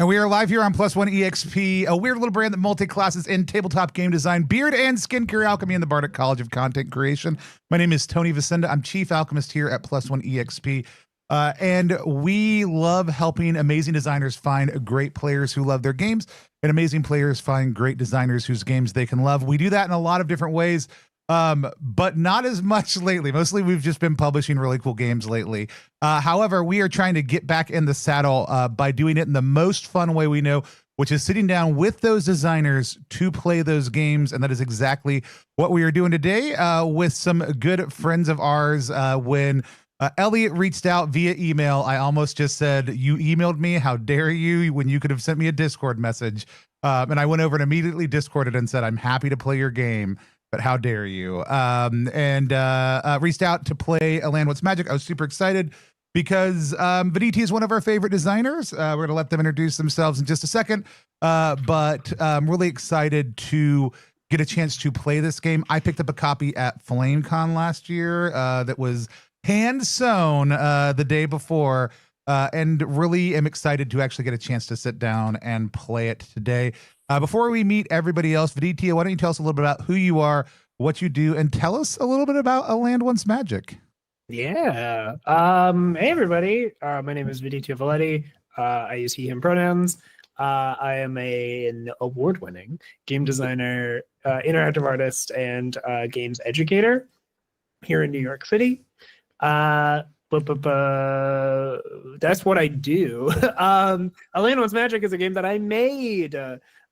And we are live here on Plus One EXP, a weird little brand that multi-classes in tabletop game design, beard and skincare alchemy in the Bardic College of Content Creation. My name is Tony Vicenda. I'm Chief Alchemist here at Plus One EXP. And we love helping amazing designers find great players who love their games and amazing players find great designers whose games they can love. We do that in a lot of different ways. But not as much lately. Mostly we've just been publishing really cool games lately. However, we are trying to get back in the saddle by doing it in the most fun way we know, which is sitting down with those designers to play those games. And that is exactly what we are doing today with some good friends of ours. When Elliot reached out via email, I almost just said, "You emailed me, how dare you," when you could have sent me a Discord message. And I went over and immediately Discorded and said, "I'm happy to play your game, but how dare you?" And reached out to play A Land Once Magic. I was super excited because Viditya is one of our favorite designers. We're going to let them introduce themselves in just a second. But I'm really excited to get a chance to play this game. I picked up a copy at FlameCon last year that was hand sewn the day before. And really am excited to actually get a chance to sit down and play it today. Before we meet everybody else, Viditya, why don't you tell us a little bit about who you are, what you do, and tell us a little bit about A Land Once Magic. Yeah. Hey, everybody. My name is Viditya Voleti. I use he, him pronouns. I am an award-winning game designer, interactive artist, and games educator here in New York City. That's what I do. A Land Once Magic is a game that I made.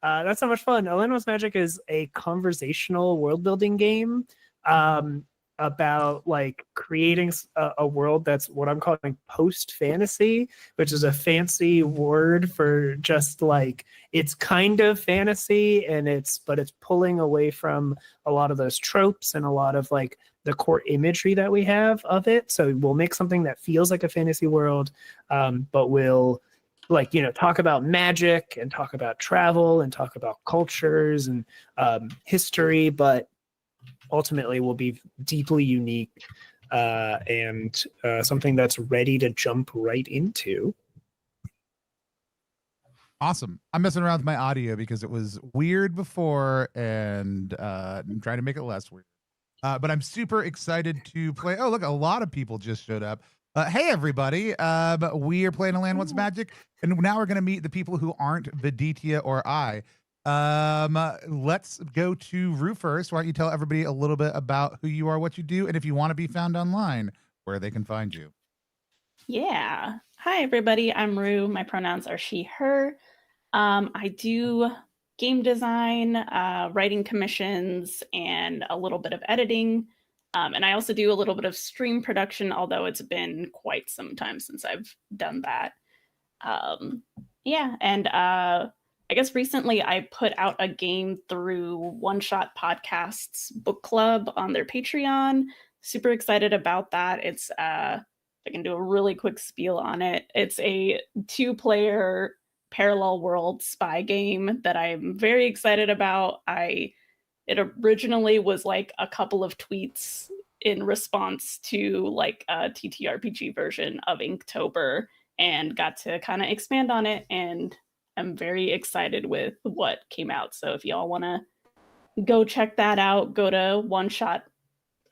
That's so much fun. A Land Once Magic is a conversational world-building game about like creating a world that's what I'm calling post-fantasy, which is a fancy word for just like it's kind of fantasy but it's pulling away from a lot of those tropes and a lot of like the core imagery that we have of it. So we'll make something that feels like a fantasy world, but we'll talk about magic and talk about travel and talk about cultures and history, but ultimately will be deeply unique and something that's ready to jump right into. Awesome. I'm messing around with my audio because it was weird before and I'm trying to make it less weird. But I'm super excited to play. Oh, look, a lot of people just showed up. Hey, everybody. We are playing A Land Once Magic, and now we're going to meet the people who aren't Viditya or I. Let's go to Rue first. Why don't you tell everybody a little bit about who you are, what you do, and if you want to be found online, where they can find you. Yeah. Hi, everybody. I'm Rue. My pronouns are she, her. I do game design, writing commissions, and a little bit of editing. And I also do a little bit of stream production, although it's been quite some time since I've done that. Yeah, and I guess recently I put out a game through One Shot Podcast's book club on their Patreon. Super excited about that. It's I can do a really quick spiel on it. It's a 2-player parallel world spy game that I'm very excited about. It originally was like a couple of tweets in response to like a TTRPG version of Inktober, and got to kind of expand on it, and I'm very excited with what came out. So if y'all want to go check that out, go to One Shot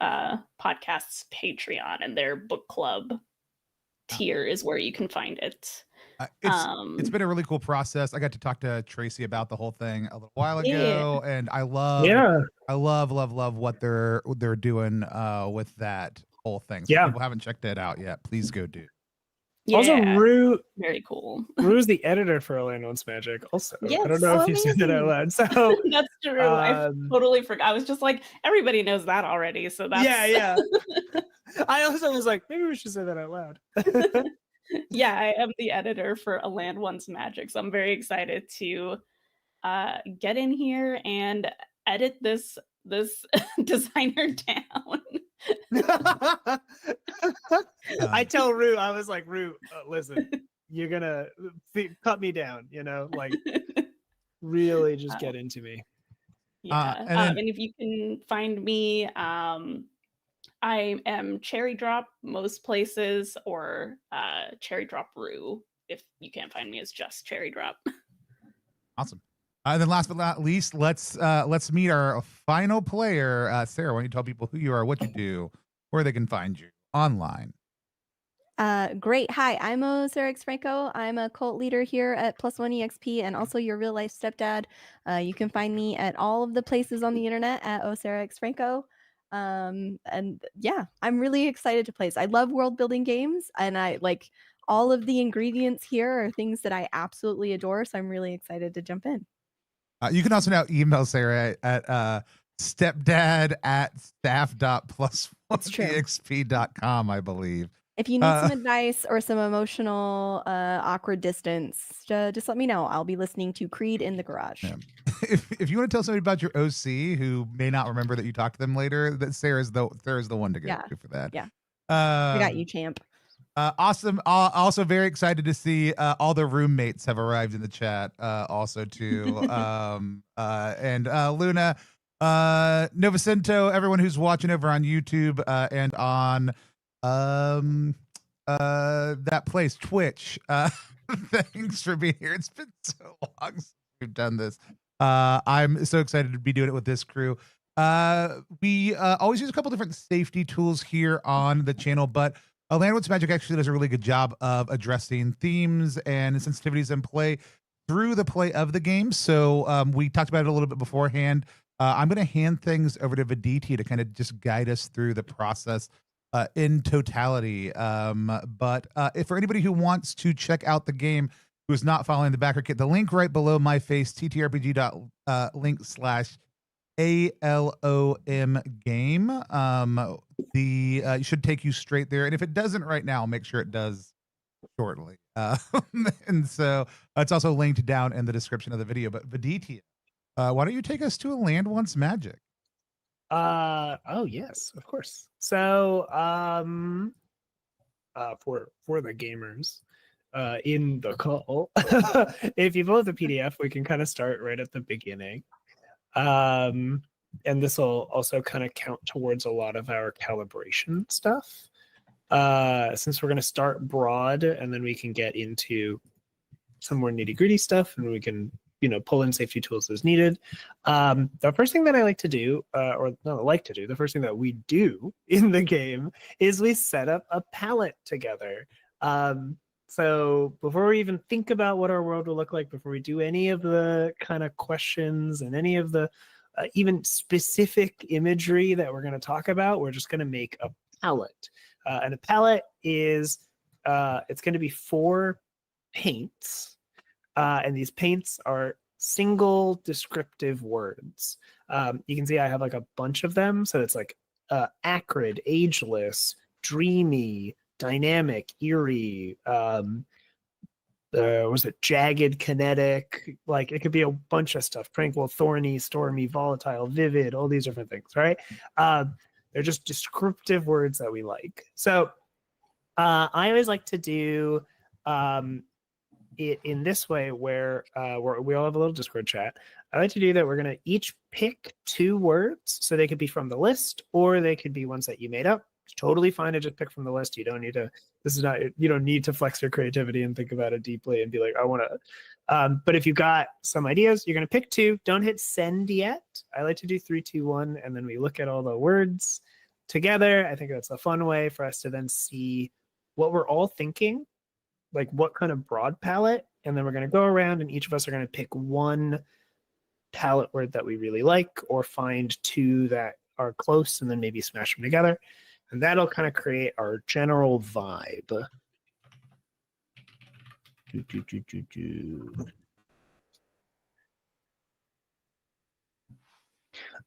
Podcast's Patreon, and their book club tier is where you can find it. It's been a really cool process. I got to talk to Tracy about the whole thing a little while ago, and I love what they're doing with that whole thing. So if people haven't checked it out yet, please go do. Yeah, also, Rue, very cool. Rue's the editor for A Land Once Magic. Also, yes, I don't know if you said that out loud. So that's true. I totally forgot. I was just like, everybody knows that already. So that's yeah. I also was like, maybe we should say that out loud. Yeah, I am the editor for A Land Once Magic, so I'm very excited to get in here and edit this designer down. I tell Rue, I was like, Rue, listen, you're gonna cut me down, like really just get into me. Yeah, and if you can find me, I am Cherry Drop most places, or Cherry Drop Rue if you can't find me, is just Cherry Drop. Awesome. And then last but not least, let's meet our final player. Sarah, why don't you tell people who you are, what you do, where they can find you online? Great. Hi, I'm Sarah Franco. I'm a cult leader here at Plus One EXP and also your real life stepdad. You can find me at all of the places on the internet at Sarah X Franco. And yeah, I'm really excited to play this. I love world building games, and I like all of the ingredients here are things that I absolutely adore. So I'm really excited to jump in. You can also now email Sarah at stepdad@staff.plus1exp.com, I believe. If you need some advice or some emotional awkward distance, just let me know. I'll be listening to Creed in the garage. Yeah. If you want to tell somebody about your OC who may not remember that you talked to them later, that Sarah's the one to go to for that. Yeah. I got you, champ. Awesome. Also very excited to see all the roommates have arrived in the chat also too. And Luna, Novacento, everyone who's watching over on YouTube and on that place, Twitch. Thanks for being here. It's been so long since we've done this. I'm so excited to be doing it with this crew. We always use a couple different safety tools here on the channel, but Land What's Magic actually does a really good job of addressing themes and sensitivities in play through the play of the game. So we talked about it a little bit beforehand. I'm going to hand things over to Viditya to kind of just guide us through the process in totality. But if for anybody who wants to check out the game, who is not following the backer kit, the link right below my face, TTRPG.link/ALOM game. You should take you straight there. And if it doesn't right now, I'll make sure it does shortly. And so it's also linked down in the description of the video. But Viditya, why don't you take us to A Land Wants Magic? Oh yes, of course. So for the gamers in the call, if you pull up the PDF, we can kind of start right at the beginning. And this will also kind of count towards a lot of our calibration stuff. Since we're going to start broad and then we can get into some more nitty-gritty stuff and we can, pull in safety tools as needed. The first thing that I like to do, the first thing that we do in the game is we set up a palette together. So before we even think about what our world will look like, before we do any of the kind of questions and any of the even specific imagery that we're going to talk about, we're just going to make a palette. And a palette is, it's going to be 4 paints. And these paints are single descriptive words. You can see I have like a bunch of them. So it's like acrid, ageless, dreamy, dynamic, eerie, jagged, kinetic, like it could be a bunch of stuff, tranquil, thorny, stormy, volatile, vivid, all these different things, right? They're just descriptive words that we like. So I always like to do it in this way where we all have a little Discord chat. I like to do that. We're going to each pick 2 words. So they could be from the list or they could be ones that you made up. It's totally fine to just pick from the list. You don't need to, you don't need to flex your creativity and think about it deeply and be like, I want to, but if you got some ideas, you're going to pick 2. Don't hit send yet. I like to do 3, 2, 1. And then we look at all the words together. I think that's a fun way for us to then see what we're all thinking, like what kind of broad palette. And then we're going to go around and each of us are going to pick 1 palette word that we really like or find 2 that are close and then maybe smash them together. And that'll kind of create our general vibe.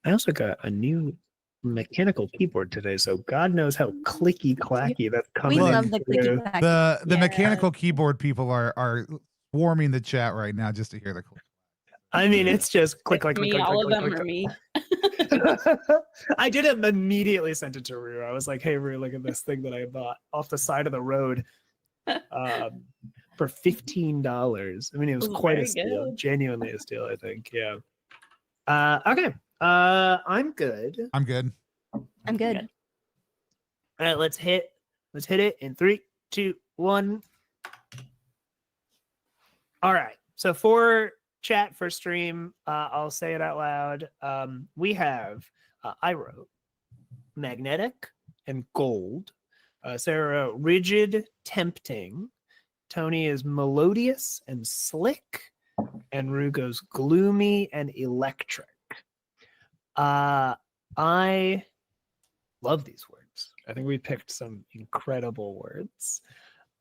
I also got a new mechanical keyboard today, so God knows how clicky clacky that's coming. We love the clicky clacky. The mechanical keyboard people are swarming the chat right now just to hear the click. I mean, it's just click, click, click, click, all click, of them click, are me. I didn't immediately send it to Rue. I was like, hey, Rue, look at this thing that I bought off the side of the road for $15. I mean, it was quite a steal. Good. Genuinely a steal, I think. Yeah. Okay. I'm good. I'm good. I'm good. All right, let's hit it in 3, 2, 1. All right. So for chat, for stream, I'll say it out loud. We have, I wrote magnetic and gold. Sarah, rigid, tempting. Tony is melodious and slick. And Rue goes gloomy and electric. I love these words. I think we picked some incredible words.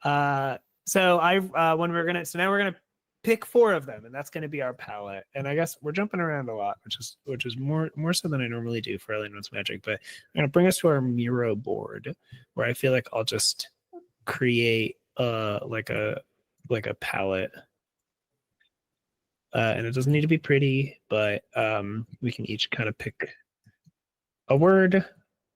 So now we're gonna pick 4 of them, and that's gonna be our palette. And I guess we're jumping around a lot, which is more so than I normally do for Alien Wants Magic. But I'm gonna bring us to our Miro board, where I feel like I'll just create like a palette. And it doesn't need to be pretty, but we can each kind of pick a word,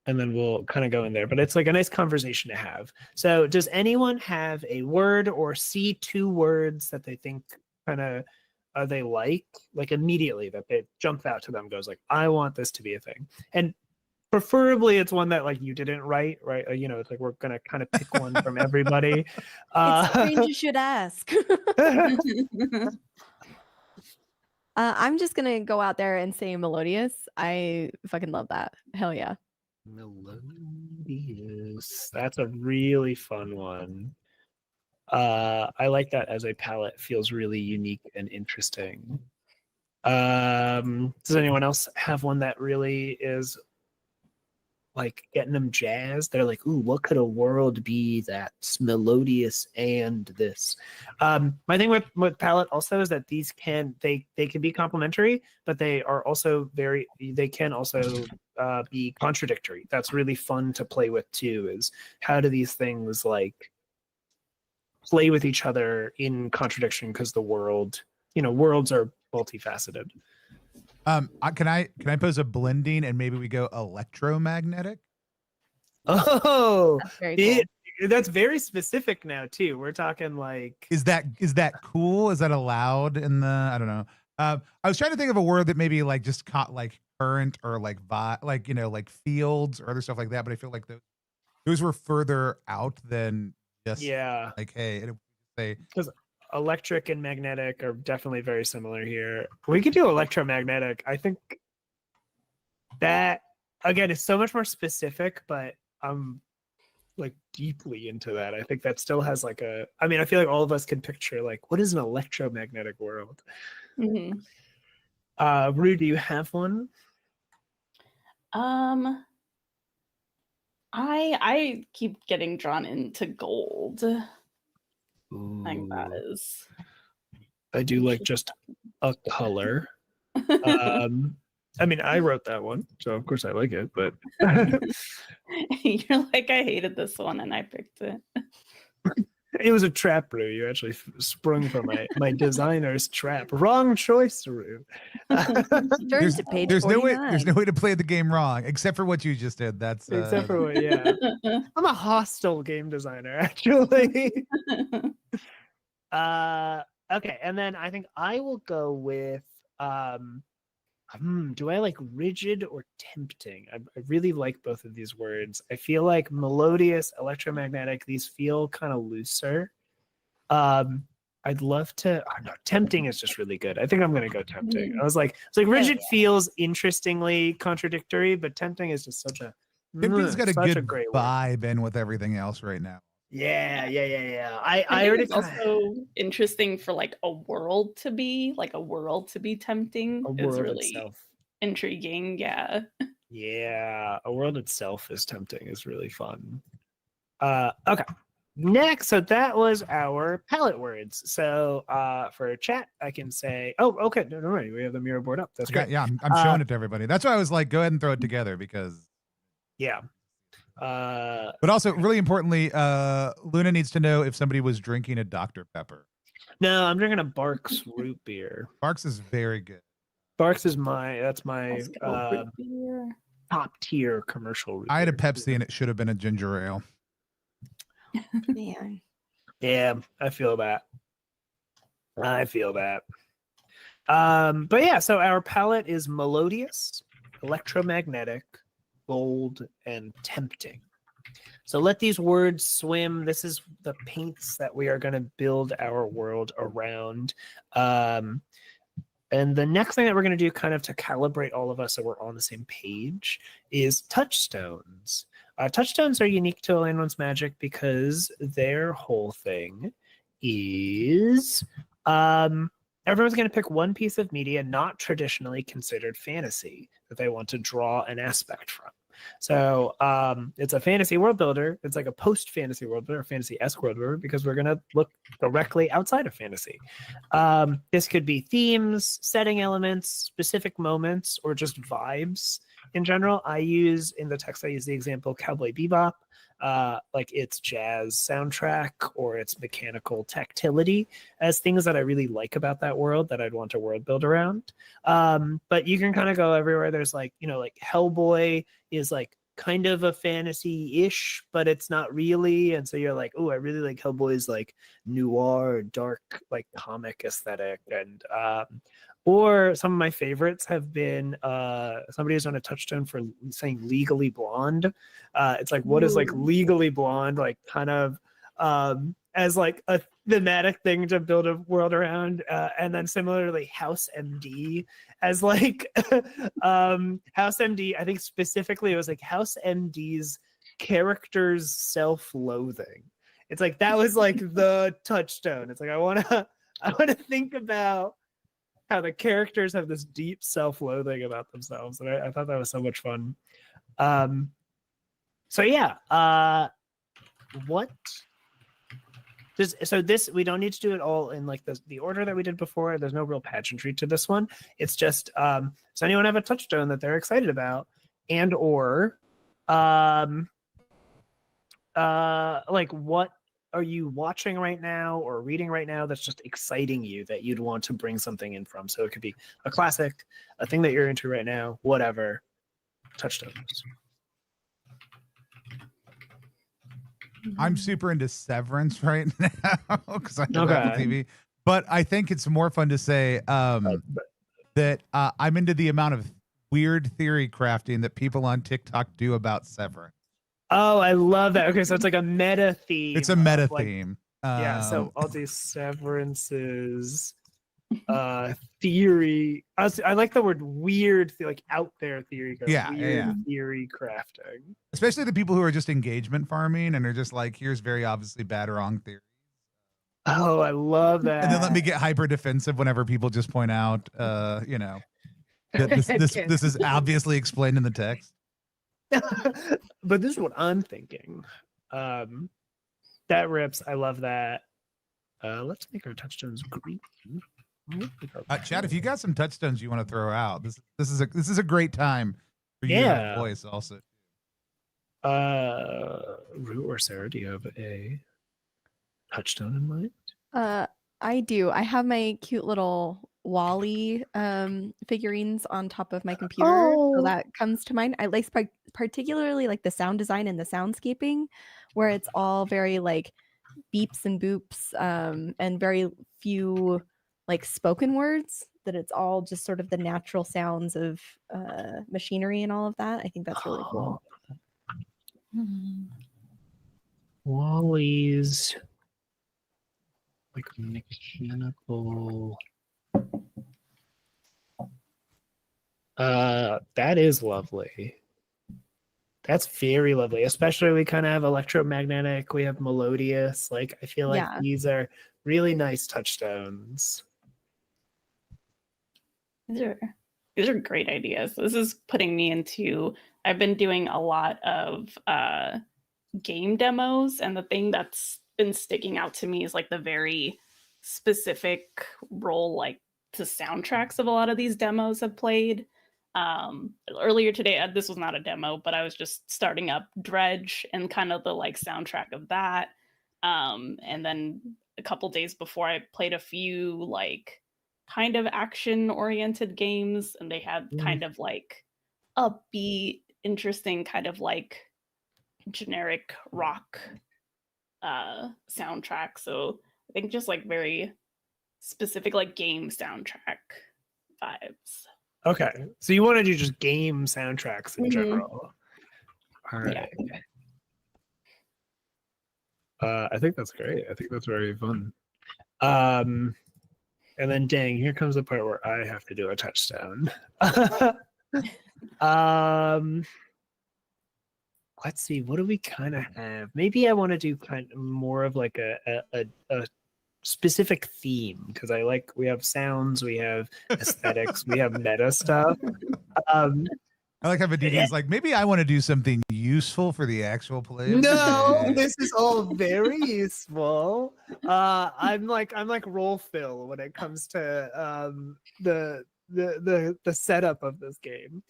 and then we'll kind of go in there. But it's like a nice conversation to have. So does anyone have a word or see 2 words that they think kind of they like immediately, that they jump out to them, goes like, I want this to be a thing? And preferably it's one that like you didn't write, right? It's like we're gonna kind of pick one from everybody. It's strange you should ask. I'm just gonna go out there and say melodious. I fucking love that. Hell yeah. Melodious. That's a really fun one. I like that as a palette. Feels really unique and interesting. Does anyone else have one that really is like getting them jazzed? They're like, ooh, what could a world be that's melodious and this? My thing with palette also is that these can be complementary, but they can also be contradictory. That's really fun to play with too, is how do these things like play with each other in contradiction, because the worlds are multifaceted. Can I pose a blending and maybe we go electromagnetic? Oh, That's very cool. That's very specific now too. We're talking like, is that cool? Is that allowed in the, I don't know. I was trying to think of a word that maybe like just caught like current or like like fields or other stuff like that, but I feel like those were further out than just like, hey, and say, because electric and magnetic are definitely very similar here. We could do electromagnetic. I think that again is so much more specific, but I'm like deeply into that. I think that still has like I feel like all of us can picture like, what is an electromagnetic world? Mm-hmm. Rue, do you have one? I keep getting drawn into gold. Ooh. I think that is. I do like just a color. I wrote that one, so of course I like it, but You're like, I hated this one and I picked it. it was a trap, Rue. You actually sprung from my designer's trap. Wrong choice, Rue. there's no way to play the game wrong, except for what you just did. That's except for what, yeah. I'm a hostile game designer, actually. Okay, and then I think I will go with do I like rigid or tempting? I really like both of these words. I feel like melodious, electromagnetic, these feel kind of looser. I'd love to, no, tempting is just really good. I think I'm gonna go tempting. I was like, it's like rigid feels interestingly contradictory, but tempting is just such a Tempting's got a good great vibe in with everything else right now. Yeah. I I already it's also interesting for like a world to be tempting. A is world really itself. Intriguing. Yeah. Yeah, a world itself is tempting, is really fun. Okay. Next, so that was our palette words. So for chat, I can say, oh, okay, no, we have the mirror board up. That's great. Yeah, I'm showing it to everybody. That's why I was like, go ahead and throw it together, because yeah. But also, really importantly, Luna needs to know if somebody was drinking a Dr. Pepper. No, I'm drinking a Barks root beer. Barks is very good. Barks is my top tier commercial root I had a beer. Pepsi and it should have been a ginger ale. Man. Yeah, I feel that. But yeah, so our palette is melodious, electromagnetic, bold, and tempting. So let these words swim. This is the paints that we are going to build our world around. And the next thing that we're going to do, kind of to calibrate all of us so we're on the same page, is touchstones. Touchstones are unique to Land Once Magic because their whole thing is everyone's going to pick one piece of media not traditionally considered fantasy that they want to draw an aspect from. So it's a fantasy world builder. It's like a post-fantasy world builder, fantasy-esque world builder, because we're going to look directly outside of fantasy. This could be themes, setting elements, specific moments, or just vibes in general. In the text, I use the example Cowboy Bebop, like its jazz soundtrack or its mechanical tactility as things that I really like about that world that I'd want to world build around. But you can kind of go everywhere. There's like Hellboy is like kind of a fantasy-ish, but it's not really. And so you're like, oh, I really like Hellboy's like noir, dark, like comic aesthetic. And or some of my favorites have been somebody who's on a touchstone for saying Legally Blonde. It's like, what is like Legally Blonde, like kind of as like a thematic thing to build a world around. And then similarly, House MD as like House MD, I think specifically it was like House MD's character's self-loathing. It's like that was like the touchstone. It's like I wanna think about how the characters have this deep self-loathing about themselves, and I thought that was so much fun. So yeah, this we don't need to do it all in like the order that we did before. There's no real pageantry to this one. It's just does anyone have a touchstone that they're excited about, and or like what are you watching right now or reading right now that's just exciting you that you'd want to bring something in from? So it could be a classic, a thing that you're into right now, whatever. Touchstones. I'm super into Severance right now because I have Apple TV. But I think it's more fun to say that I'm into the amount of weird theory crafting that people on TikTok do about Severance. Oh, I love that. Okay, so it's like a meta theme. It's a meta theme. Yeah, so all these Severances theory. I like the word weird, like out there theory. Theory crafting. Especially the people who are just engagement farming and are just like, here's very obviously bad or wrong theory. Oh, I love that. And then let me get hyper defensive whenever people just point out, that this is obviously explained in the text. But this is what I'm thinking. That rips. I love that. Let's make our touchstones green. Chad, if you got some touchstones you want to throw out, this is a great time for you to have a voice also. Rue or Sarah, do you have a touchstone in mind? I do. I have my cute little Wall-E figurines on top of my computer, so that comes to mind. I like particularly like the sound design and the soundscaping, where it's all very like beeps and boops, and very few like spoken words. That it's all just sort of the natural sounds of machinery and all of that. I think that's really cool. Wall-E's like mechanical. That is lovely. That's very lovely. Especially we kind of have electromagnetic, we have melodious. Like I feel like these are really nice touchstones. These are great ideas. This is putting me into, I've been doing a lot of game demos, and the thing that's been sticking out to me is like the very specific role like to soundtracks of a lot of these demos have played. Earlier today, this was not a demo, but I was just starting up Dredge and kind of the like soundtrack of that. And then a couple days before, I played a few like kind of action oriented games, and they had kind of like upbeat, interesting kind of like generic rock soundtrack. So I think just like very specific like game soundtrack vibes. Okay, so you want to do just game soundtracks in general. All right. I think that's great. I think that's very fun. And then, dang, here comes the part where I have to do a touchdown. Let's see. What do we kind of have? Maybe I want to do kind of more of like a specific theme because we have sounds, we have aesthetics, we have meta stuff. I like how Viditya's like, maybe I want to do something useful for the actual play. No, this is all very useful. I'm like roll fill when it comes to the setup of this game.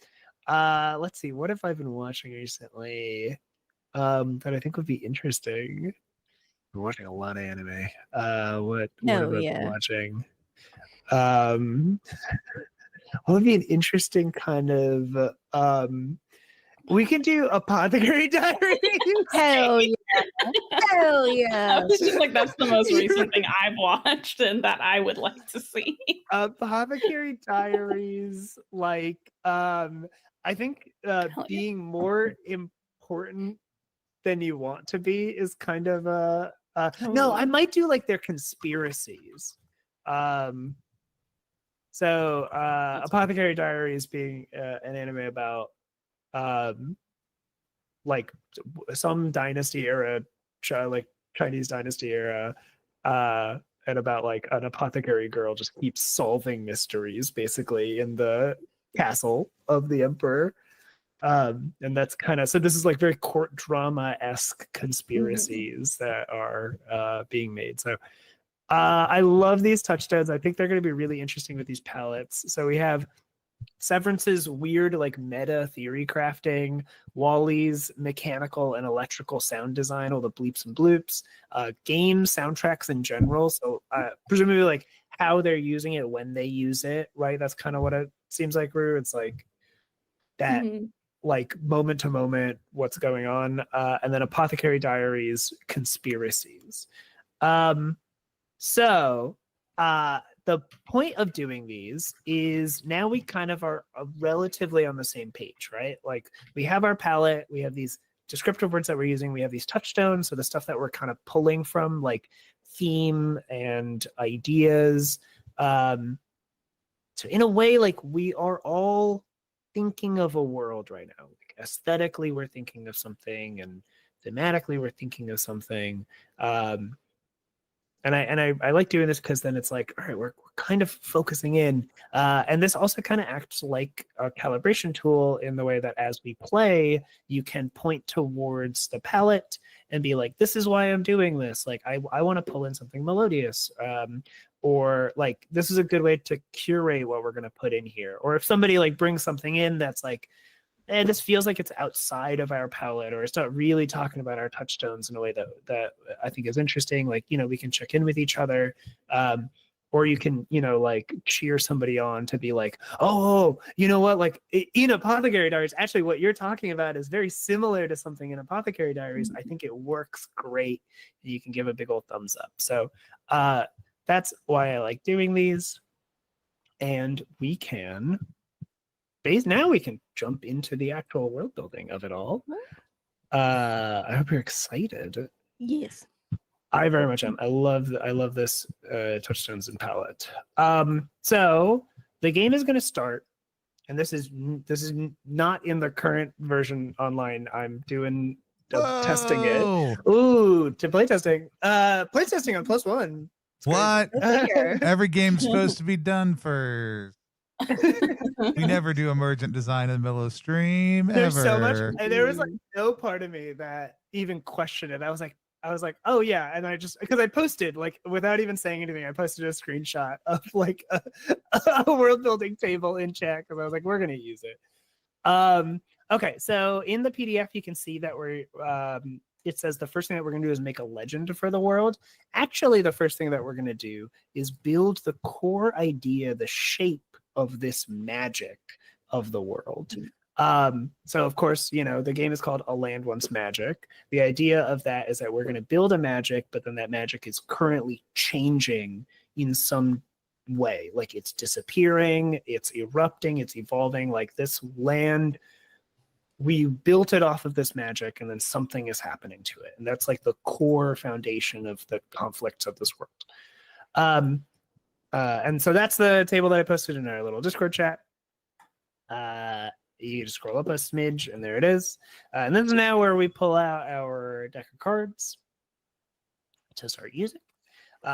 Let's see, what have I been watching recently that I think would be interesting? I've been watching a lot of anime. What have I been watching? What would be an interesting kind of we can do Apothecary Diaries. Hell yeah. Hell I yeah. was just like, that's the most recent thing I've watched and that I would like to see. Apothecary Diaries, like I think being more important than you want to be is kind of no, I might do like their conspiracies. So Apothecary Diaries being an anime about like some dynasty era, like Chinese dynasty era, and about like an apothecary girl just keeps solving mysteries basically in the castle of the emperor. And that's kind of, so this is like very court drama-esque conspiracies that are being made. So I love these touchdowns. I think they're going to be really interesting with these palettes. So we have Severance's weird like meta theory crafting, Wally's mechanical and electrical sound design, all the bleeps and bloops, game soundtracks in general. So presumably like how they're using it when they use it, right? That's kind of what it seems like, Rue. It's like that like moment to moment what's going on. And then Apothecary Diaries conspiracies. So the point of doing these is now we kind of are relatively on the same page, right? Like we have our palette, we have these descriptive words that we're using, we have these touchstones, so the stuff that we're kind of pulling from, like theme and ideas. So in a way, like we are all thinking of a world right now. Like aesthetically, we're thinking of something, and thematically, we're thinking of something. And I like doing this because then it's like, all right, we're kind of focusing in. And this also kind of acts like a calibration tool in the way that as we play, you can point towards the palette and be like, this is why I'm doing this. Like, I want to pull in something melodious. Or like, this is a good way to curate what we're going to put in here. Or if somebody like brings something in that's like, and this feels like it's outside of our palette, or it's not really talking about our touchstones in a way that I think is interesting. Like, you know, we can check in with each other, or you can, you know, like cheer somebody on to be like, oh, you know what, like in Apothecary Diaries, actually what you're talking about is very similar to something in Apothecary Diaries. I think it works great. And you can give a big old thumbs up. So that's why I like doing these. And we can now we can jump into the actual world building of it all. I hope you're excited. Yes. I very much am. I love this touchstones and palette. So the game is going to start, and this is not in the current version online. I'm doing testing it. Ooh, to play testing. Play testing on +1. What? Every game's supposed to be done first. We never do emergent design in the middle of stream. There's ever. So much, and there was like no part of me that even questioned it. I was like, oh yeah, and I just, because I posted like without even saying anything, I posted a screenshot of like a world building table in chat because I was like, we're gonna use it. Okay, so in the PDF you can see that we're it says the first thing that we're going to do is make a legend for the world. Actually, the first thing that we're going to do is build the core idea, the shape of this magic of the world. So of course, you know, the game is called A Land Once Magic. The idea of that is that we're going to build a magic, but then that magic is currently changing in some way. Like it's disappearing, it's erupting, it's evolving. Like this land we built it off of this magic, and then something is happening to it, and that's like the core foundation of the conflicts of this world. And so that's the table that I posted in our little Discord chat. You just scroll up a smidge, and there it is. And this is now where we pull out our deck of cards to start using.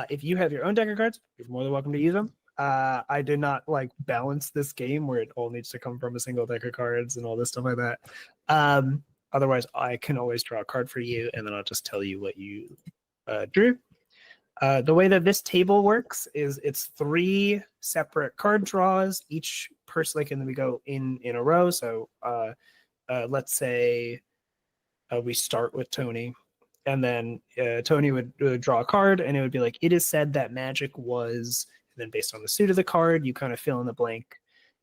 If you have your own deck of cards, you're more than welcome to use them. I did not like balance this game where it all needs to come from a single deck of cards and all this stuff like that. Otherwise, I can always draw a card for you, and then I'll just tell you what you drew. The way that this table works is it's 3 separate card draws. Each person, and then we go in a row. So let's say we start with Tony, and then Tony would draw a card, and it would be like, it is said that magic was, and then based on the suit of the card, you kind of fill in the blank.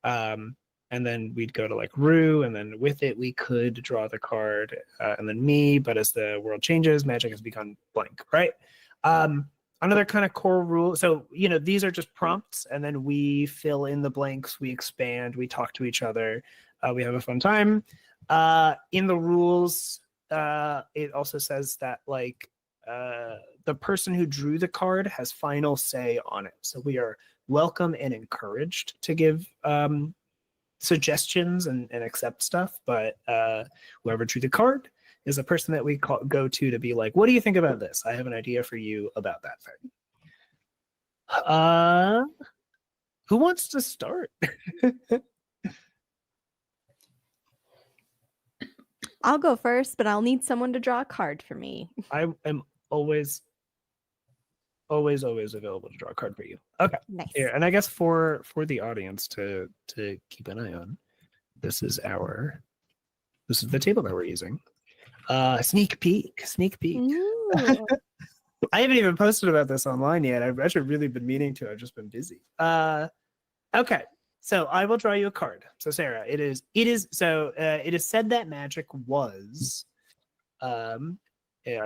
And then we'd go to like Rue, and then with it, we could draw the card, and then me, but as the world changes, magic has become blank, right? Another kind of core rule. So, these are just prompts, and then we fill in the blanks, we expand, we talk to each other, we have a fun time. In the rules, it also says that the person who drew the card has final say on it. So we are welcome and encouraged to give suggestions and accept stuff, but whoever drew the card is the person that we go to be like, what do you think about this? I have an idea for you about that thing. Who wants to start? I'll go first, but I'll need someone to draw a card for me. I am always available to draw a card for you. Okay. Nice. Here, and I guess for the audience to keep an eye on, this is the table that we're using. Sneak peek. Ooh. I haven't even posted about this online yet. I've actually really been meaning to. I've just been busy. Okay. So I will draw you a card. So Sarah, it is said that magic was I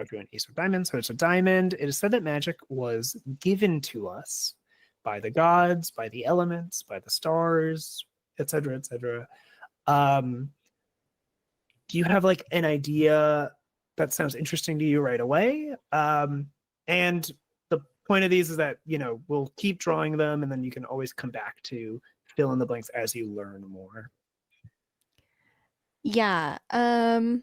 drew an ace of diamonds, so it's a diamond. It is said that magic was given to us by the gods, by the elements, by the stars, etc., etc. Do you have an idea that sounds interesting to you right away? And the point of these is that, we'll keep drawing them, and then you can always come back to fill in the blanks as you learn more. Yeah. I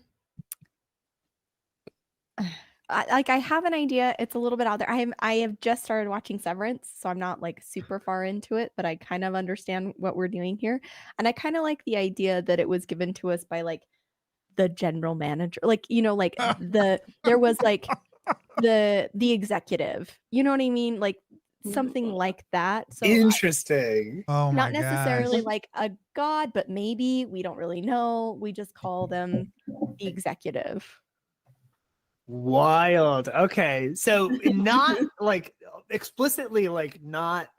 have an idea. It's a little bit out there. I have just started watching Severance, so I'm not super far into it, but I kind of understand what we're doing here. And I kind of like the idea that it was given to us by the general manager, there was the executive, you know what I mean? Something like that. So Interesting. Oh my not necessarily a god, but maybe, we don't really know. We just call them the executive. Wild. Okay. So not explicitly not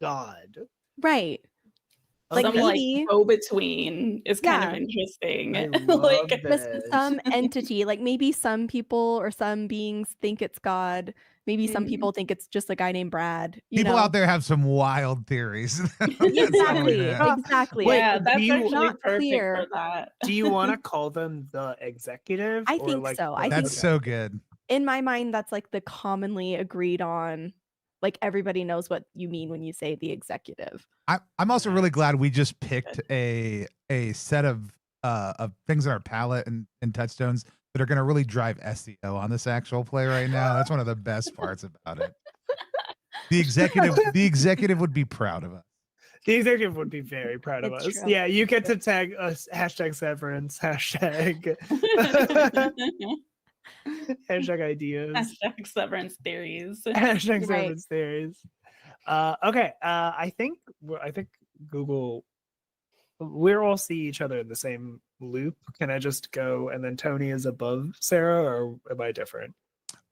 God. Right. Some maybe go between is kind of interesting. I love this. Some entity, maybe some people or some beings think it's God. Maybe some people think it's just a guy named Brad. People out there have some wild theories. Exactly. Exactly. Yeah, that's actually not perfect clear. for that. Do you want to call them the executive? I think so. I think That's so good. in my mind, that's the commonly agreed on. Everybody knows what you mean when you say the executive. I'm also really glad we just picked a set of things in our palette and touchstones that are going to really drive SEO on this actual play right now. That's one of the best parts about it. The executive would be proud of us. The executive would be very proud of us. True. Yeah, you get to tag us #severance, hashtag ideas, Hashtag severance theories. hashtag Right. severance theories. Okay, I think Google, we'll all see each other in the same loop. Can I just go and then Tony is above Sarah, or am I different?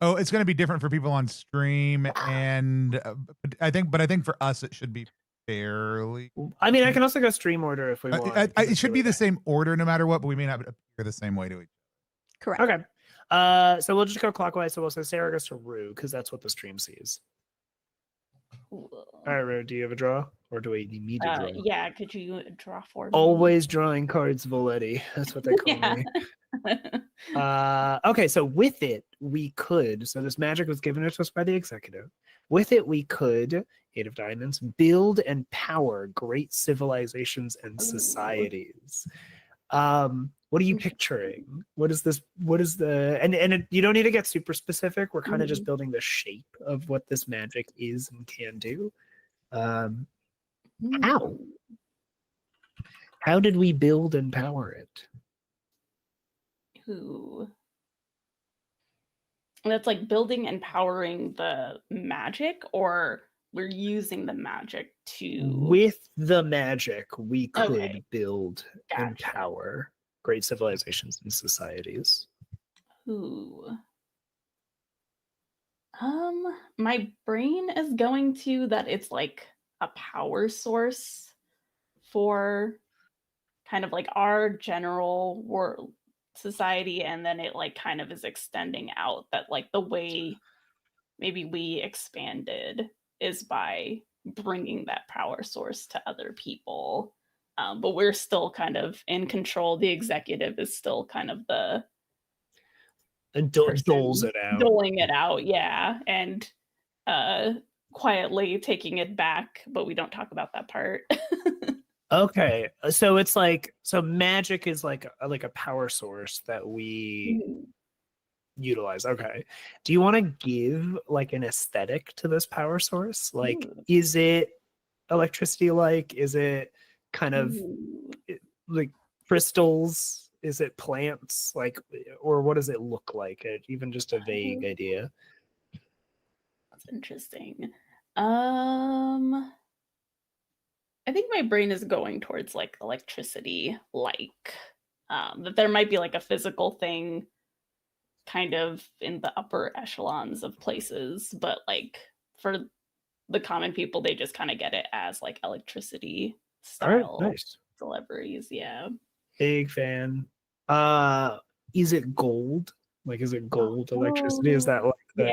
Oh, it's going to be different for people on stream, and I think for us it should be fairly. I mean, I can also go stream order if we want. It should be the same order no matter what, but we may not appear the same way to each Correct. Okay. So we'll just go clockwise. So we'll say Sarah goes to Rue because that's what the stream sees. Cool. All right, Ro, do you have a draw, or do we need me to draw? Yeah, could you draw for me? Always drawing cards, Voleti. That's what they call Yeah. me. Okay, so with it, we could. So this magic was given to us by the executive. With it, we could, 8 of diamonds, build and power great civilizations and societies. What are you picturing? What is this? What is the? You don't need to get super specific. We're kind of just building the shape of what this magic is and can do. How? How did we build and power it? Ooh. That's like building and powering the magic, or we're using the magic to. With the magic, we could Okay. build and Gotcha. power great civilizations and societies. Ooh. My brain is going to that it's like a power source for kind of like our general world society, and then it like kind of is extending out that like the way maybe we expanded is by bringing that power source to other people. But we're still kind of in control. The executive is still kind of the And person doles it out. doling it out, yeah, and quietly taking it back, but we don't talk about that part. Okay, so it's like, so magic is like a power source that we utilize. Okay, do you want to give like an aesthetic to this power source? Like, is it electricity? Like, is it kind of like crystals? Is it plants? Like, or what does it look like? Even just a vague idea. That's interesting. I think my brain is going towards like electricity, like that there might be like a physical thing kind of in the upper echelons of places, but like for the common people, they just kind of get it as like electricity style All right, nice. celebrities. Yeah. Big fan. Is it gold? Like, is it gold electricity? Is that like the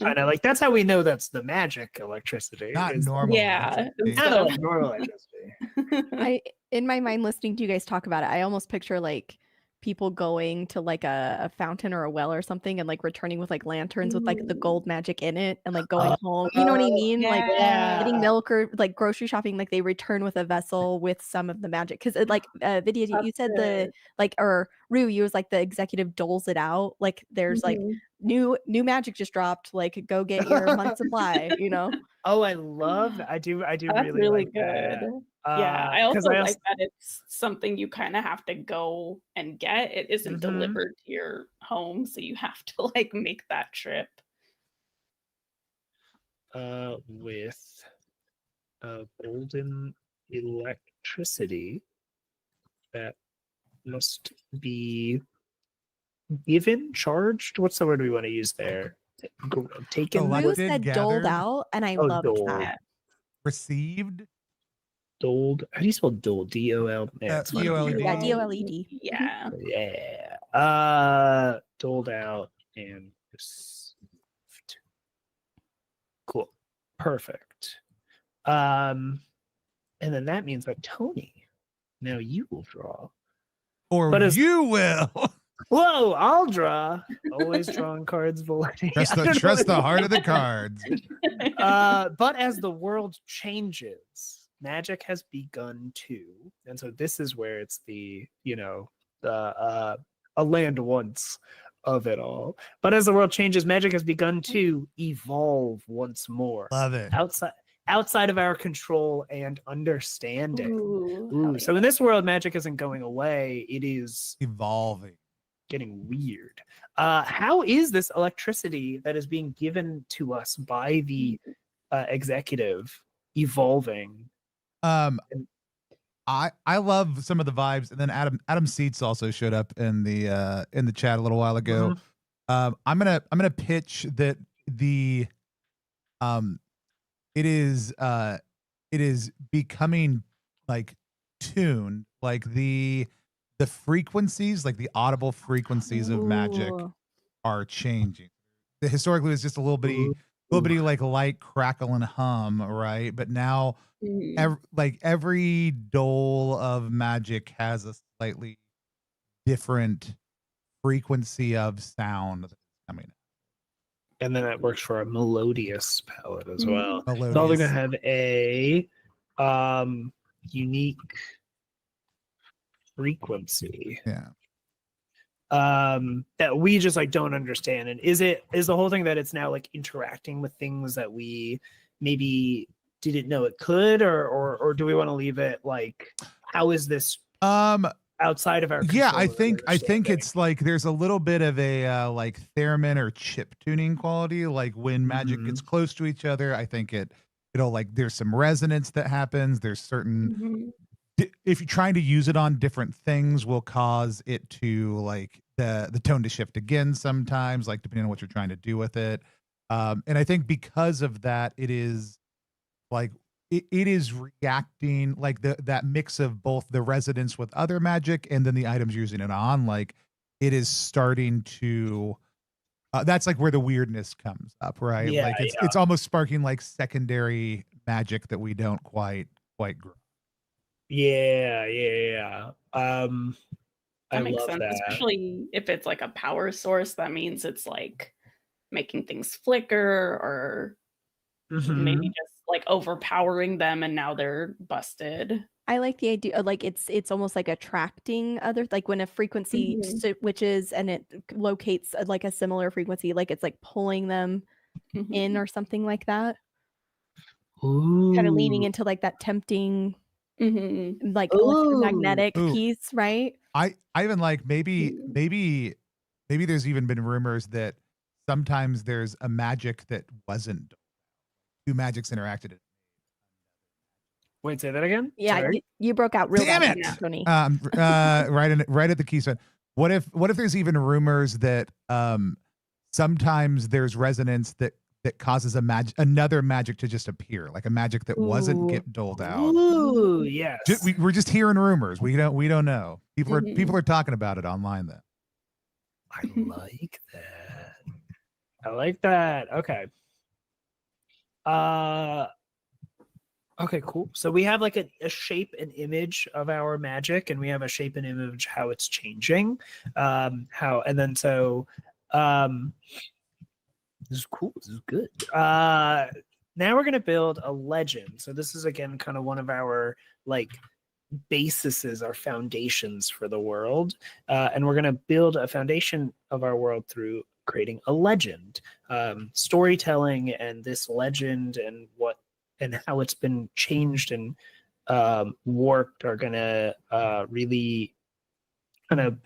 kind of like, that's how we know that's the magic electricity? Not is normal. Yeah. not like normal electricity. In my mind, listening to you guys talk about it, I almost picture like people going to like a fountain or a well or something and like returning with like lanterns with like the gold magic in it and like going home. You know what I mean? Like getting milk or like grocery shopping, like they return with a vessel with some of the magic. Because like Vidya, you said the like, or Rue, you was like the executive doles it out. Like there's like new magic just dropped. Like go get your month supply. You know? Oh, I love that. I do That's really like good. that. Yeah, I also like that it's something you kind of have to go and get. It isn't delivered to your home, so you have to like make that trip. With golden electricity that must be given, charged. What's the word we want to use there? Taken. Rue said doled out, and I loved that. Received. Doled. How do you spell doled? D-O-L. Yeah, D-O-L-E-D. Yeah, D-O-L-E-D. Yeah. Yeah. Doled out and received. Cool. Perfect. And then that means that Tony, now you will draw. Or you will. Whoa, I'll draw. Always drawing cards, Voleti. Trust the heart of the cards. But as the world changes, magic has begun to, and so this is where it's the, a land once of it all. But as the world changes, magic has begun to evolve once more. Love it. Outside of our control and understanding. Ooh, So in this world, magic isn't going away. It is evolving. Getting weird. How is this electricity that is being given to us by the executive evolving? I love some of the vibes, and then Adam Seitz also showed up in the chat a little while ago. I'm gonna pitch that it is becoming like tuned, like the frequencies, like the audible frequencies of magic are changing. Historically, it's just a little bitty little bitty like light crackle and hum, right? But now Mhm. every dole of magic has a slightly different frequency of sound that's coming. And then that works for a melodious palette as well. Mhm. It's also Melodious. going to have a unique frequency Yeah. that we just like don't understand. And is the whole thing that it's now like interacting with things that we maybe didn't know it could, or do we want to leave it like, how is this outside of our control? Yeah, I and think understanding? it's like there's a little bit of a like theremin or chip tuning quality. Like when magic gets close to each other, I think it'll like there's some resonance that happens. There's certain Mhm. if you're trying to use it on different things will cause it to like the tone to shift again sometimes, like depending on what you're trying to do with it. And I think because of that, it is like it is reacting like that mix of both the resonance with other magic and then the items you're using it on, like it is starting to that's like where the weirdness comes up, right? Yeah, Like it's almost sparking like secondary magic that we don't quite grow. yeah. I That makes love sense, that. especially if it's like a power source. That means it's like making things flicker or maybe Mhm. just like overpowering them and now they're busted. I like the idea of like it's almost like attracting other, like when a frequency Mhm. switches and it locates like a similar frequency, like it's like pulling them in Mhm. or something like that. Kind of leaning Ooh. into like that tempting Mhm. like Ooh. electromagnetic Ooh. piece, right? I even like maybe there's even been rumors that sometimes there's a magic that wasn't two magics interacted. Wait, say that again. Yeah, Sorry. you broke out real Damn bad, it! Tony. Right at the keystone. What if there's even rumors that sometimes there's resonance that causes another magic to just appear, like a magic that wasn't Ooh. get doled out. Ooh, yes. We're just hearing rumors. We don't know. People Mhm. are talking about it online though. I like that. I like that. Okay. Okay, cool. So we have like a shape and image of our magic, and we have a shape and image how it's changing. Um this is cool. This is good. Now we're gonna build a legend. So this is again kind of one of our like bases, our foundations for the world. And we're gonna build a foundation of our world through creating a legend. Storytelling and this legend and how it's been changed and warped are gonna really kind of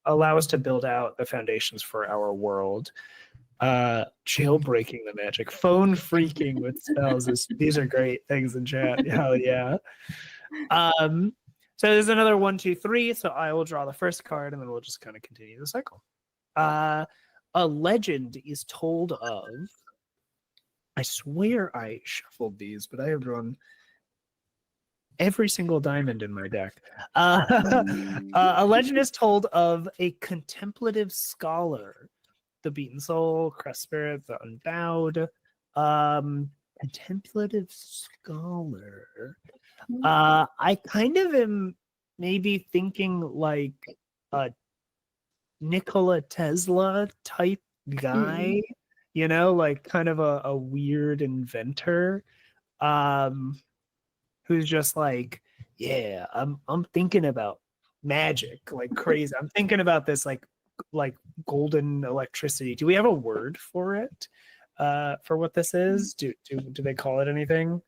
allow us to build out the foundations for our world. Jailbreaking the magic, phone freaking with spells. These are great things in chat. Hell yeah. So there's another 1, 2, 3. So I will draw the first card and then we'll just kind of continue the cycle. A legend is told of. I swear I shuffled these, but I have drawn every single diamond in my deck. A legend is told of a contemplative scholar, the beaten soul, crest spirit, the unbowed. Contemplative scholar. I kind of am maybe thinking like a Nikola Tesla type guy, like kind of a weird inventor, who's just like, yeah, I'm thinking about magic like crazy. I'm thinking about this like golden electricity. Do we have a word for it? For what this is? Do they call it anything?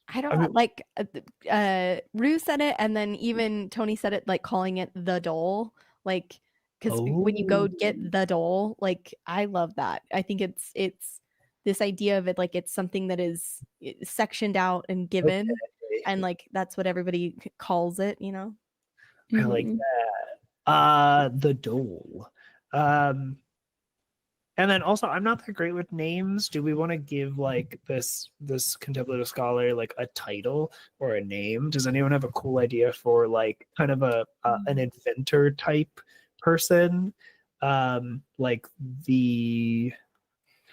I don't know, like Rue said it, and then even Tony said it, like calling it the dole, like because when you go get the dole, like I love that. I think it's this idea of it, like it's something that is sectioned out and given, and like that's what everybody calls it, I like that. The dole. And then also, I'm not that great with names. Do we want to give like this contemplative scholar like a title or a name? Does anyone have a cool idea for like kind of an inventor type person? Like the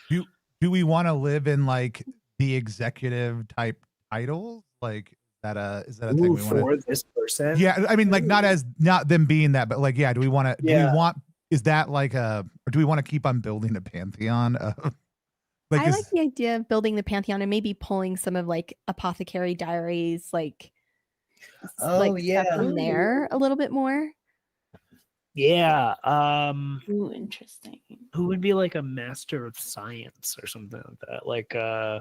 Do we want to live in like the executive type titles? Like is that a thing we want for to? this person? Yeah, I mean, like not them being that, but like, yeah. Do we want to? Do we want? Is that like or do we want to keep on building a pantheon of? Like, I like the idea of building the pantheon and maybe pulling some of like apothecary diaries, like stuff from there a little bit more. Yeah. Ooh, interesting. Who would be like a master of science or something like that? Like Yeah.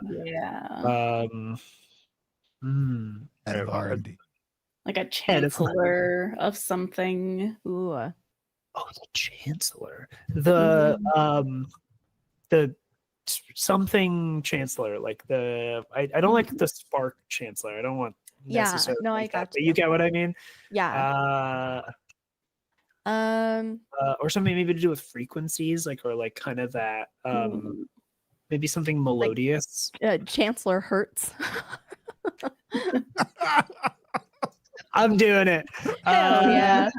Head of R&D. Like a chancellor of something. Ooh. Oh, the chancellor. The something chancellor, like I don't like the spark chancellor. I don't want necessarily no, like I that, got but you get what I mean. Yeah. Or something maybe to do with frequencies, like, or like kind of that maybe something melodious. Like, Chancellor Hertz. I'm doing it. Hell yeah.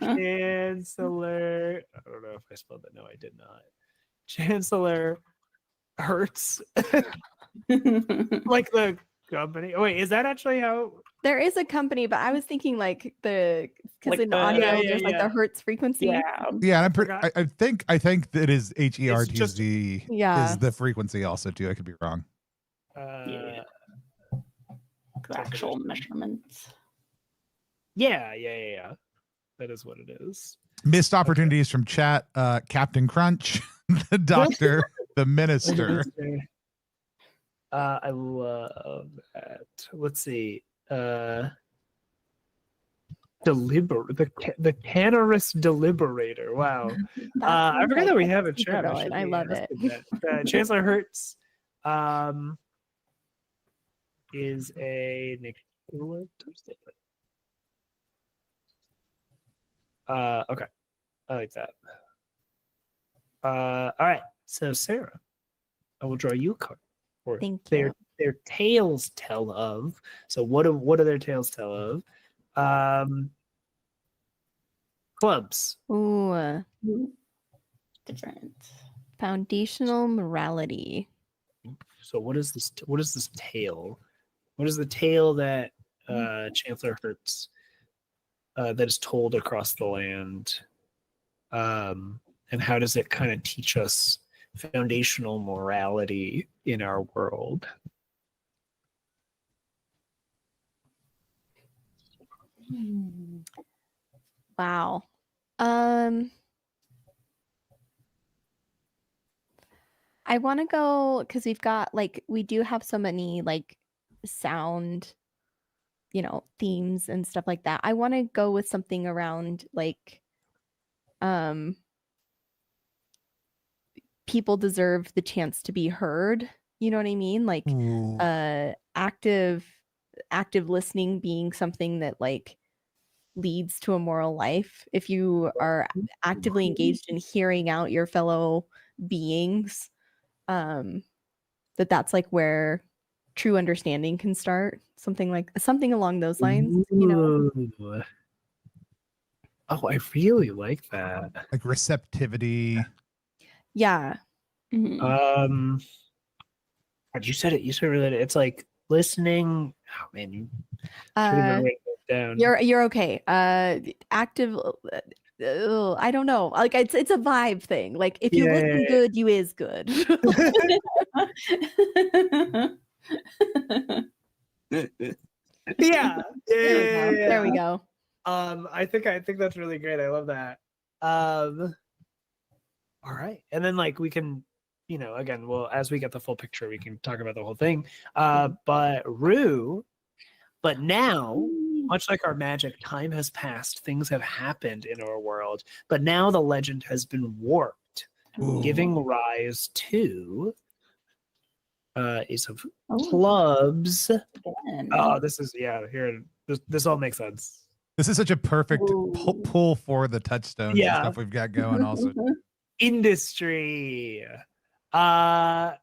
Chancellor. I don't know if I spelled that. No, I did not. Chancellor Hertz. Like the company. Oh, wait, is that actually how? There is a company, but I was thinking like because Like in the- audio there's like the Hertz frequency. Yeah, and I think that is HERTZ Yeah. is the frequency also too. I could be wrong. Yeah. Actual measurements. Yeah. That is what it is. Missed opportunities from chat. Captain Crunch, the doctor, the minister. I love that. Let's see. The Canarus Deliberator. Wow. I forgot that we have a chat. I love it. Chancellor Hertz is a okay. I like that. All right. So Sarah, I will draw you a card. Thank you. Their tales tell of. So what do their tales tell of? Clubs. Ooh. Different. Foundational morality. So what is this? What is this tale? What is the tale that Chancellor Hertz that is told across the land? And how does it kind of teach us foundational morality in our world? Wow. I want to go because we do have so many like sound, themes and stuff like that. I want to go with something around like, people deserve the chance to be heard. You know what I mean? Like, active listening being something that like leads to a moral life. If you are actively engaged in hearing out your fellow beings, that's like where true understanding can start. Something along those lines. Ooh. Oh, I really like that. Like receptivity. Yeah. Mm-hmm. You said it related. It's like listening. Oh man, you should have written it down. You're okay. Active. I don't know. Like it's a vibe thing. Like if you listen good, you is good. Yeah. There we go. I think that's really great. I love that. All right, and then like we can, again, well, as we get the full picture, we can talk about the whole thing. But now, much like our magic, time has passed. Things have happened in our world, but now the legend has been warped, giving rise to Ace of Clubs. Oh, this is here. This all makes sense. This is such a perfect pull for the touchstones and stuff we've got going also. Industry. How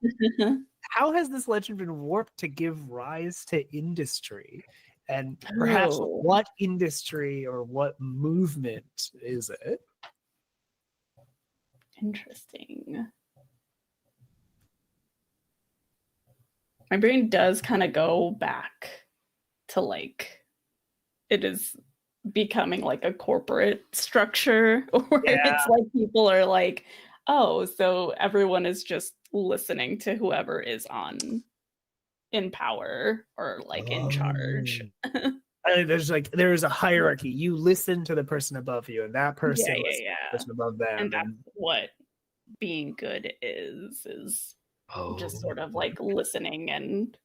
has this legend been warped to give rise to industry? And perhaps Oh. what industry or what movement is it? Interesting. My brain does kind of go back to like it is becoming like a corporate structure where it's like people are like, oh, so everyone is just listening to whoever is in power or like in charge. I think there's a hierarchy. You listen to the person above you, and that person listens to the person above them. And that's what being good is just sort of like listening and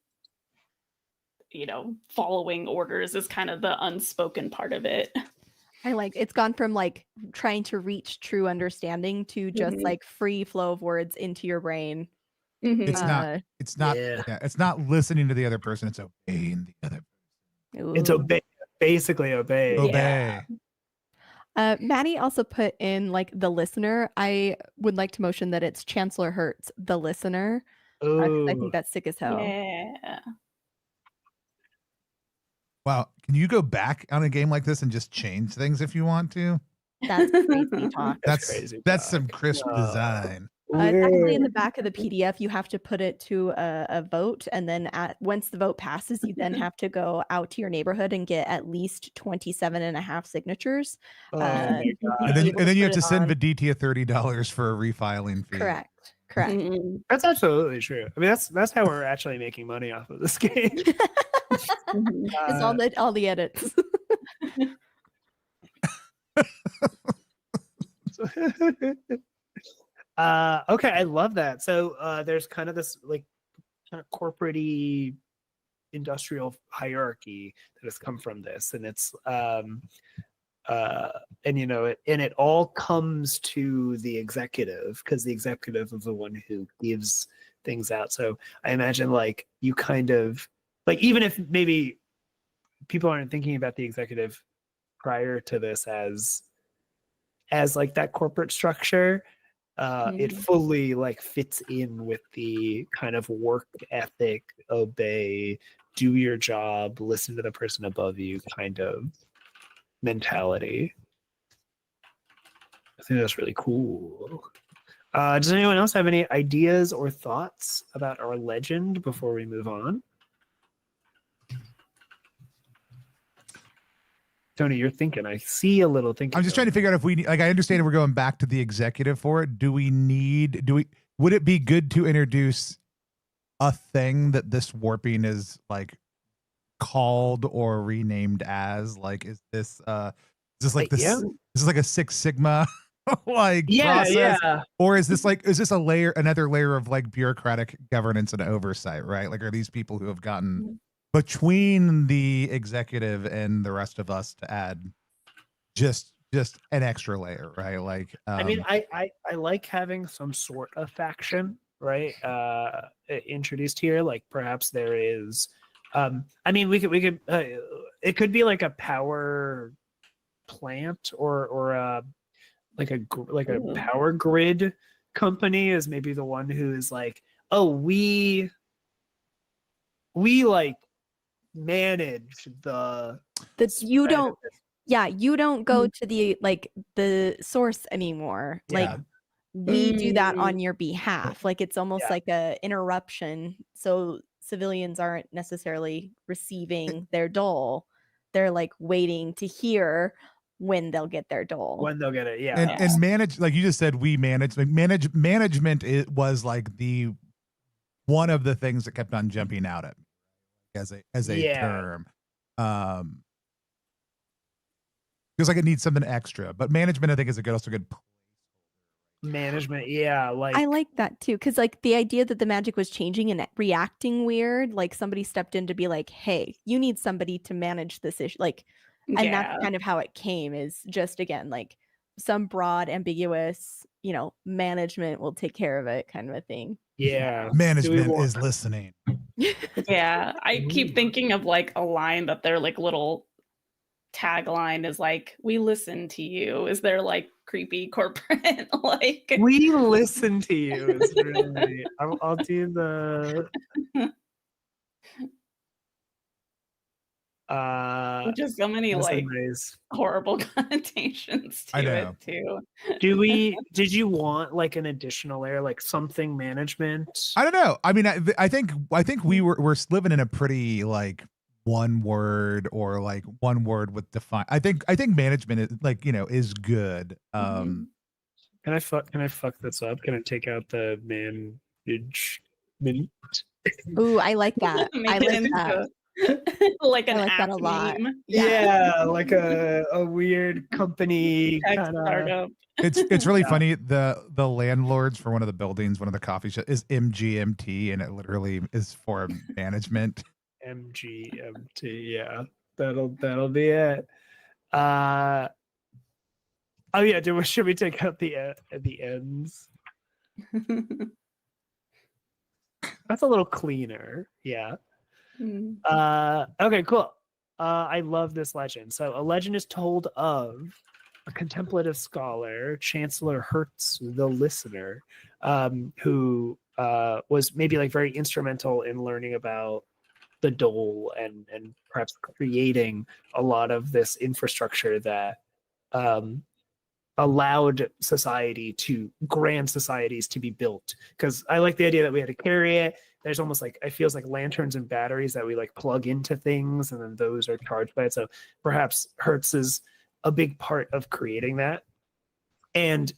following orders is kind of the unspoken part of it. I like it's gone from like trying to reach true understanding to just like free flow of words into your brain. It's not listening to the other person, it's obeying the other person. It's basically obey. Maddie also put in like the listener. I would like to motion that it's Chancellor Hertz, the listener. I think that's sick as hell. Yeah. Wow, can you go back on a game like this and just change things if you want to? That's crazy talk. That's some crisp design. It's actually in the back of the PDF. You have to put it to a vote, and then once the vote passes, you then have to go out to your neighborhood and get at least 27.5 signatures. And then you have to send Viditya $30 for a refiling fee. Correct. That's absolutely true. I mean, that's how we're actually making money off of this game. It's all the edits. Okay, I love that. So there's kind of this like kind of corporate-y industrial hierarchy that has come from this, and it's it all comes to the executive, because the executive is the one who gives things out. So I imagine like you kind of like, even if maybe people aren't thinking about the executive prior to this as like that corporate structure, it fully like fits in with the kind of work ethic, obey, do your job, listen to the person above you kind of mentality. I think that's really cool. Does anyone else have any ideas or thoughts about our legend before we move on? Tony, you're thinking. I see a little thinking. I'm just trying to figure out if we, like, I understand if we're going back to the executive for it. Would it be good to introduce a thing that this warping is like called or renamed as? Like, is this like a Six Sigma like process? Or is this another layer of like bureaucratic governance and oversight, right? Like, are these people who have gotten between the executive and the rest of us to add just an extra layer, right? Like, I mean, I like having some sort of faction, right? Introduced here. Like, perhaps there is. I mean, we could. It could be like a power plant or like a power grid company is maybe the one who is like, oh, we like manage you don't go to the source anymore. Like, we do that on your behalf. Like, it's almost like a interruption, so civilians aren't necessarily receiving their dole. They're like waiting to hear when they'll get their dole, when they'll get it. And manage, like you just said, we manage. Management, it was like the one of the things that kept on jumping out at me as a term. Feels like it needs something extra, but management, I think, is also good management. Like, I like that too, because like the idea that the magic was changing and reacting weird, like somebody stepped in to be like, hey, you need somebody to manage this issue, like, and that's kind of how it came, is just, again, like some broad ambiguous, management will take care of it kind of a thing. Management is listening. I keep thinking of like a line that their like little tagline is like, "We listen to you." Is there like creepy corporate like? We listen to you. Is really. I'll do the. Just so many that's like nice. horrible connotations I to know. it too. Did you want like an additional layer, like something management? I don't know. I mean, I think we're living in a pretty like one word or like one word with define. I think management is like, is good. Mhm. Can I fuck this up? Can I take out the management? Ooh, I like that. I Make it like into that. like an I like app that a lot. meme. Yeah, like a weird company Tech kind of. startup. It's really Yeah. funny. The landlords for one of the buildings, one of the coffee shops, is MGMT, and it literally is for management. MGMT. Yeah, that'll be it. Oh yeah. Should we take out the ends? That's a little cleaner. Yeah. Mm. Okay, cool. I love this legend. So a legend is told of a contemplative scholar, Chancellor Hertz the Listener, who was maybe like very instrumental in learning about the dole and perhaps creating a lot of this infrastructure that allowed grand societies to be built. Because I like the idea that we had to carry it. There's almost like, it feels like lanterns and batteries that we like plug into things, and then those are charged by it. So perhaps Hertz is a big part of creating that. And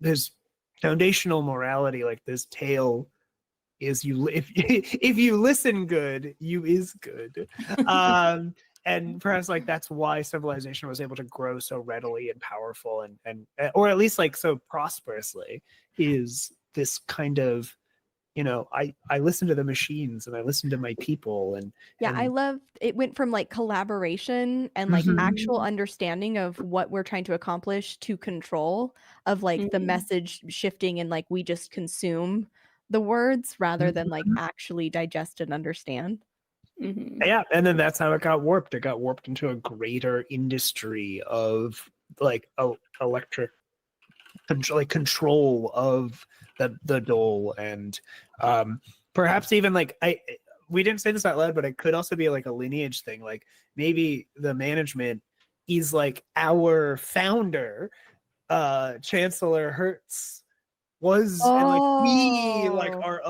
there's foundational morality, like this tale is if you listen good, you is good. And perhaps like that's why civilization was able to grow so readily and powerful and or at least like so prosperously, is this kind of, I listen to the machines and I listen to my people. And I love it. Went from like collaboration and like actual understanding of what we're trying to accomplish to control of like the message shifting, and like we just consume the words rather than like actually digest and understand. Yeah, and then that's how it got warped. It got warped into a greater industry of like electric control of the dole, and perhaps even like we didn't say this out loud, but it could also be like a lineage thing. Like maybe the management is like our founder, Chancellor Hertz was, and like we like are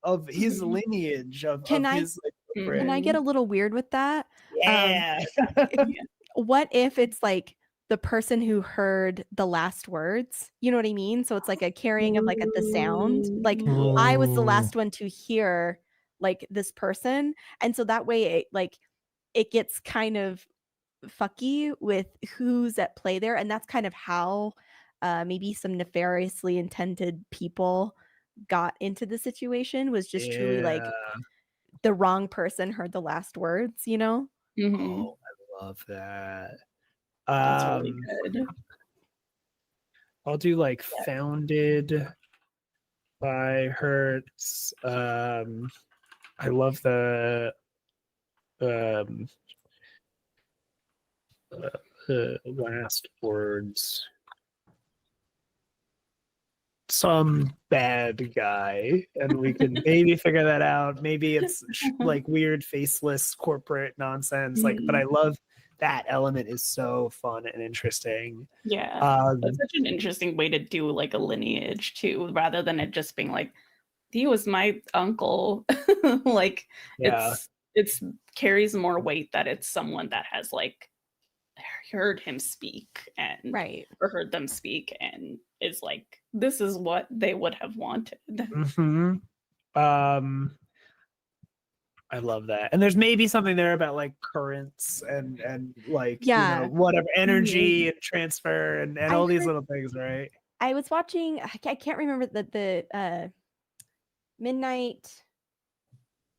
of his lineage of his like, can I get a little weird with that? Yeah. What if it's like the person who heard the last words? You know what I mean? So it's like a carrying of like the sound. Like I was the last one to hear like this person, and so that way it gets kind of fucky with who's at play there, and that's kind of how maybe some nefariously intended people got into the situation, was just truly like the wrong person heard the last words, Oh, I love that. That's really good. I'll do like founded by Hertz. I love the last words. Some bad guy, and we can maybe figure that out. Maybe it's like weird faceless corporate nonsense. Like, but I love that element, is so fun and interesting. Yeah, that's such an interesting way to do like a lineage too, rather than it just being like, he was my uncle. Like it's carries more weight that it's someone that has like heard him speak and or heard them speak and is like, this is what they would have wanted. I love that. And there's maybe something there about like currents and like, whatever energy and transfer and all these little things, right? I was watching, I can't remember the Midnight,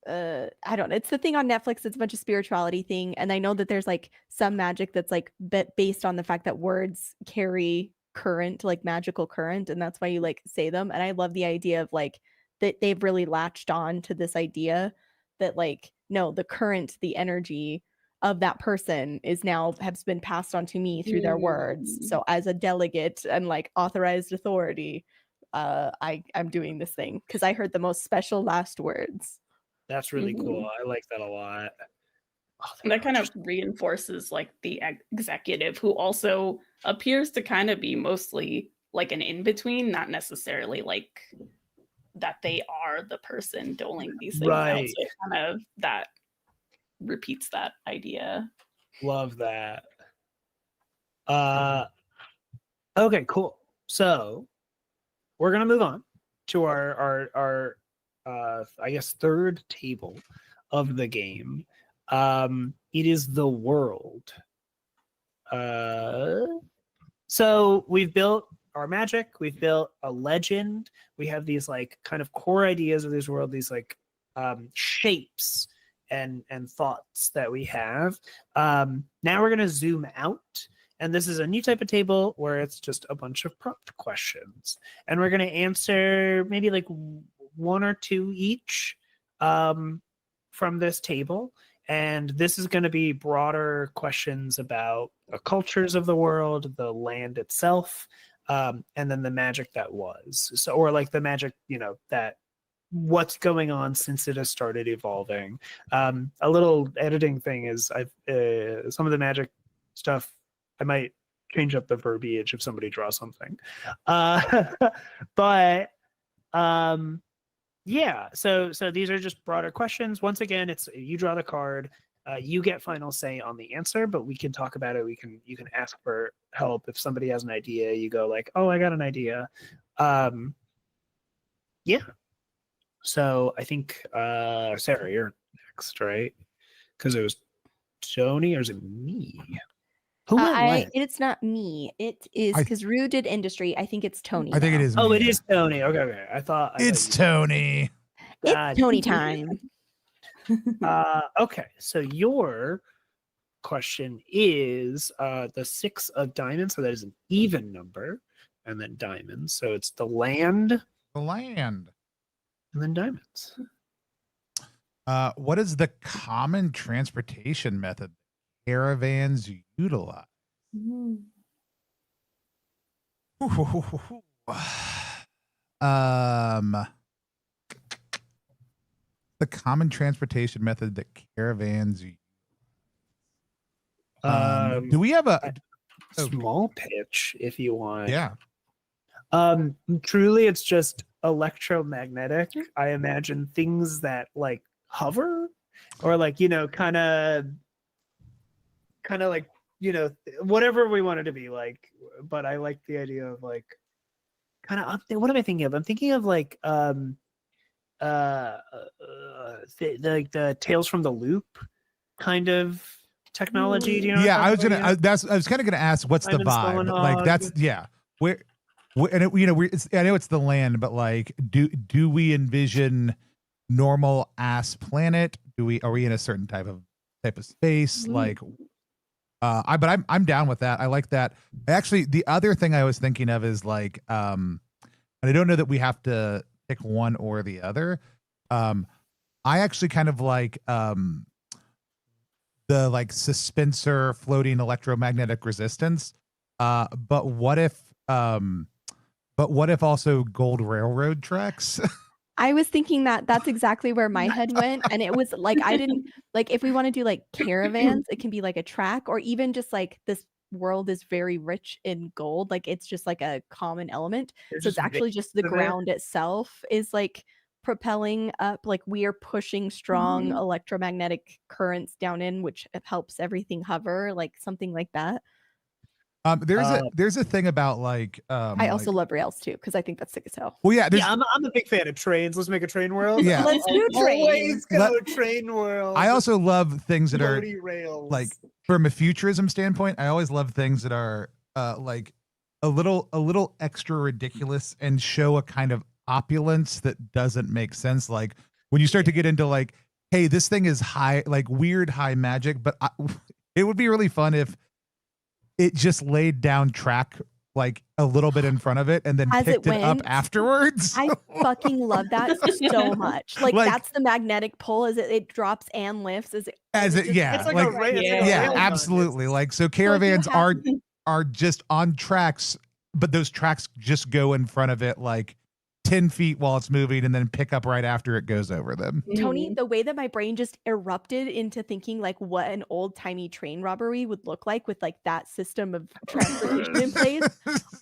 I don't know. It's the thing on Netflix. It's a bunch of spirituality thing. And I know that there's like some magic that's like based on the fact that words carry current, like magical current. And that's why you like say them. And I love the idea of like that they've really latched on to this idea that like, no, the current, the energy of that person has been passed on to me through their words. So as a delegate and like authorized authority, I'm doing this thing because I heard the most special last words. That's really cool. I like that a lot. And that kind of reinforces like the executive, who also appears to kind of be mostly like an in-between, not necessarily like that they are the person doling these things out. So kind of that repeats that idea. Love that. Okay, cool. So we're gonna move on to our I guess third table of the game. It is the world. So we've built our magic, we've built a legend, we have these like kind of core ideas of this world, these like shapes and thoughts that we have. Now we're going to zoom out, and this is a new type of table where it's just a bunch of prompt questions, and we're going to answer maybe like one or two each from this table. And this is going to be broader questions about the cultures of the world, the land itself, and then the magic that was. So, or like the magic, that what's going on since it has started evolving. A little editing thing is some of the magic stuff, I might change up the verbiage if somebody draws something. But yeah, so these are just broader questions. Once again, it's you draw the card, you get final say on the answer, but we can talk about it. You can ask for help if somebody has an idea. You go like, "Oh, I got an idea." Yeah. So I think Sarah, you're next, right? Because it was Tony, or is it me? Who went? It's not me. It is because Rue did industry. I think it's Tony. I think it is. Oh, me. it is Tony. Okay. I thought it's Tony. It's Tony time. Okay, so your question is the 6 of diamonds, so that is an even number, and then diamonds. So it's the land. The land. And then diamonds. What is the common transportation method caravans utilize? The common transportation method that caravans use. Do we have a small pitch if you want? Yeah. Truly, it's just electromagnetic. I imagine things that like hover, or like kind of like whatever we want it to be like. But I like the idea of like kind of up there. What am I thinking of? I'm thinking of like the Tales from the Loop kind of technology. Do you know? Yeah, I was kind of gonna ask what's the vibe. Like that's where and I know it's the land, but like do we envision normal ass planet? Are we in a certain type of space? Like but I'm down with that. I like that. Actually, the other thing I was thinking of is like and I don't know that we have to pick one or the other. I actually kind of like the like suspensor floating electromagnetic resistance. But what if also gold railroad tracks? I was thinking that's exactly where my head went. And it was like, I didn't like, if we want to do like caravans, it can be like a track, or even just like this world is very rich in gold. Like it's just like a common element. So it's actually just the ground itself is like propelling up, like we are pushing strong electromagnetic currents down in, which helps everything hover, like something like that. There's a thing about like I also love rails too, because I think that's sick as hell. Well, yeah, I'm a big fan of trains. Let's make a train world. Yeah, let's do trains. Always go train world. I also love things that are rails. Like from a futurism standpoint. I always love things that are like a little extra ridiculous and show a kind of opulence that doesn't make sense. Like when you start to get into like, hey, this thing is high, like weird high magic, but it would be really fun if it just laid down track like a little bit in front of it and then As it picked it up went. afterwards. I fucking love that so much. Like, Like- that's the magnetic pull. As it drops and lifts. As it, just- yeah, It's like, like a ra- it's like a yeah, railgun. absolutely. It's- Like, so caravans have- are just on tracks, but those tracks just go in front of it like 10 feet while it's moving and then pick up right after it goes over them. Tony, Mhm. the way that my brain just erupted into thinking like what an old timey train robbery would look like with like that system of transportation in place.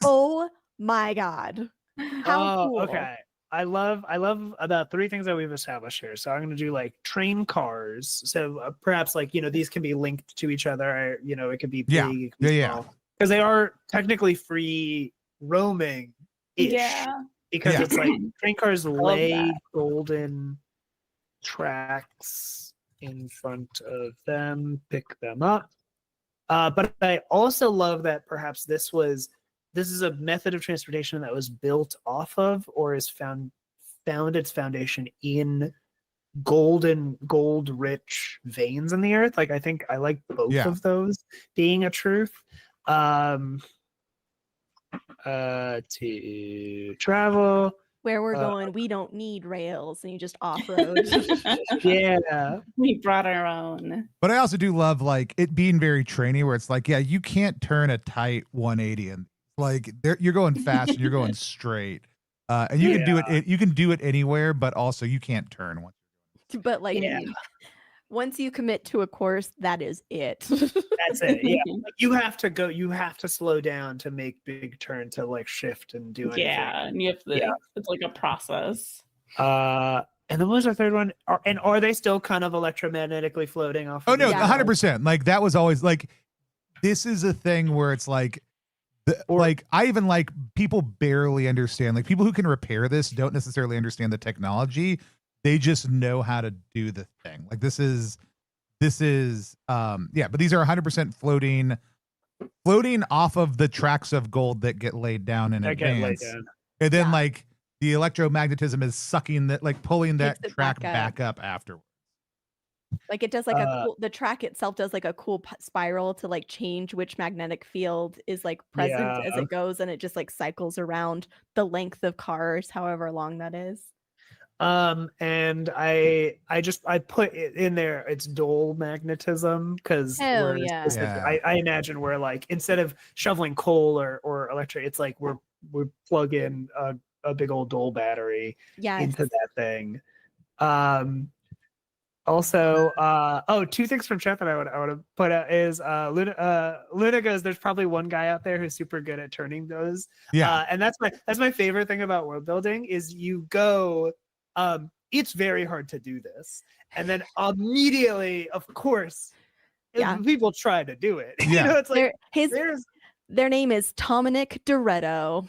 Oh my god. How cool. Okay. I love about 3 things that we've established here. So I'm going to do like train cars. So perhaps like, these can be linked to each other. It could be big, Yeah. it could be Yeah. small. Because they are technically free roaming. Yeah. Because Yeah. it's like train cars love lay that. golden tracks in front of them, pick them up. But I also love that perhaps this is a method of transportation that was built off of or is found its foundation in gold rich veins in the earth. Like I think I like both Yeah. of those being a truth. To travel. Where we're going, we don't need rails and you just off road. Yeah. We brought our own. But I also do love like it being very trainy where it's like, yeah, you can't turn a tight 180 and like you're going fast and you're going straight. And you can do it, you can do it anywhere, but also you can't turn one. But like Yeah. once you commit to a course, that is it. That's it. Yeah. Like, you have to slow down to make big turn to like shift and do anything. Yeah, and you have to. Yeah. It's like a process. And then what was our third one? Are they still kind of electromagnetically floating off? Oh of no, the- 100%. Like that was always like, this is a thing where it's like, like I even like people barely understand, like people who can repair this don't necessarily understand the technology. They just know how to do the thing. Like this is but these are 100% floating off of the tracks of gold that get laid down in That get laid advance. down. And then Yeah. like the electromagnetism is sucking that, like pulling that Picks it track back back up afterwards. Like it does like a cool, the track itself does like a cool spiral to like change which magnetic field is like present as Yeah. it goes, and it just like cycles around the length of cars, however long that is. And I put it in there. It's dual magnetism because Hell yeah. I imagine we're like instead of shoveling coal or electric, it's like we plug in a big old dual battery Yeah. into that thing. Also, 2 things from chat that I want to put out is Luna goes, there's probably one guy out there who's super good at turning those. Yeah. And that's my favorite thing about world building is you go, it's very hard to do this. And then immediately, of course, Yeah. people try to do it. Yeah. It's like Their name is Dominic Doretto.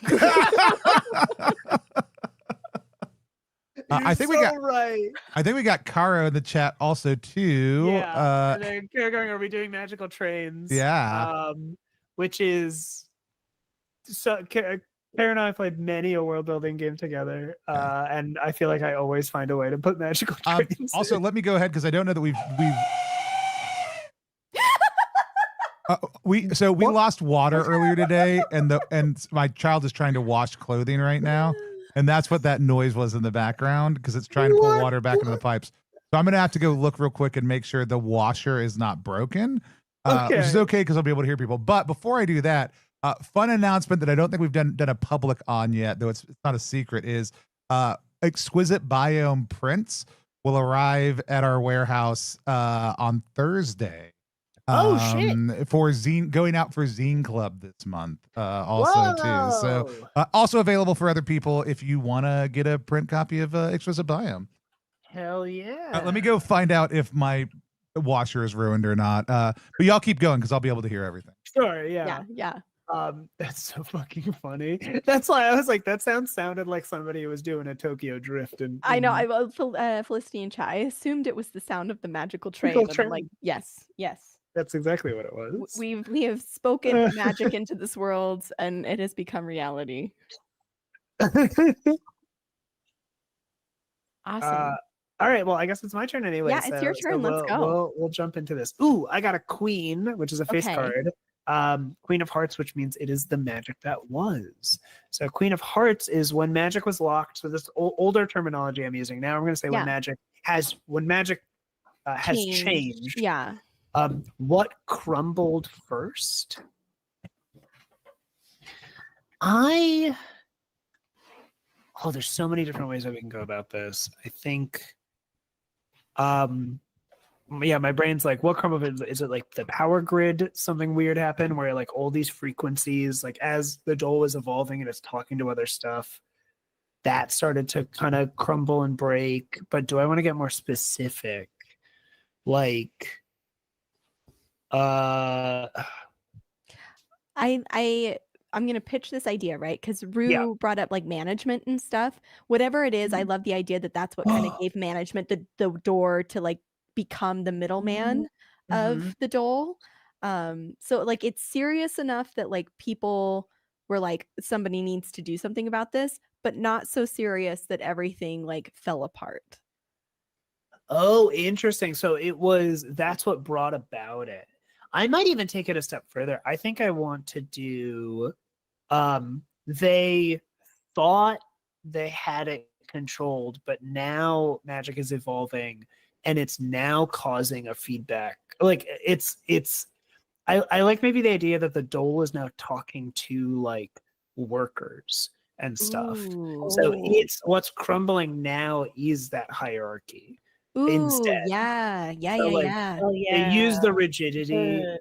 I think right. I think we got Caro in the chat also too. Yeah. And then going, are we doing magical trains? Yeah. Which is so. Kara and I played many a world building game together, and I feel like I always find a way to put magical trains. Also, let me go ahead because I don't know that we lost water earlier today, and my child is trying to wash clothing right now, and that's what that noise was in the background because it's trying to pull water back into the pipes. So I'm gonna have to go look real quick and make sure the washer is not broken, which is okay because I'll be able to hear people. But before I do that, fun announcement that I don't think we've done a public on yet, though it's not a secret, is exquisite biome prints will arrive at our warehouse on Thursday. Shit. For Zine, going out for Zine Club this month also too. So also available for other people if you want to get a print copy of Exquisite Biome. Hell yeah. Let me go find out if my washer is ruined or not. But y'all keep going because I'll be able to hear everything. Sure. Yeah. That's so fucking funny. That's why I was like, that sounded like somebody who was doing a Tokyo drift. And I know. I was Felicity and Chai. I assumed it was the sound of the magical train. But I'm like, yes. That's exactly what it was. We have spoken magic into this world, and it has become reality. Awesome. All right. Well, I guess it's my turn anyway. Yeah, it's your turn. Let's go. We'll jump into this. Ooh, I got a queen, which is a face Okay. card. Queen of Hearts, which means it is the magic that was. So Queen of Hearts is when magic was locked. So this older terminology I'm using now. I'm going to say when magic has changed. Yeah. What crumbled first? There's so many different ways that we can go about this. I think, my brain's like, what crumbled? Is it like the power grid? Something weird happened where like all these frequencies, like as the Dole was evolving and it's talking to other stuff, that started to kind of crumble and break. But do I want to get more specific? Like, I'm going to pitch this idea, right? Because Rue brought up like management and stuff. Whatever it is, I love the idea that that's what kind of gave management the door to like become the middleman of the Dole. So like it's serious enough that like people were like, somebody needs to do something about this, but not so serious that everything like fell apart. Oh, interesting. So that's what brought about it. I might even take it a step further. I think I want to do, they thought they had it controlled, but now magic is evolving and it's now causing a feedback. Like I like maybe the idea that the Dole is now talking to like workers and stuff. Ooh. So it's what's crumbling now is that hierarchy. Ooh, instead. yeah. Oh yeah. They use the rigidity, Good.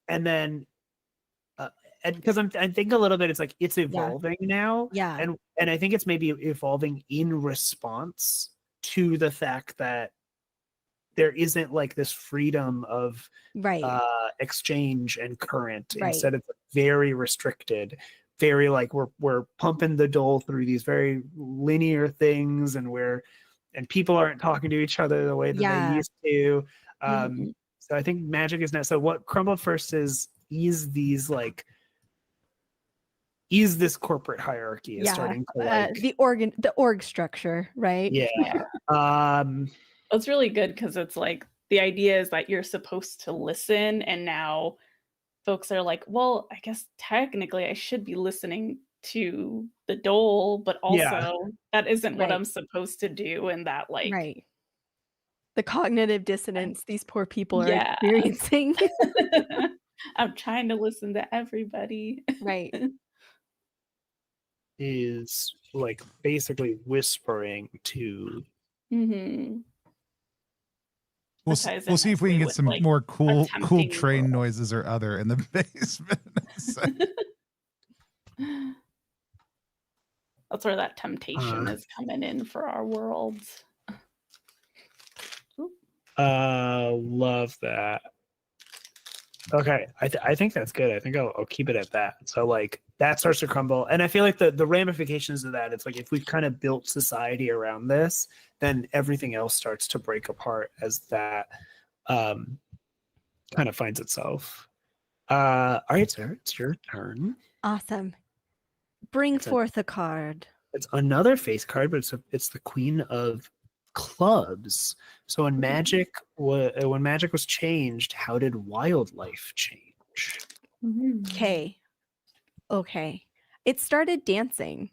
and then, and because I think a little bit, it's like it's evolving now, and I think it's maybe evolving in response to the fact that there isn't like this freedom of exchange and current. Instead, it's very restricted. Very like we're pumping the Dole through these very linear things, and people aren't talking to each other the way that they used to. So I think magic is now. So what crumbled first is this corporate hierarchy is starting to like the org structure, right? Yeah. It's really good because it's like the idea is that you're supposed to listen, and now folks are like, well, I guess technically I should be listening to the Dole, but also that isn't what I'm supposed to do, and that like the cognitive dissonance these poor people are experiencing. I'm trying to listen to everybody. Right. Is like basically whispering to We'll see if we can get some like more cool train noises or other in the basement. That's where that temptation is coming in for our worlds. Love that. Okay, I think that's good. I think I'll keep it at that. So like that starts to crumble, and I feel like the ramifications of that, it's like if we've kind of built society around this, then everything else starts to break apart as that kind of finds itself. All right, Sarah, it's your turn. Awesome. Bring forth a card. It's another face card, but it's the Queen of Clubs. So when magic was changed, how did wildlife change? Okay. It started dancing.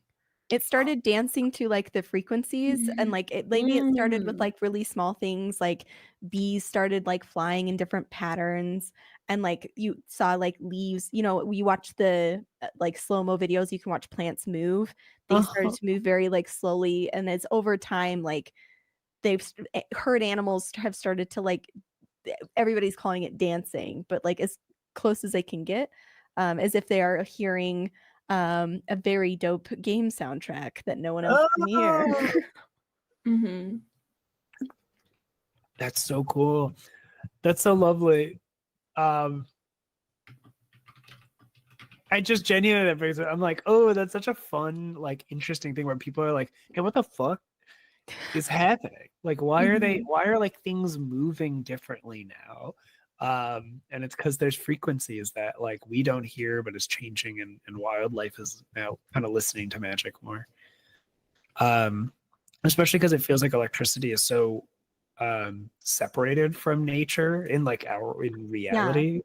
It started dancing to like the frequencies, and like it started with like really small things, like bees started like flying in different patterns, and like you saw like leaves, we watch the like slow-mo videos, you can watch plants move. They started to move very like slowly, and as over time like herd animals have started to like, everybody's calling it dancing, but like as close as they can get, as if they are hearing a very dope game soundtrack that no one else can hear. That's so cool. That's so lovely. I just genuinely, I'm like, oh, that's such a fun, like interesting thing where people are like, hey, what the fuck is happening? Like, why are like things moving differently now? And it's because there's frequencies that like we don't hear, but it's changing, and wildlife is now kind of listening to magic more. Especially because it feels like electricity is so separated from nature in reality.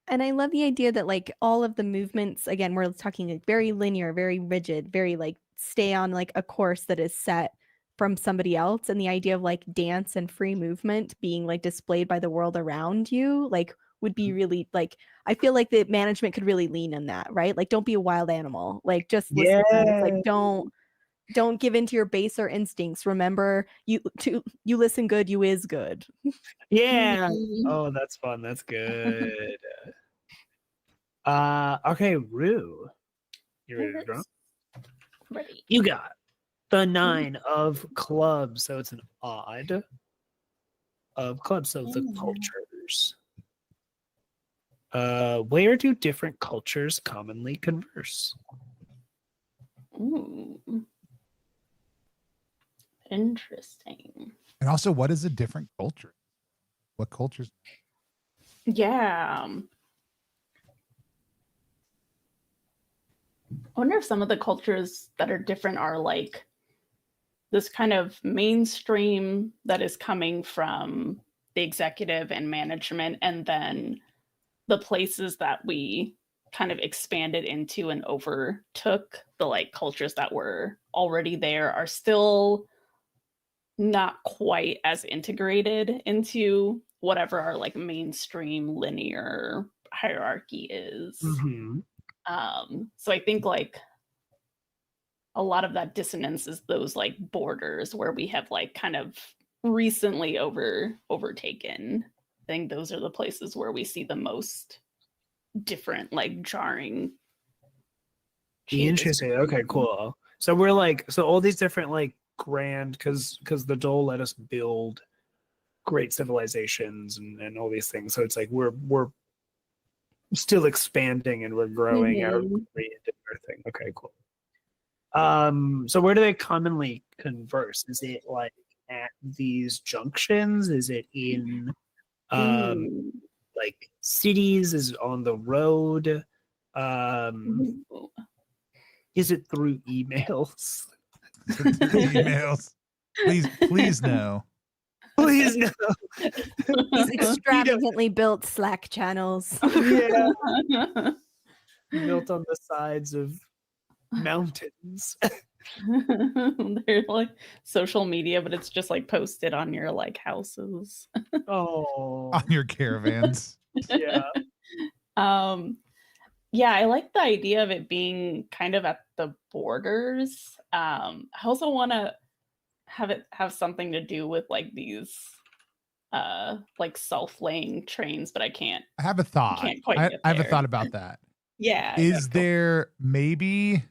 And I love the idea that like all of the movements, again, we're talking like very linear, very rigid, very like stay on like a course that is set from somebody else. And the idea of like dance and free movement being like displayed by the world around you, like would be really like, I feel like the management could really lean in that, right? Like don't be a wild animal. Like just listen. It's like don't give into your baser instincts. Remember, you listen good, you is good. Yeah. Mhm. Oh, that's fun. That's good. Okay, Rue. You ready to draw? Ready. You got the 9 of clubs, so it's an odd of clubs, so the Mm. cultures. Where do different cultures commonly converse? Ooh. Interesting. And also, what is a different culture? What cultures? Yeah. I wonder if some of the cultures that are different are like this kind of mainstream that is coming from the executive and management, and then the places that we kind of expanded into and overtook, the like cultures that were already there are still not quite as integrated into whatever our like mainstream linear hierarchy is. Mm-hmm. So I think like a lot of that dissonance is those like borders where we have like kind of recently overtaken. I think those are the places where we see the most different, like jarring changes. Interesting. Okay, cool. So we're like, so all these different like grand, because the Dole let us build great civilizations and all these things. So it's like we're still expanding and we're growing our Mhm. thing. Okay, cool. So where do they commonly converse? Is it like at these junctions? Is it in Mm. like cities? Is it on the road? Ooh. Is it through emails? Emails. Please no. Please no. These extravagantly built Slack channels. Yeah, built on the sides of mountains. They're like social media, but it's just like posted on your like houses. Oh, On your caravans. yeah. Yeah, I like the idea of it being kind of at the borders. I also want to have it have something to do with like these like self-laying trains, but I can't I have a thought. quite I get have a there. thought about that. Yeah. Is there maybe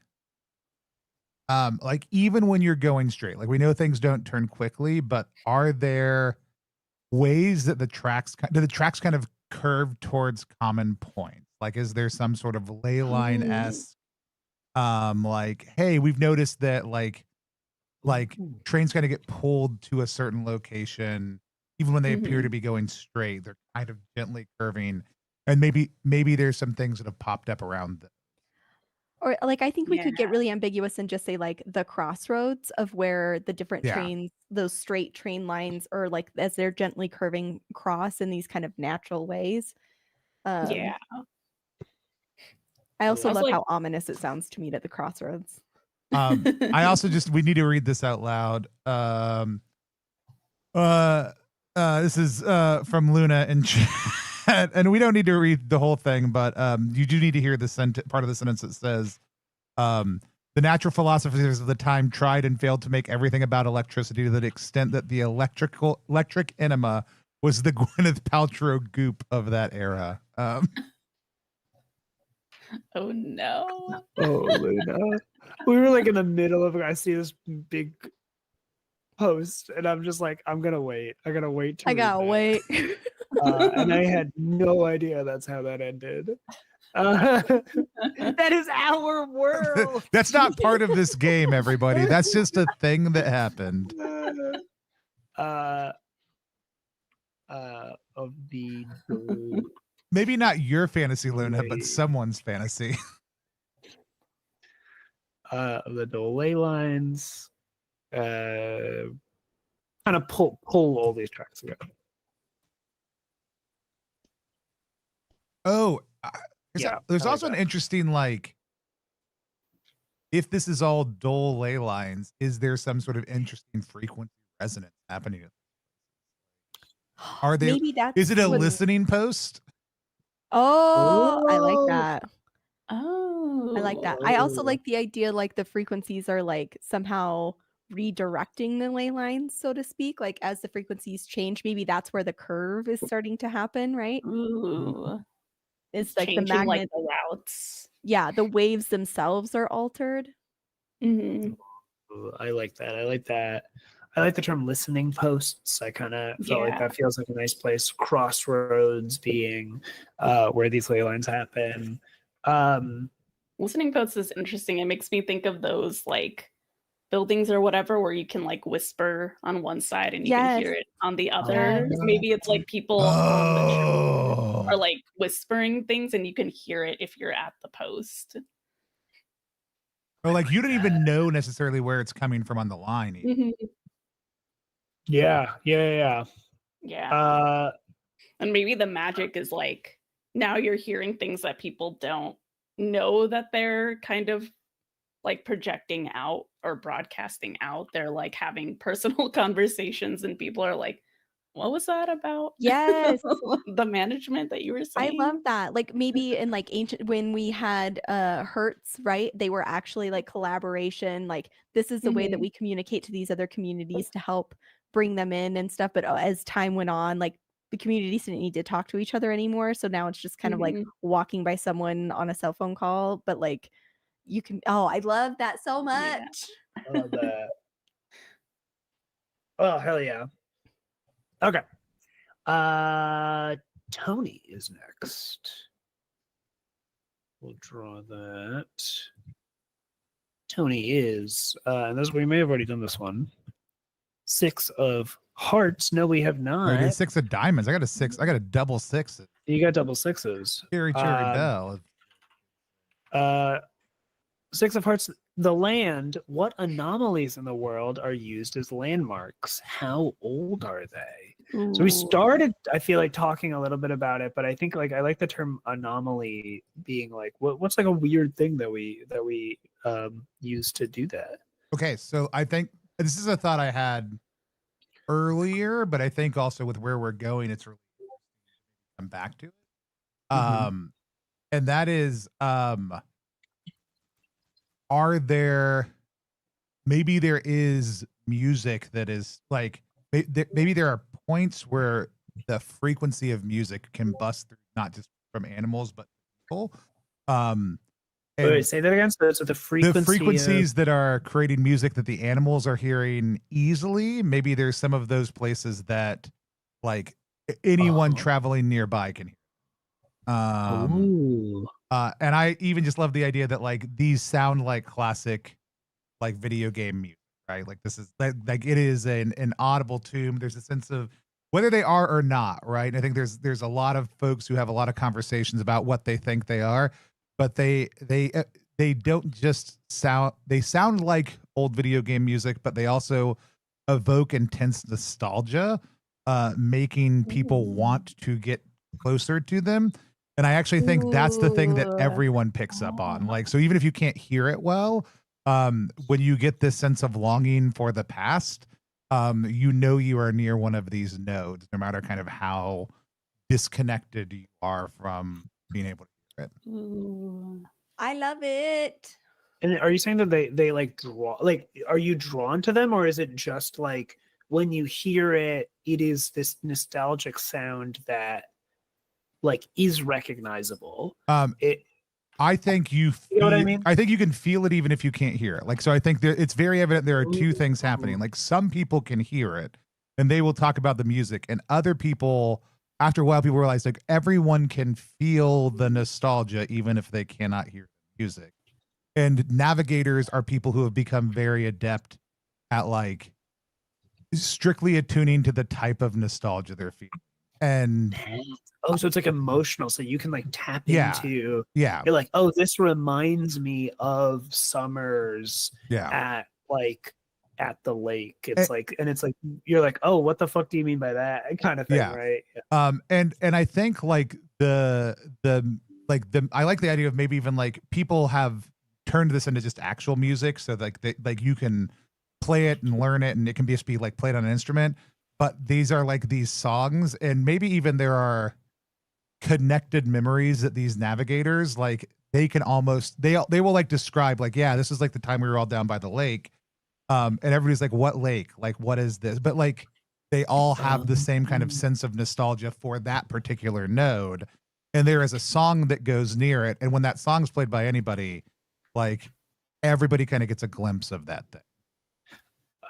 like even when you're going straight, like we know things don't turn quickly, but are there ways that the tracks kind of curve towards common points? Like is there some sort of ley line esque like, hey, we've noticed that like trains kind of get pulled to a certain location even when they appear to be going straight, they're kind of gently curving, and maybe there's some things that have popped up around them. Or like I think we Yeah. could get really ambiguous and just say like the crossroads of where the different Yeah. trains, those straight train lines, or like as they're gently curving across in these kind of natural ways. Yeah. I also I was love like- how ominous it sounds to meet at the crossroads. I also we need to read this out loud. This is from Luna in chat, and we don't need to read the whole thing, but you do need to hear the part of the sentence that says, the natural philosophers of the time tried and failed to make everything about electricity to the extent that the electric enema was the Gwyneth Paltrow goop of that era. Oh no. Oh, Luna. We were like in the middle of, I see this big post and I'm just like, I'm gonna wait. I gotta wait to I read gotta that. wait. And I had no idea that's how that ended. That is our world. That's not part of this game, everybody. That's just a thing that happened. Of the Maybe not your fantasy, Luna, but someone's fantasy. The delay lines, kind of pull all these tracks together. Oh, there's I like also an that. interesting, like, if this is all dull ley lines, is there some sort of interesting frequency resonance happening? Are there? Maybe that's Is it a what. listening post? Oh, I like Oh. that. Oh. I like that. I also Oh. like the idea like the frequencies are like somehow redirecting the ley lines, so to speak. Like as the frequencies change, maybe that's where the curve is starting to happen, right? Ooh. It's like the Changing like magnet. the routes. Yeah, the waves themselves are altered. Mhm. Ooh, I like that. I like that. I like the term listening posts. I kind of felt like Yeah. that feels like a nice place. Crossroads being where these ley lines happen. Listening posts is interesting. It makes me think of those like buildings or whatever where you can like whisper on one side and you can hear Yes. it on the other. Yes. Maybe it's like people on the train are Oh, like whispering things and you can hear it if you're at the post. or like you don't even know necessarily where it's coming from on the line. Mhm. Yeah. Yeah. Uh, And maybe the magic is like now you're hearing things that people don't know that they're kind of like projecting out or broadcasting out. They're like having personal conversations and people are like, what was that about? Yes. The management that you were I saying? love that. Like maybe in like ancient when we had Hertz, right? They were actually like collaboration. Like this is the way that Mhm. we communicate to these other communities to help bring them in and stuff. But as time went on, like the communities didn't need to talk to each other anymore. So now it's just kind of like Mhm. walking by someone on a cell phone call. But like you can, oh, I love that so Yeah. much. I love that. Oh, hell yeah. Okay. Tony is next. We'll draw that. Tony is, and this we may have already done this one. 6 of hearts. No, we have I not. did 6 of diamonds. I got a 6. I got a double 6. You got double 6s. Cherry bell. 6 of hearts. The land. What anomalies in the world are used as landmarks? How old are they? So we Ooh. started, I feel like, talking a little bit about it, but I think like I like the term anomaly being like what's like a weird thing that we use to do that. Okay, so I think this is a thought I had earlier, but I think also with where we're going, it's really come back to it. Mhm. And that is, are there maybe there is music that is like maybe there are points where the frequency of music can bust through not just from animals but people. And Say that again. So the the frequency frequencies that are creating music that the animals are hearing easily, maybe there's some of those places that like anyone traveling nearby can hear. Ooh. And I even just love the idea that like these sound like classic like video game music, right? Like this is like it is an audible tune. There's a sense of whether they are or not, right? And I think there's a lot of folks who have a lot of conversations about what they think they are, but they don't just sound they sound like old video game music, but they also evoke intense nostalgia, making people want to get closer to them. And I actually think that's the thing that Ooh. everyone picks up on. Like, so even if you can't hear it well, when you get this sense of longing for the past, you know you are near one of these nodes, no matter kind of how disconnected you are from being able to hear it. Ooh. I love it. And are you saying that they like draw, like are you drawn to them, or is it just like when you hear it, it is this nostalgic sound that like is recognizable? I think You know what I mean? I think you can feel it even if you can't hear it. Like, so I think it's very evident there are two things happening. Like some people can hear it and they will talk about the music, and other people, after a while, people realize like everyone can feel the nostalgia even if they cannot hear the music. And navigators are people who have become very adept at like strictly attuning to the type of nostalgia they're feeling. And Oh, so it's like emotional, so you can like tap into. yeah, You're like, oh, this reminds me of summers yeah. at the lake. It's like, and it's like you're like, oh, what the fuck do you mean by that kind of thing, Yeah. right? And I think like I like the idea of maybe even like people have turned this into just actual music, so like you can play it and learn it, and it can just be like played on an instrument. But these are like these songs, and maybe even there are connected memories that these navigators like they can almost they will like describe like, yeah, this is like the time we were all down by the lake, and everybody's like, what lake, like what is this, but like they all have the same kind of sense of nostalgia for that particular node, and there is a song that goes near it, and when that song's played by anybody, like everybody kind of gets a glimpse of that thing.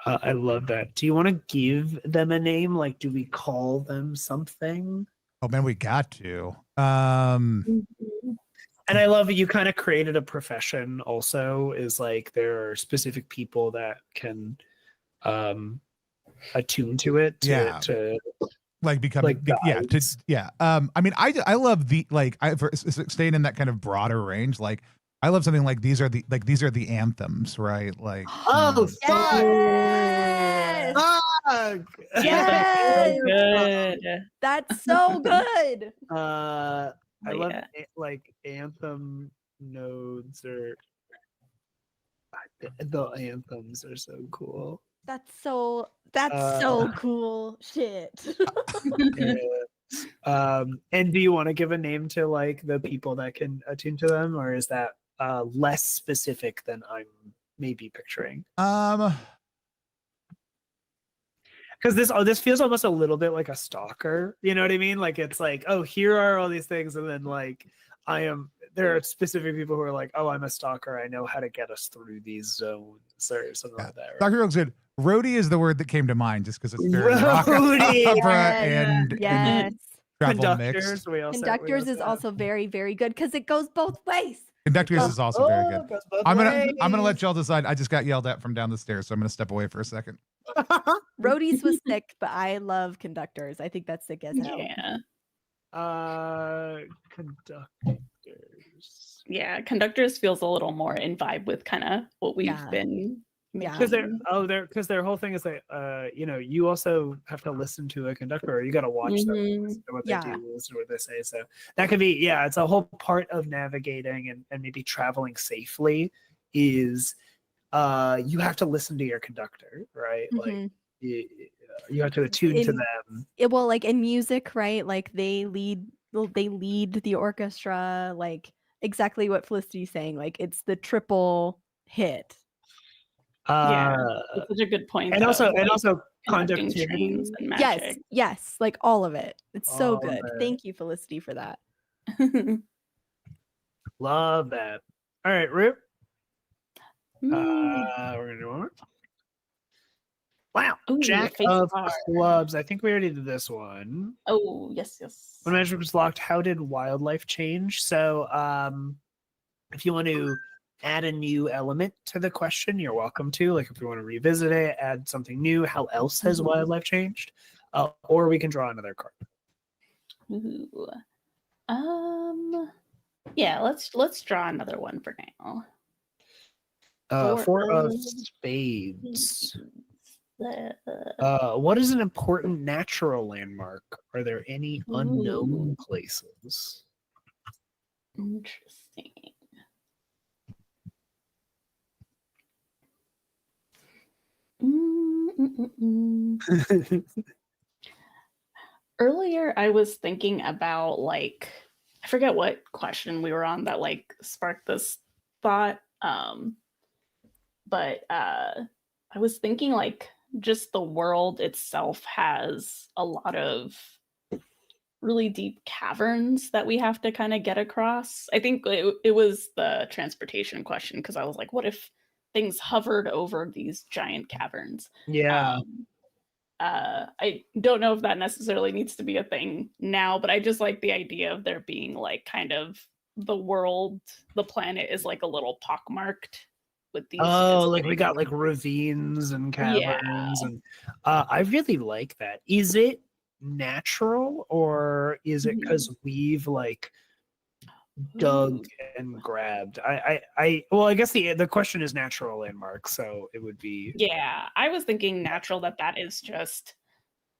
I love that. Do you want to give them a name? Like, do we call them something? Oh man, we got to. And I love that you kind of created a profession also, is like there are specific people that can attune to it to like become like I mean, I love the like for staying in that kind of broader range, like I love something like these are the anthems, right? Like oh Yes! fuck! Yes! Good. That's so good. I love yeah. like anthem nodes, or the anthems are so cool. That's so cool. Shit. And do you want to give a name to like the people that can attune to them, or is that less specific than I'm maybe picturing? Because this feels almost a little bit like a stalker, you know what I mean? Like it's like, oh, here are all these things, and then like there are specific people who are like, oh, I'm a stalker, I know how to get us through these zones or something like that. Right? Stalker looks good. Roadie is the word that came to mind just because it's very rock opera and travel mixed. Conductors is also very, very good because it goes both ways. Conductors is also very good. I'm gonna let y'all decide. I just got yelled at from down the stairs, so I'm gonna step away for a second. Roadies was sick, but I love conductors. I think that's sick as hell. Yeah. Conductors. Yeah, conductors feels a little more in vibe with kind of what we've been. Yeah, because their whole thing is that you know, you also have to listen to a conductor, or you got to watch them, listen to what they do, listen to what they say. So that could be, it's a whole part of navigating and maybe traveling safely is you have to listen to your conductor, right? Like you have to attune to them. Well, like in music, right? Like they lead the orchestra, like exactly what Felicity's saying. Like it's the triple hit. Yeah, that's such a good point. And also conductivity and magic. Yes, like all of it. It's so good. Thank you, Felicity, for that. Love that. All right, Rip. We're gonna do one. Wow. Ooh, Jack of clubs. I think we already did this one. Oh, yes. When magic was locked, how did wildlife change? So if you want to add a new element to the question, you're welcome to. Like if you want to revisit it, add something new, how else has wildlife changed? Or we can draw another card. Ooh. Yeah, let's draw another one for now. Four of spades. What is an important natural landmark? Are there any unknown places? Interesting. Earlier, I was thinking about like, I forget what question we were on that like sparked this thought. But I was thinking like just the world itself has a lot of really deep caverns that we have to kind of get across. I think it was the transportation question, because I was like, what if things hovered over these giant caverns? Yeah. I don't know if that necessarily needs to be a thing now, but I just like the idea of there being like kind of the world, the planet is like a little pockmarked with these. Like we got like ravines and caverns, and I really like that. Is it natural, or is it because we've like dug and grabbed? Well, I guess the question is natural landmark, so it would be. Yeah, I was thinking natural, that is just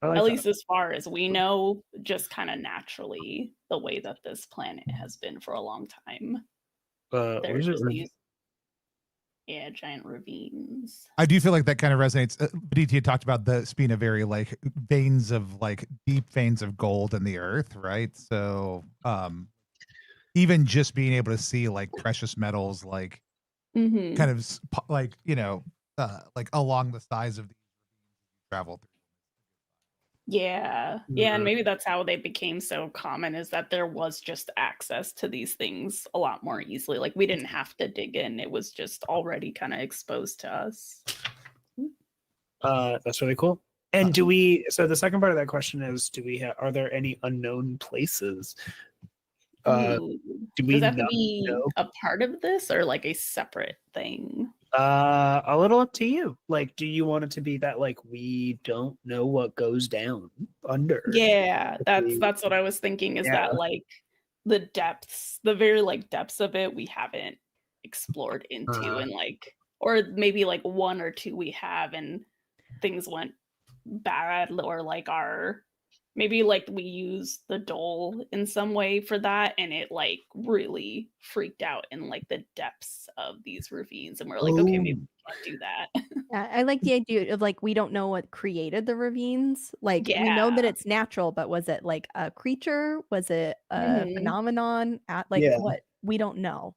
I like At that. least as far as we know, just kind of naturally the way that this planet has been for a long time. What There's is it? just these giant ravines. I do feel like that kind of resonates. Viditya talked about this being a very like veins of like deep veins of gold in the earth, right? So even just being able to see like precious metals, like Mm-hmm. kind of like, you know, like along the sides of the travel through. Yeah. Yeah. And maybe that's how they became so common, is that there was just access to these things a lot more easily. Like we didn't have to dig in. It was just already kind of exposed to us. That's really cool. And do we? So the second part of that question is: do we? Are there any unknown places? Ooh. Do we Does that have to not be know? a part of this or like a separate thing? A little up to you. Like, do you want it to be that like we don't know what goes down under? Yeah, we- that's what I was thinking, is Yeah. that like the depths, the very like depths of it we haven't explored into, and like, or maybe like one or two we have and things went bad, or like maybe like we used the dole in some way for that and it like really freaked out in like the depths of these ravines and we're like, okay, maybe we can't do that. Yeah, I like the idea of like we don't know what created the ravines. Like we know that Yeah. it's natural, but was it like a creature? Was it a Mhm. phenomenon? Like Yeah. what? We don't know.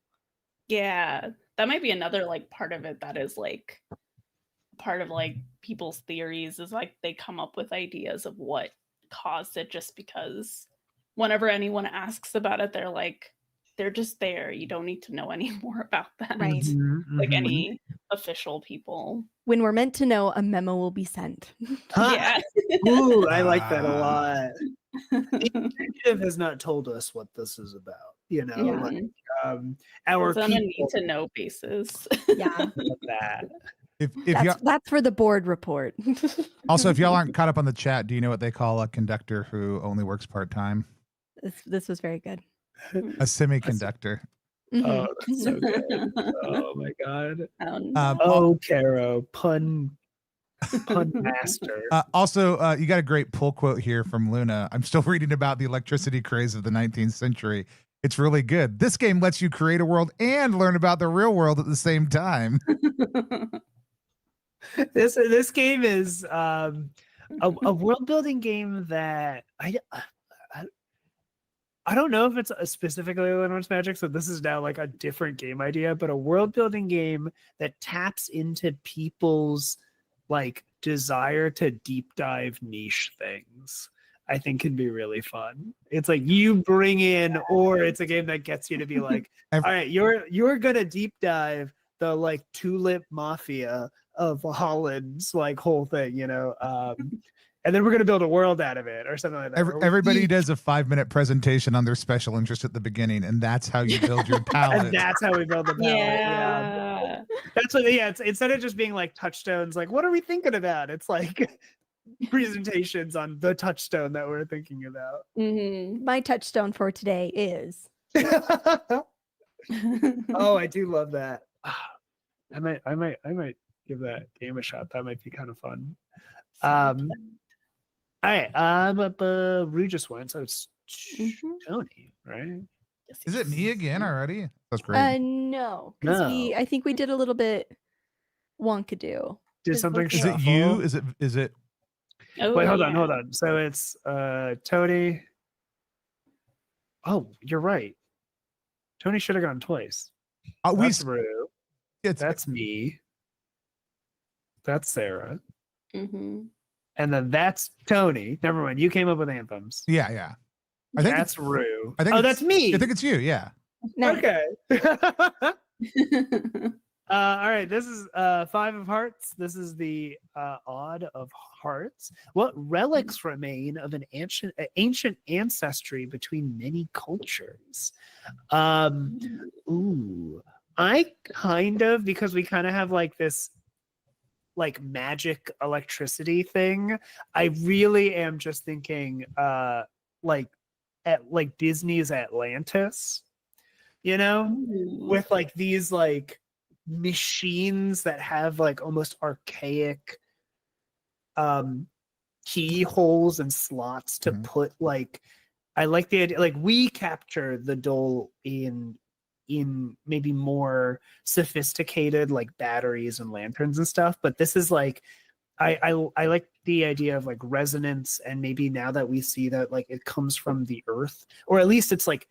Yeah, that might be another like part of it that is like part of like people's theories, is like they come up with ideas of what caused it, just because whenever anyone asks about it, they're like, they're just there. You don't need to know any more about that. Right. Like any official people. When we're meant to know, a memo will be sent. Yeah. Ooh, I like that a lot. The initiative has not told us what this is about. You know, Yeah. like, our It's on a need people to know basis. Yeah. love that. If y'all, That's for the board report. also, if y'all aren't caught up on the chat, do you know what they call a conductor who only works part-time? This was very good. A semiconductor. Mhm. Oh, that's so good. Oh my god. Oh, no. Oh, Caro, pun master. Also, you got a great pull quote here from Luna. I'm still reading about the electricity craze of the 19th century. It's really good. This game lets you create a world and learn about the real world at the same time. This game is a world building game that I don't know if it's specifically Eleanor's Magic, so this is now like a different game idea, but a world building game that taps into people's like desire to deep dive niche things, I think can be really fun. It's like you bring in, or it's a game that gets you to be like, all right, you're gonna deep dive the like tulip mafia of Holland's like whole thing, you know. And then we're going to build a world out of it or something like that. Everybody does a 5-minute presentation on their special interest at the beginning, and that's how you build your palette. And that's how we build the palette. Yeah. That's what, yeah, it's, instead of just being like touchstones, like, what are we thinking about? It's like presentations on the touchstone that we're thinking about. Mhm. My touchstone for today is Oh, I do love that. I might give that game a shot. That might be kind of fun. All right, but Rue just went, so it's Tony, right? Is it me again already? That's great. no, because No. I think we did a little bit wonkadoo. Did something Is it you? Is it? Oh, Wait, hold yeah. on. So it's Tony. Oh, you're right. Tony should have gone twice. That's Rue. That's me. That's Sarah. Mm-hmm. And then that's Tony. Never mind. You came up with anthems. Yeah. I think That's Rue. I think that's me. I think it's you. Yeah. Nice. Okay. All right. This is 5 of hearts. This is the odd of hearts. What relics remain of an ancient ancestry between many cultures? Ooh, I kind of, because we kind of have like this like magic electricity thing. I really am just thinking like at like Disney's Atlantis, you know, with like these like machines that have like almost archaic keyholes and slots to put like, I like the idea, like we capture the dole in maybe more sophisticated like batteries and lanterns and stuff, but this is like I like the idea of like resonance, and maybe now that we see that like it comes from the earth, or at least it's like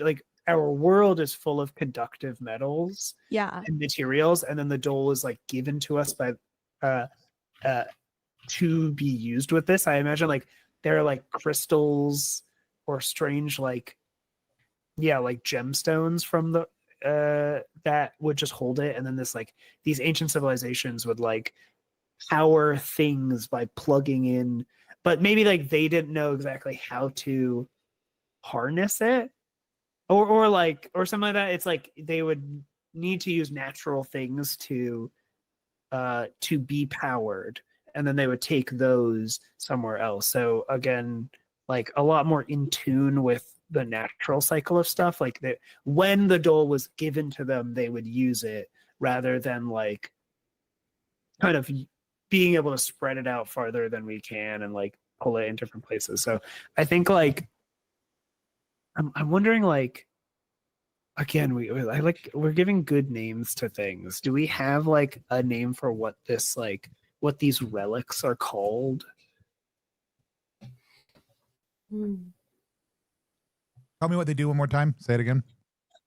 like our world is full of conductive metals and materials, and then the dole is like given to us by to be used with this. I imagine like there are like crystals or strange like gemstones from the that would just hold it, and then this like these ancient civilizations would like power things by plugging in, but maybe like they didn't know exactly how to harness it, or something like that. It's like they would need to use natural things to be powered, and then they would take those somewhere else. So again, like a lot more in tune with the natural cycle of stuff. Like when the dole was given to them, they would use it rather than like kind of being able to spread it out farther than we can and like pull it in different places. So I think like I'm wondering, like, again, we're giving good names to things. Do we have like a name for what these relics are called? Tell me what they do one more time. Say it again.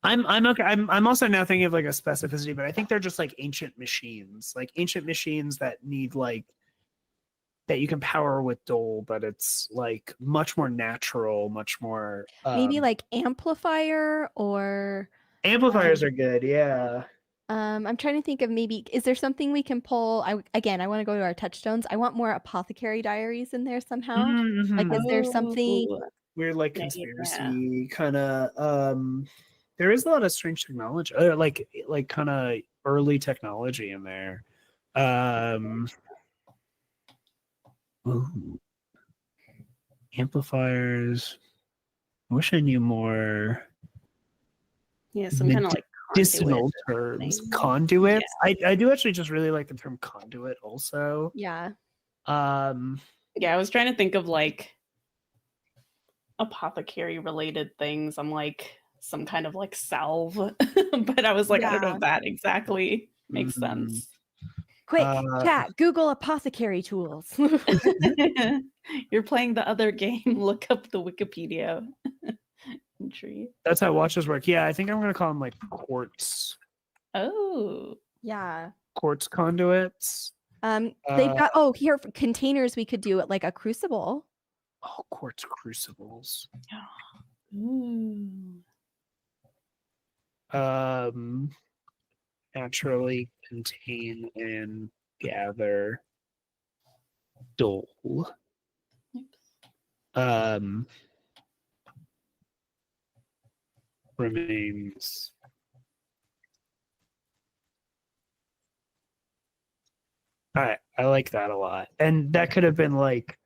I'm okay. I'm also now thinking of like a specificity, but I think they're just like ancient machines that need like that you can power with dole, but it's like much more natural, much more maybe like amplifier or amplifiers are good. Yeah. I'm trying to think of maybe, is there something we can pull? I want to go to our touchstones. I want more apothecary diaries in there somehow. Mm-hmm. Like, is there something weird, like conspiracy kind of? There is a lot of strange technology, like kind of early technology in there. Ooh. Amplifiers. I wish I knew more. Yeah, some kind of like medicinal terms. Conduits. Yeah. I do actually just really like the term conduit also. Yeah. Yeah, I was trying to think of like apothecary related things. I'm like some kind of like salve, but I was like, I don't know if that exactly makes sense. Quick, chat, Google apothecary tools. You're playing the other game. Look up the Wikipedia entry. That's how watches work. Yeah, I think I'm going to call them like quartz. Oh. Yeah. Quartz conduits. They've got, here, for containers we could do it like a crucible. Oh, quartz crucibles. Ooh. Naturally contain and gather dole. Remains I like that a lot. And that could have been like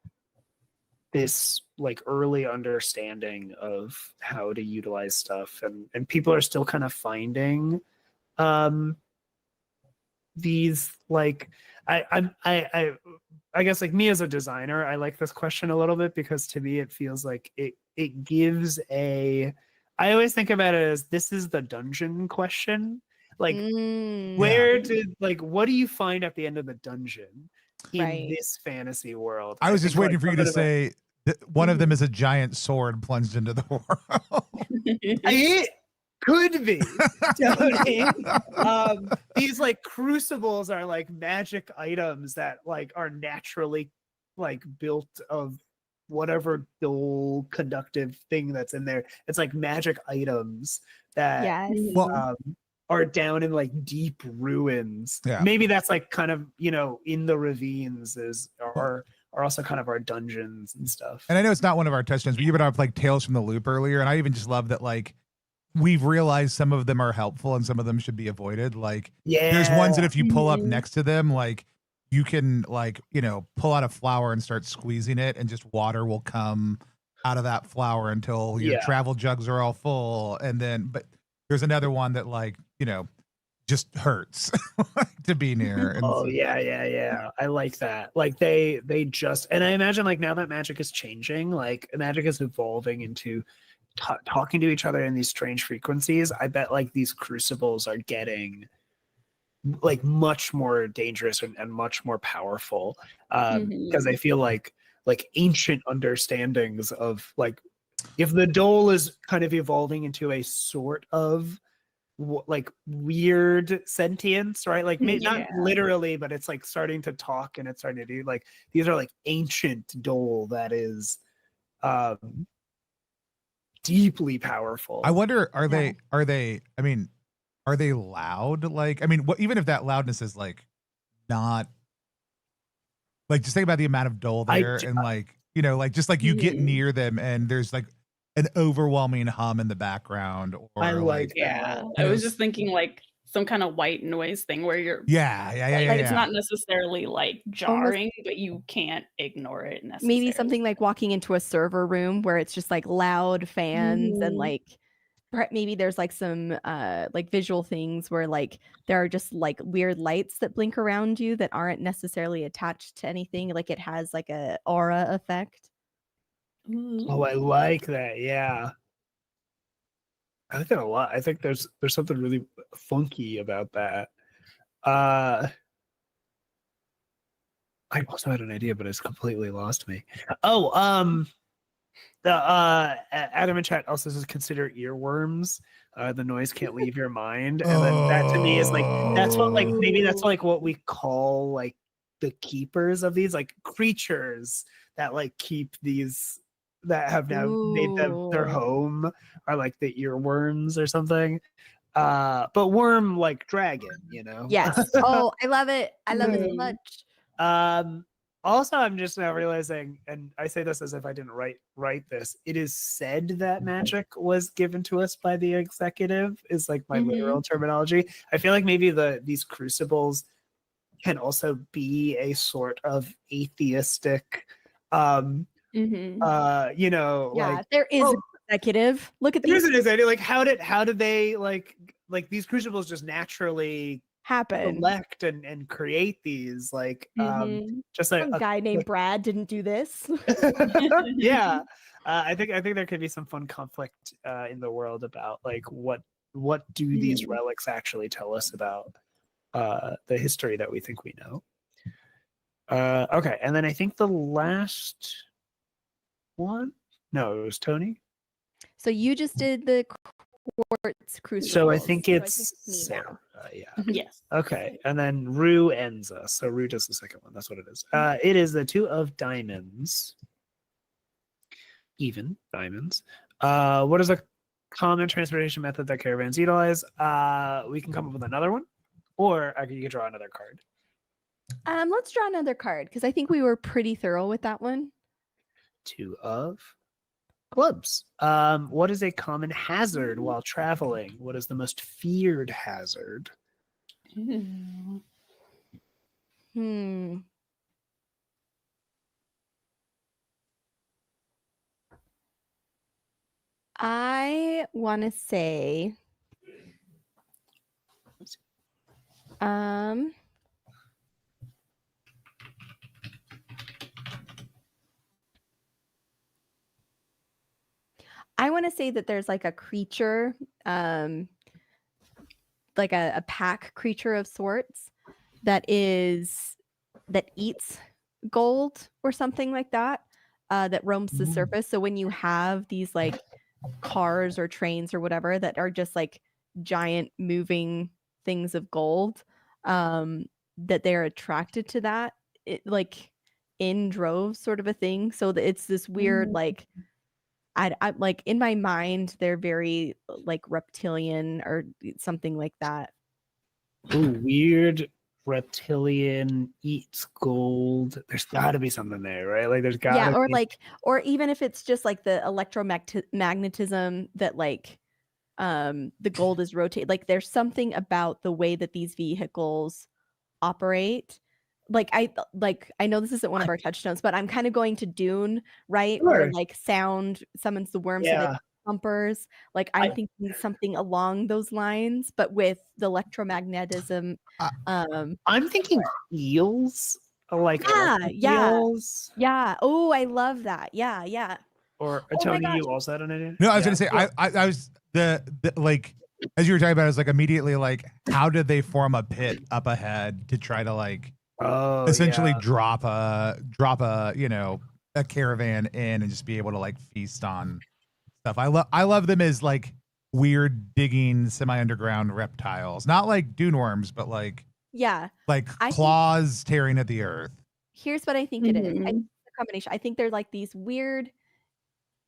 this like early understanding of how to utilize stuff, and people are still kind of finding these like I guess like me as a designer, I like this question a little bit because to me it feels like it gives I always think about it as this is the dungeon question. Like what do you find at the end of the dungeon in this fantasy world? I was just waiting for you to say that one of them is a giant sword plunged into the world. It could be. These like crucibles are like magic items that like are naturally like built of whatever dual conductive thing that's in there. It's like magic items that are down in like deep ruins. Yeah. Maybe that's like kind of, in the ravines are also kind of our dungeons and stuff. And I know it's not one of our touchdowns, but you brought up like Tales from the Loop earlier, and I even just love that like we've realized some of them are helpful and some of them should be avoided. Like there's ones that if you pull up next to them, like you can like, pull out a flower and start squeezing it and just water will come out of that flower until your travel jugs are all full. And then, but there's another one that like, just hurts to be near. And Oh yeah. I like that. Like they just, and I imagine like now that magic is changing, like magic is evolving into talking to each other in these strange frequencies. I bet like these crucibles are getting like much more dangerous and much more powerful because I feel like ancient understandings of like if the dole is kind of evolving into a sort of like weird sentience, right? Like not literally, but it's like starting to talk and it's starting to do like these are like ancient dole that is deeply powerful. I wonder, are they, I mean, are they loud? Like, I mean, what, even if that loudness is like not like, just think about the amount of dole there and like, you know, like just like you get near them and there's like an overwhelming hum in the background, or I like I was just thinking like some kind of white noise thing where you're it's not necessarily like jarring, but you can't ignore it necessarily. Maybe something like walking into a server room where it's just like loud fans and like maybe there's like some like visual things where like there are just like weird lights that blink around you that aren't necessarily attached to anything, like it has like a aura effect. Oh, I like that. Yeah, I like that a lot. I think there's something really funky about that. I also had an idea, but it's completely lost me. Oh, the Adam in chat also says consider earworms. The noise can't leave your mind, and then that to me is like that's what like maybe that's like what we call like the keepers of these like creatures that like keep these that have now made them their home are like the earworms or something. But worm like dragon, you know? Yes. Oh, I love it. I love it so much. Also, I'm just now realizing, and I say this as if I didn't write this, it is said that magic was given to us by the executive, is like my literal terminology. I feel like maybe these crucibles can also be a sort of atheistic you know, like there is an executive. Look at these. There's an executive. Like how did they like these crucibles just naturally happen, select and create these like just like a guy named Brad didn't do this. Yeah. I think there could be some fun conflict in the world about like what do these relics actually tell us about the history that we think we know. Okay, and then I think the last one, no, it was Tony. So you just did the quartz crucible. So I think it's Sarah. Yeah. Yes. Okay, and then Rue ends us. So Rue does the second one. That's what it is. It is the two of diamonds. Even diamonds. What is a common transportation method that caravans utilize? We can come up with another one, or you could draw another card. Let's draw another card because I think we were pretty thorough with that one. Two of clubs. What is a common hazard while traveling? What is the most feared hazard? I want to say I want to say that there's like a creature, like a pack creature of sorts that eats gold or something like that, that roams the surface. So when you have these like cars or trains or whatever that are just like giant moving things of gold, that they're attracted to that, like in droves, sort of a thing. So that it's this weird like. I like in my mind they're very like reptilian or something like that. Ooh, weird reptilian eats gold. There's got to be something there, right? Like there's got to or like, or even if it's just like the electromagnetism that like the gold is rotated. Like there's something about the way that these vehicles operate. I know this isn't one of our touchstones, but I'm kind of going to Dune, right? Sure. Where like sound summons the worm, so that bumpers. Like I'm thinking something along those lines, but with the electromagnetism. I'm thinking eels, like yeah. eels. Yeah. Oh, I love that. Yeah, yeah. Or Oh my Tony, gosh. you also had an idea? No, I was gonna say I was the like as you were talking about, I was like immediately like, how did they form a pit up ahead to try to like essentially drop a a caravan in and just be able to like feast on stuff. I love them as like weird digging semi underground reptiles, not like dune worms, but like claws tearing at the earth. Here's what I think it is. I think it's a combination. I think they're like these weird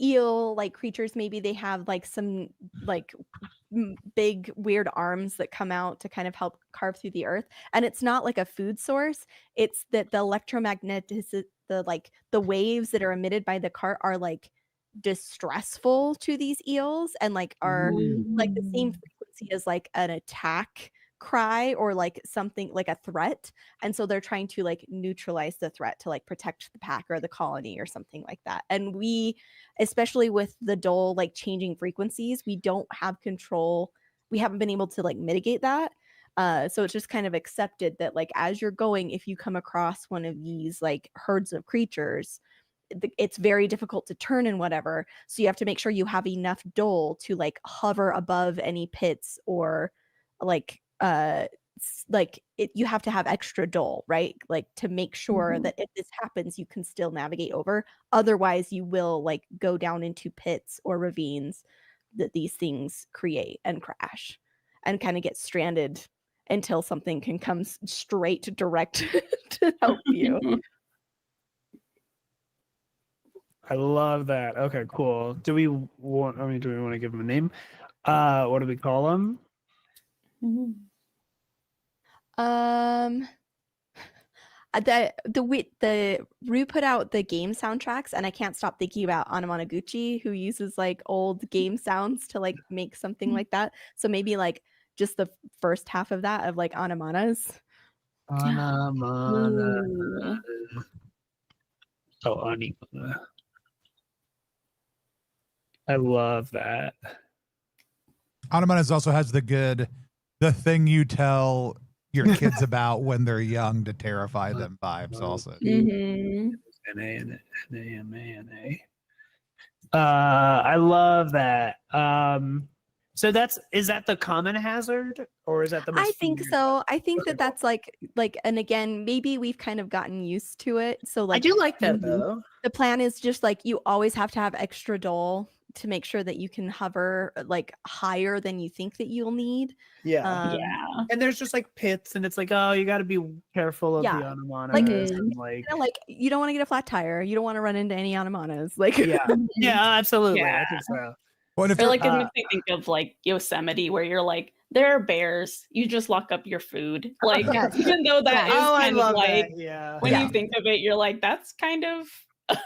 eel like creatures. Maybe they have like some like big weird arms that come out to kind of help carve through the earth, and it's not like a food source. It's that the electromagnetic, the waves that are emitted by the cart are like distressful to these eels and like are like the same frequency as like an attack cry or like something like a threat, and so they're trying to like neutralize the threat to like protect the pack or the colony or something like that. And we, especially with the dole like changing frequencies, we don't have control. We haven't been able to like mitigate that, so it's just kind of accepted that like as you're going, if you come across one of these like herds of creatures, it's very difficult to turn and whatever, so you have to make sure you have enough dole to like hover above any pits or you have to have extra dole, right? Like to make sure that if this happens, you can still navigate over. Otherwise, you will like go down into pits or ravines that these things create and crash and kind of get stranded until something can come straight to direct to help you. I love that. Okay, cool. Do we want to give them a name? What do we call them? The Rue put out the game soundtracks, and I can't stop thinking about Anamanaguchi, who uses like old game sounds to like make something like that. So maybe like just the first half of that of like Anamanas. Anamana. Oh, Anamana. I love that. Anamanas also has the thing you tell your kids about when they're young to terrify them vibes also. N-A-M-A-N-A. I love that. So is that the common hazard, or is that the most I think so. I think that's like, and again, maybe we've kind of gotten used to it. So like I do like that though. The plan is just like you always have to have extra dole to make sure that you can hover like higher than you think that you'll need. Yeah. And there's just like pits, and it's like, oh, you got to be careful of the Anamanas. Like you don't want to get a flat tire. You don't want to run into any Anamanas. Like yeah, absolutely. I think so. Well, it makes me think of like Yosemite, where you're like, there are bears. You just lock up your food. Like, even though that is kind of like, when you think of it, you're like, that's kind of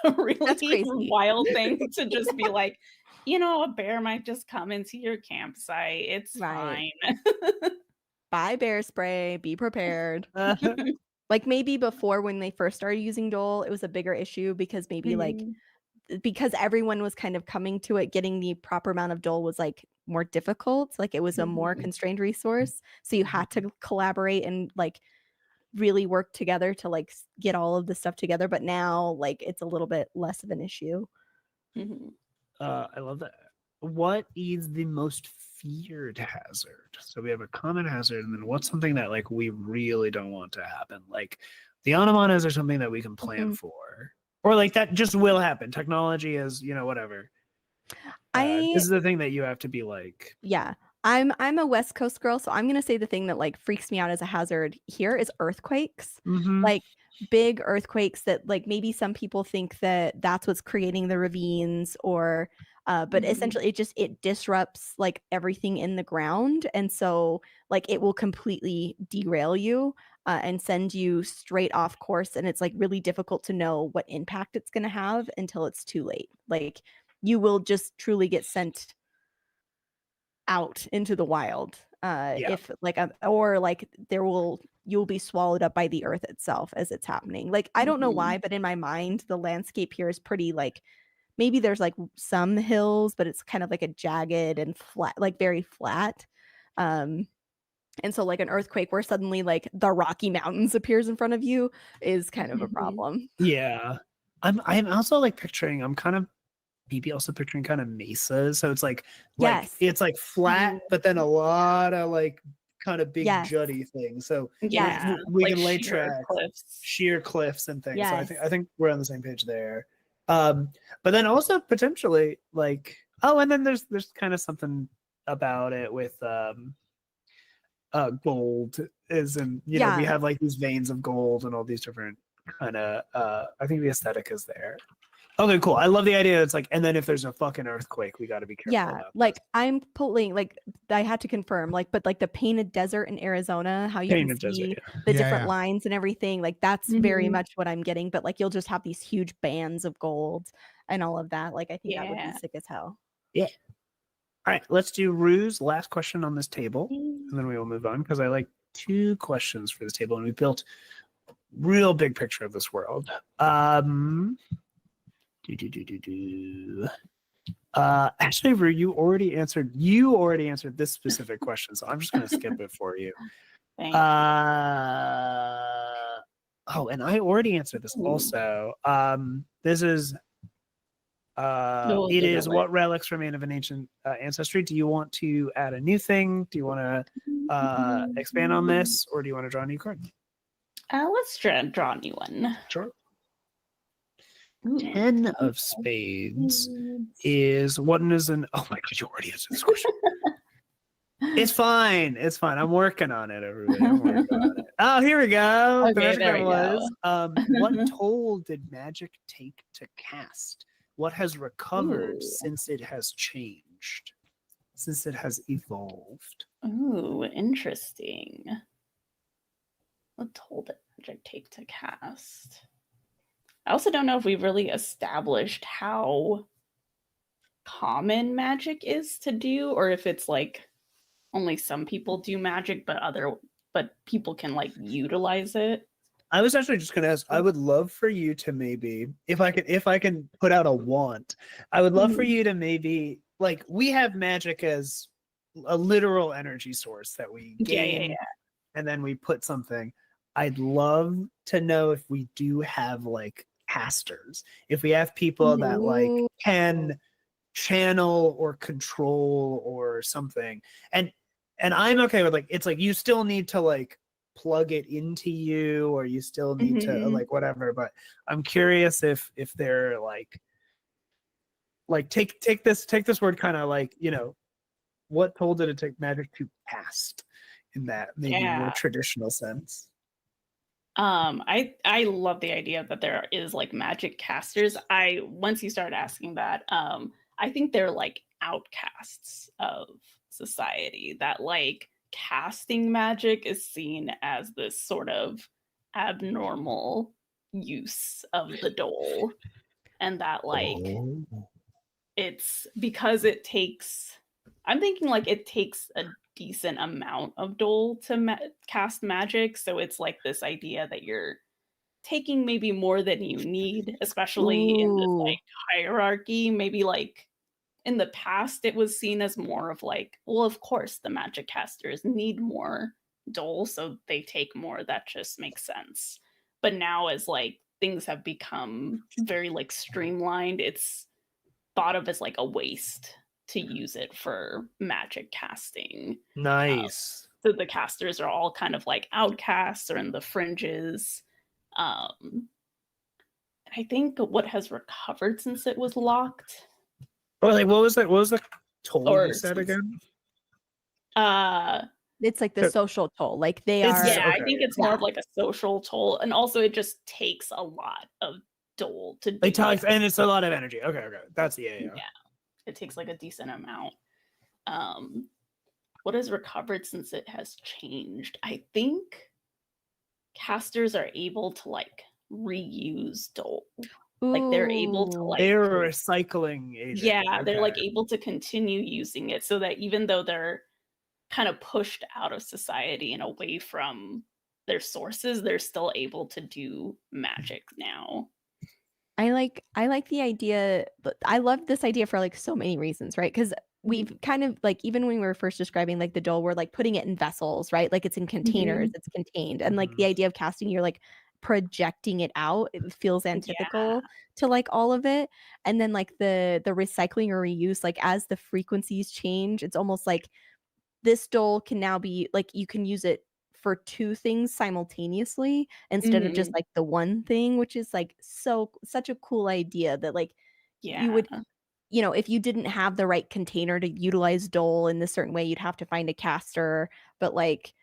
a really wild thing to just be like, a bear might just come into your campsite. It's fine. Buy bear spray. Be prepared. Like maybe before, when they first started using dole, it was a bigger issue because maybe because everyone was kind of coming to it, getting the proper amount of dole was like more difficult. Like it was a more constrained resource. So you had to collaborate and like really work together to like get all of the stuff together. But now like it's a little bit less of an issue. I love that. What is the most feared hazard? So we have a common hazard, and then what's something that like we really don't want to happen? Like the Anamanas are something that we can plan for. Or like that just will happen. Technology is, whatever. This is the thing that you have to be like. Yeah. I'm a West Coast girl, so I'm gonna say the thing that like freaks me out as a hazard here is earthquakes. Like big earthquakes that like maybe some people think that that's what's creating the ravines or but essentially it disrupts like everything in the ground, and so like it will completely derail you and send you straight off course, and it's like really difficult to know what impact it's going to have until it's too late. Like you will just truly get sent out into the wild if like or like you'll be swallowed up by the earth itself as it's happening. Like I don't know why, but in my mind the landscape here is pretty like maybe there's like some hills, but it's kind of like a jagged and flat, like very flat. And so like an earthquake where suddenly like the Rocky Mountains appears in front of you is kind of a problem. Yeah. I'm also like picturing, I'm kind of maybe also picturing kind of mesas. So it's like Yes. it's like flat, but then a lot of like kind of big Yes. jutty things. So Yeah, we like can lay sheer track cliffs. sheer cliffs and things. So Yes. I think we're on the same page there. But then also potentially like, oh, and then there's kind of something about it with gold is, and you know, we Yeah. have like these veins of gold and all these different kind of I think the aesthetic is there. Okay, cool. I love the idea. It's like, and then if there's a fucking earthquake, we got to be careful Yeah, about like I'm pulling like I had to confirm like, but like the painted desert in Arizona, how you Painted can desert, see yeah. the Yeah, different yeah. lines and everything, like that's very Mhm. much what I'm getting. But like you'll just have these huge bands of gold and all of that. Like I think that would be Yeah. sick as hell. Yeah. All right, let's do Rue's last question on this table, and then we will move on because I like 2 questions for this table, and we built a real big picture of this world. Actually, Rue, you already answered this specific question, so I'm just gonna skip it for you. Thank Oh, and I already answered this Ooh. also. This is No, it the is relic. what relics remain of an ancient ancestry. Do you want to add a new thing? Do you want to expand on this, or do you want to draw a new card? Let's draw a new one. Sure. Ooh. 10 of spades is what is an. Oh my god, you already answered this question. It's fine. It's fine. I'm working on it, everybody. I'm working on it. Oh, here we go. The Okay, magic there we was. What toll did magic take to cast? What has recovered Ooh. since it has changed? Since it has evolved? Ooh, interesting. What toll did magic take to cast? I also don't know if we've really established how common magic is to do, or if it's like only some people do magic, but people can like utilize it. I was actually just gonna ask. I would love for you to maybe, if I can put out a want, I would love for you to maybe, like, we have magic as a literal energy source that we gain, Yeah. and then we put something. I'd love to know if we do have like casters, if we have people that like Ooh. can channel or control or something, and I'm okay with like, it's like you still need to like plug it into you, or you still need to Mhm. like whatever, but I'm curious if they're like take this word kind of like, you know, what told it to take magic to cast in that maybe more Yeah. traditional sense. I love the idea that there is like magic casters. Once you start asking that, I think they're like outcasts of society, that like casting magic is seen as this sort of abnormal use of the dole, and that like it's because it takes, I'm thinking like it takes a decent amount of dole to cast magic, so it's like this idea that you're taking maybe more than you need, especially in this Ooh. like hierarchy. Maybe like in the past it was seen as more of like, well, of course the magic casters need more dole, so they take more. That just makes sense. But now, as like things have become very like streamlined, it's thought of as like a waste to use it for magic casting. Nice. So the casters are all kind of like outcasts or in the fringes. I think what has recovered since it was locked. Oh, like what was the toll Or you said again? It's like the So- social toll. Like they It's- are. Yeah, okay. I think it's more of like a social toll, and also it just takes a lot of dole to do It talks, it. and it's a lot of energy. Okay. That's yeah. Yeah, it takes like a decent amount. What has recovered since it has changed? I think casters are able to like reuse dole. Like they're able to Ooh. like They're a recycling agent. yeah, they're like Okay. able to continue using it, so that even though they're kind of pushed out of society and away from their sources, they're still able to do magic now. I like the idea, but I love this idea for like so many reasons, right? Because we've kind of like, even when we were first describing like the dole, we're like putting it in vessels, right? Like it's in containers, it's contained. And like the idea of casting, you're like projecting it out. It feels antithetical to like all of it. And then like the recycling or reuse, like as the frequencies change, it's almost like this dole can now be like, you can use it for two things simultaneously instead of just like the one thing, which is like such a cool idea that like you would, you know, if you didn't have the right container to utilize dole in this certain way, you'd have to find a caster, but like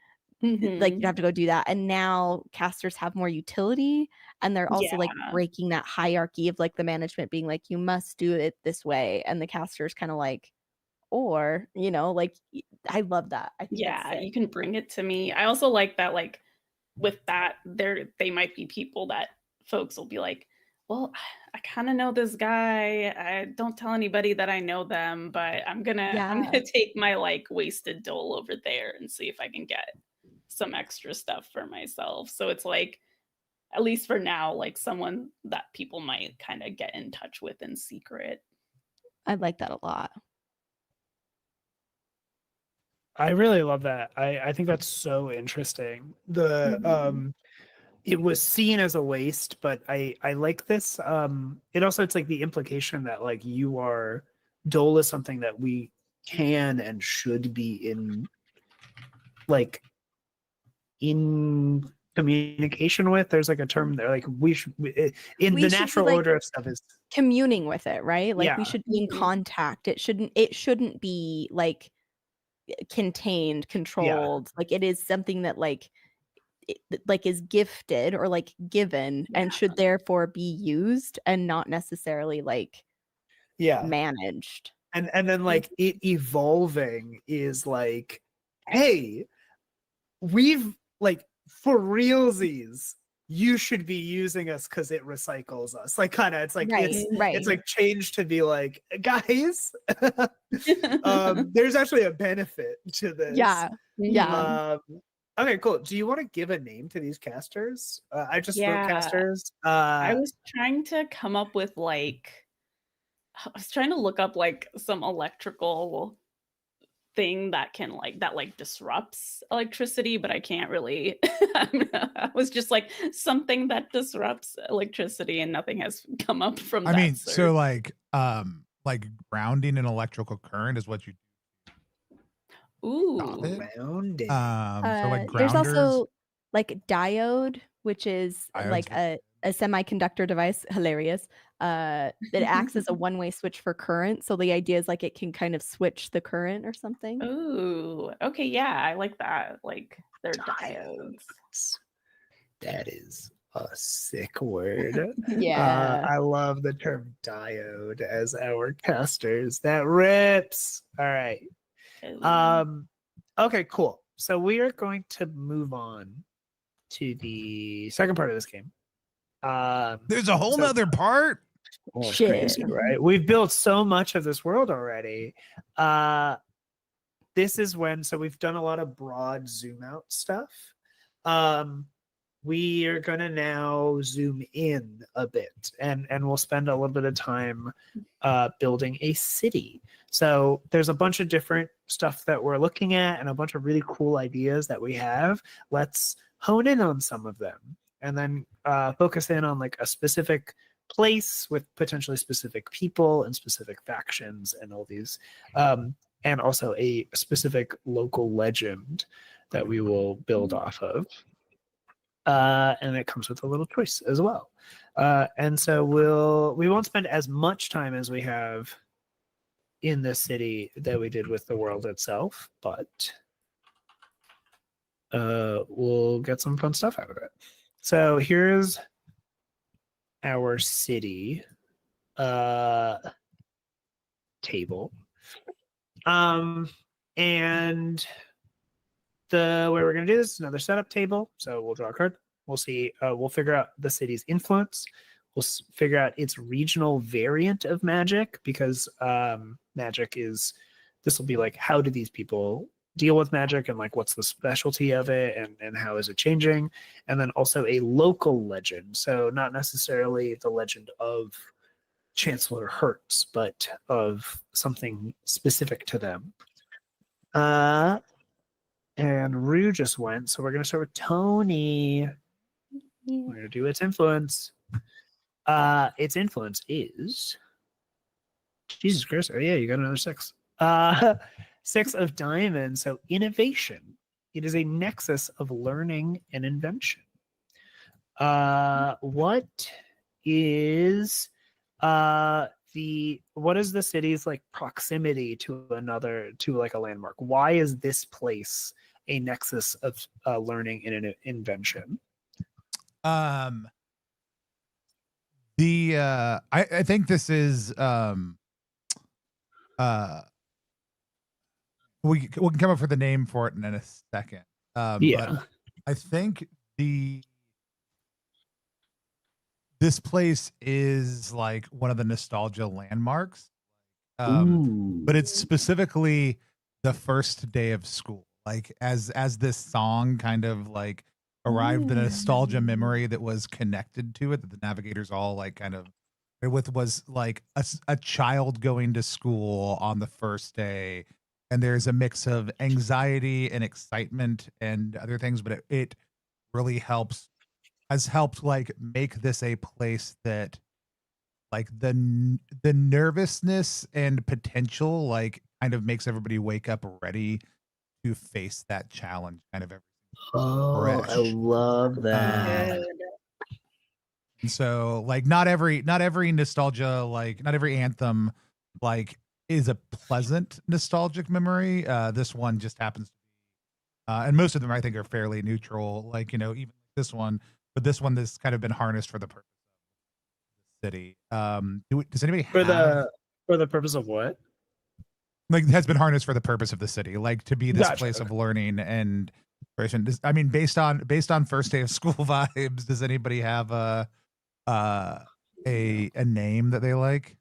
you'd have to go do that. And now casters have more utility, and they're also like breaking that hierarchy of like the management being like, you must do it this way, and the caster's kind of like, or, you know, like, I love that. I think that's sick. You can bring it to me. I also like that, like, with that, they might be people that folks will be like, well, I kind of know this guy. I don't tell anybody that I know them, but I'm gonna take my like wasted dole over there and see if I can get some extra stuff for myself. So it's like, at least for now, like someone that people might kind of get in touch with in secret. I like that a lot. I really love that. I think that's so interesting. It was seen as a waste, but I like this. It also, it's like the implication that like dole is something that we can and should be in communication with. There's like a term there, like we should in the natural order of stuff is communing with it, right? Like we should be in contact. It shouldn't be like contained, controlled. Like it is something that like is gifted or like given and should therefore be used and not necessarily like managed. And then like it evolving is like, hey, we've like for realsies, you should be using us because it recycles us. Like kind of, it's like it's like changed to be like, guys, there's actually a benefit to this. Okay, cool. Do you want to give a name to these casters? I just wrote casters. I was trying to come up with like, I was trying to look up like some electrical thing that can like disrupts electricity, but I can't really. I was just like something that disrupts electricity, and nothing has come up from that. I mean, search. So like grounding an electrical current is what you. Ooh, grounding. So like grounders. There's also like diode, which is like a semiconductor device. Hilarious. That acts as a one-way switch for current. So the idea is like it can kind of switch the current or something. Ooh, okay, yeah, I like that. Like they're diodes. That is a sick word. I love the term diode as our casters. That rips. All right. Okay, cool. So we are going to move on to the second part of this game. There's a whole nother part. It's crazy, right? We've built so much of this world already. This is when, so we've done a lot of broad zoom out stuff. We are going to now zoom in a bit, and we'll spend a little bit of time building a city. So there's a bunch of different stuff that we're looking at and a bunch of really cool ideas that we have. Let's hone in on some of them and then focus in on like a specific place with potentially specific people and specific factions and all these, and also a specific local legend that we will build off of. And it comes with a little choice as well. And so we won't spend as much time as we have in this city that we did with the world itself, but we'll get some fun stuff out of it. So here's our city table. And the way we're going to do this is another setup table. So we'll draw a card. We'll see. We'll figure out the city's influence. We'll figure out its regional variant of magic, because magic is. This will be like, how do these people deal with magic and like what's the specialty of it and how is it changing, and then also a local legend, so not necessarily the legend of Chancellor Hertz, but of something specific to them. And Rue just went, so we're gonna start with Tony. We're gonna do its influence. Its influence is Jesus Christ. Oh yeah, you got another 6. 6 of diamonds. So innovation. It is a nexus of learning and invention. What is the city's like proximity to like a landmark? Why is this place a nexus of learning and an invention? I think this is we can come up with a name for it in a second. But I think this place is like one of the nostalgia landmarks. But it's specifically the first day of school. Like as this song kind of like arrived, the nostalgia memory that was connected to it, that the navigators all like kind of was like a child going to school on the first day, and there's a mix of anxiety and excitement and other things, but it really has helped like make this a place that like the nervousness and potential like kind of makes everybody wake up ready to face that challenge kind of every I love that. And so like not every nostalgia, like not every anthem like is a pleasant nostalgic memory. This one just happens to be and most of them I think are fairly neutral, like, you know, even this one, but this one that's kind of been harnessed for the purpose of the city. Does anybody for the purpose of what? Like has been harnessed for the purpose of the city, like to be this Gotcha. place of learning and I mean, based on first day of school vibes, does anybody have a name that they like?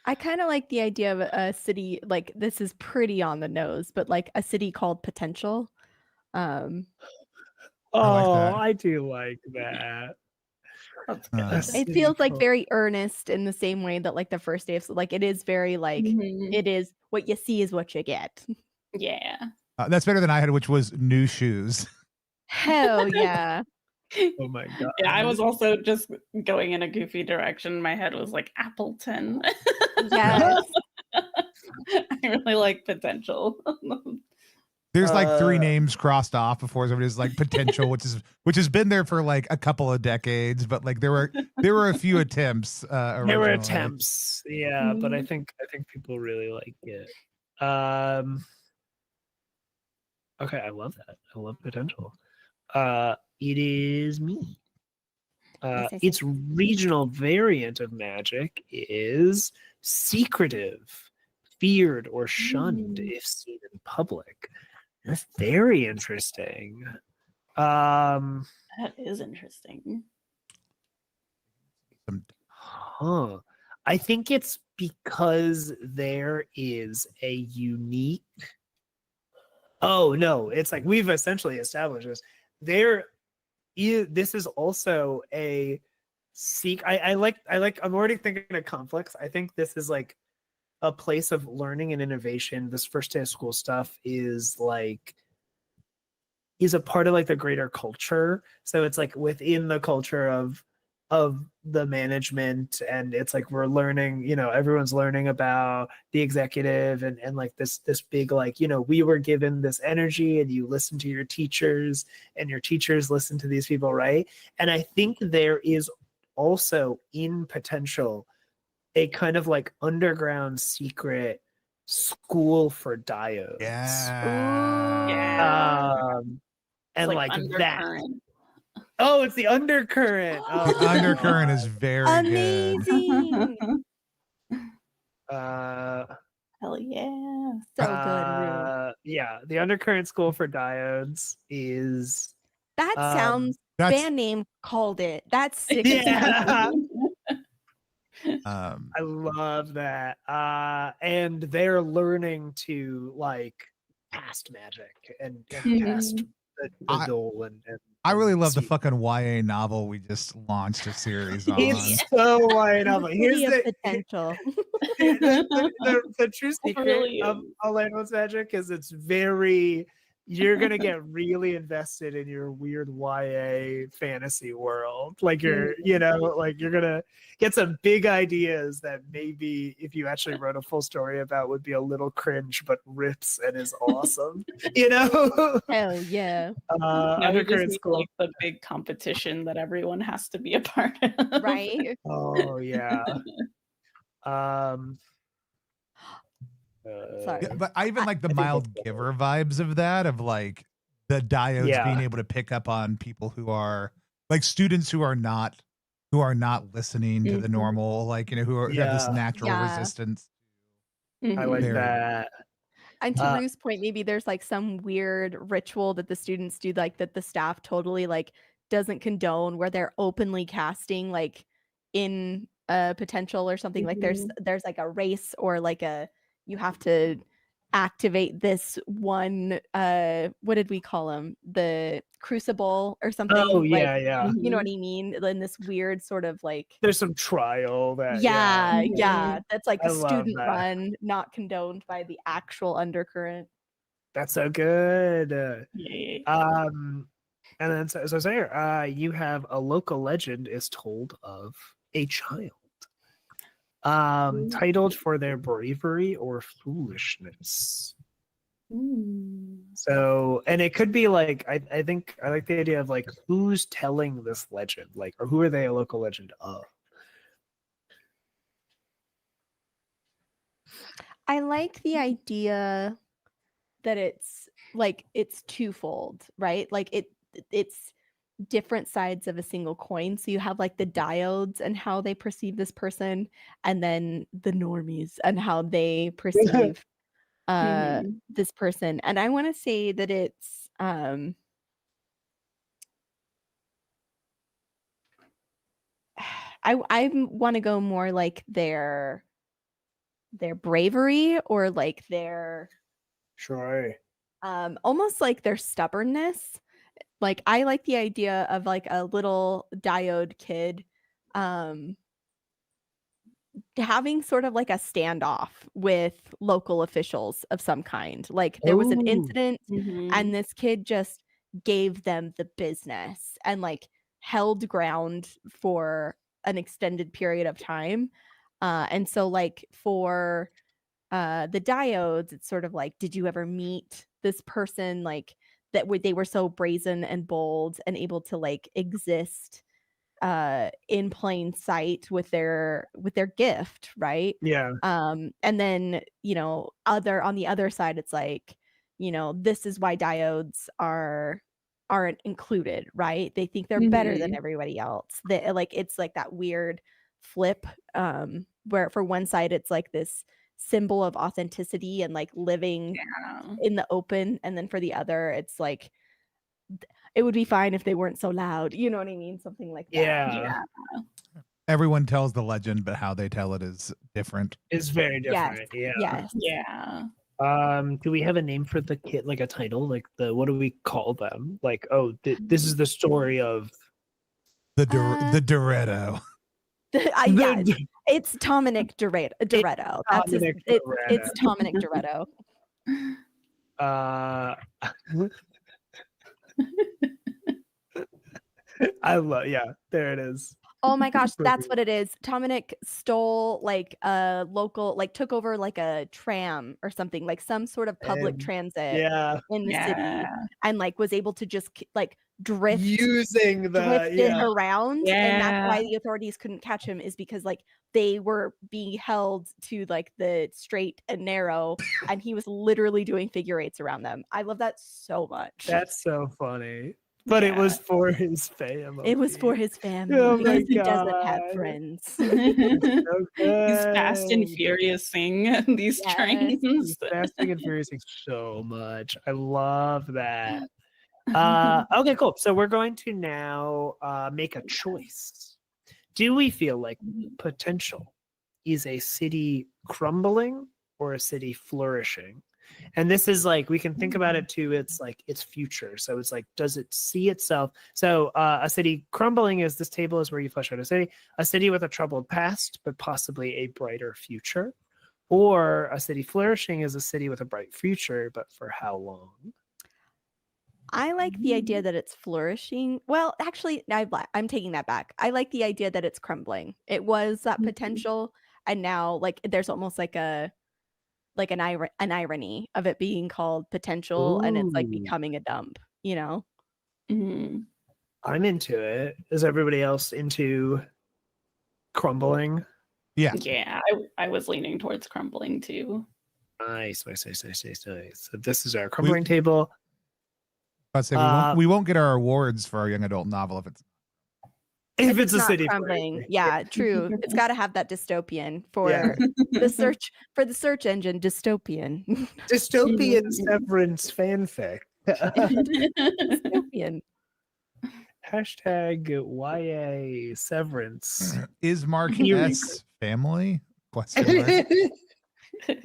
I kind of like the idea of a city, like this is pretty on the nose, but like a city called Potential. I like that. I do like that. It feels like very earnest in the same way that like the first day of like it is very like it is what you see is what you get. Yeah. That's better than I had, which was new shoes. Hell yeah. Oh my god. Yeah, I was also just going in a goofy direction. My head was like Appleton. Yes. I really like Potential. There's like 3 names crossed off before everybody's like Potential, which has been there for like a couple of decades, but like there were a few attempts. There were attempts, yeah, but I think people really like it. Okay, I love that. I love Potential. It is me. Its regional variant of magic is secretive, feared or shunned if seen in public. That's very interesting. That is interesting. I think it's because there is a unique. Oh no, it's like we've essentially established this. This is also a I'm already thinking of conflicts. I think this is like a place of learning and innovation. This first day of school stuff is a part of like the greater culture. So it's like within the culture of the management, and it's like we're learning, you know, everyone's learning about the executive and like this big, like, you know, we were given this energy and you listen to your teachers and your teachers listen to these people, right? And I think there is also in Potential a kind of like underground secret school for diodes. Yeah. And like that. Oh, it's the undercurrent. Oh, the undercurrent is very amazing. good. Hell yeah. So good. Yeah, the undercurrent school for diodes is that sounds band name called it. That's sick. Yeah. I love that. And they're learning to like cast magic and Mhm. cast the duel and I really love the see. fucking YA novel we just launched a series on. It's so wide up. Here's Plenty of the potential. the true It secret really of is. Orlando's magic is it's very you're gonna get really invested in your weird YA fantasy world. Like you're like you're gonna get some big ideas that maybe if you actually wrote a full story about would be a little cringe but rips and is awesome. Hell yeah. Now I we think just it's need cool. like the big competition that everyone has to be a part of. Right. Oh yeah. Sorry. Yeah, but I even like the I think mild that's giver vibes of that, of like the diodes Yeah. being able to pick up on people who are like students who are not listening to the Mhm. normal, like, who have this Yeah. natural Yeah. resistance. I like Very- that. And to Uh, Rue's point, maybe there's like some weird ritual that the students do, like that the staff totally like doesn't condone, where they're openly casting like in a potential or something. Like there's like a race or like you have to activate this one what did we call them, the crucible or something. Oh like, yeah, yeah. you know what I mean, in this weird sort of like There's some trial that yeah, Mhm. that's like I a love student that. run, not condoned by the actual undercurrent. That's so good. Yeah. And then so Sarah, you have a local legend is told of a child. Titled for their bravery or foolishness. So, and it could be like I think I like the idea of like who's telling this legend, like, or who are they a local legend of? I like the idea that it's like it's twofold, right? Like it's different sides of a single coin. So you have like the diodes and how they perceive this person, and then the normies and how they perceive this person. And I want to say that it's I want to go more like their bravery, or like their Sure. almost like their stubbornness. Like I like the idea of like a little diode kid having sort of like a standoff with local officials of some kind. Like there was an Ooh. incident Mhm. and this kid just gave them the business and like held ground for an extended period of time. And so like for the diodes, it's sort of like, did you ever meet this person like that they were so brazen and bold and able to like exist in plain sight with their gift, right? Yeah. And then on the other side, it's like, this is why diodes aren't included, right? They think they're better than everybody else. They like, it's like that weird flip where for one side it's like this symbol of authenticity and like living in the open, and then for the other it's like it would be fine if they weren't so loud, you know what I mean, something like that. Yeah. Everyone tells the legend, but how they tell it is different. It's very different. Yes. Yeah. Do we have a name for the kid, like a title, like what do we call them? Like, oh, this is the story of The Doretto. Yeah, it's Dominic Doretto. That's his, it's Dominic Doretto. I love, there it is. Oh my gosh, that's what it is. Dominic stole like a local, like took over like a tram or something, like some sort of public transit in the city, and like was able to just like drift it around. And that's why the authorities couldn't catch him, is because like they were being held to like the straight and narrow, and he was literally doing figure eights around them. I love that so much. That's so funny. But it was for his family. It was for his family, Oh because he my doesn't have God. friends. So He's fast and good. furiousing these trains. He's fasting and furiousing so much. I love that. Okay, cool. So we're going to now make a choice. Do we feel like potential is a city crumbling or a city flourishing? And this is like, we can think about it too. It's like its future. So it's like, does it see itself? So a city crumbling is, this table is where you flesh out a city with a troubled past, but possibly a brighter future. Or a city flourishing is a city with a bright future, but for how long? I like the idea that it's flourishing. Well, actually, I'm taking that back. I like the idea that it's crumbling. It was that potential, and now like there's almost like an irony of it being called potential, and it's like Ooh. becoming a dump. You know? Mhm. I'm into it. Is everybody else into crumbling? Yeah. Yeah, I was leaning towards crumbling too. Nice. So this is our crumbling table. I'd say we won't get our awards for our young adult novel if it's If it's a not city crumbling. flourishing. Yeah, true. It's got to have that dystopian for Yeah. the search engine. Dystopian. Dystopian Severance fanfic. Dystopian. Hashtag YA Severance. is Mark Here we S family? Question mark.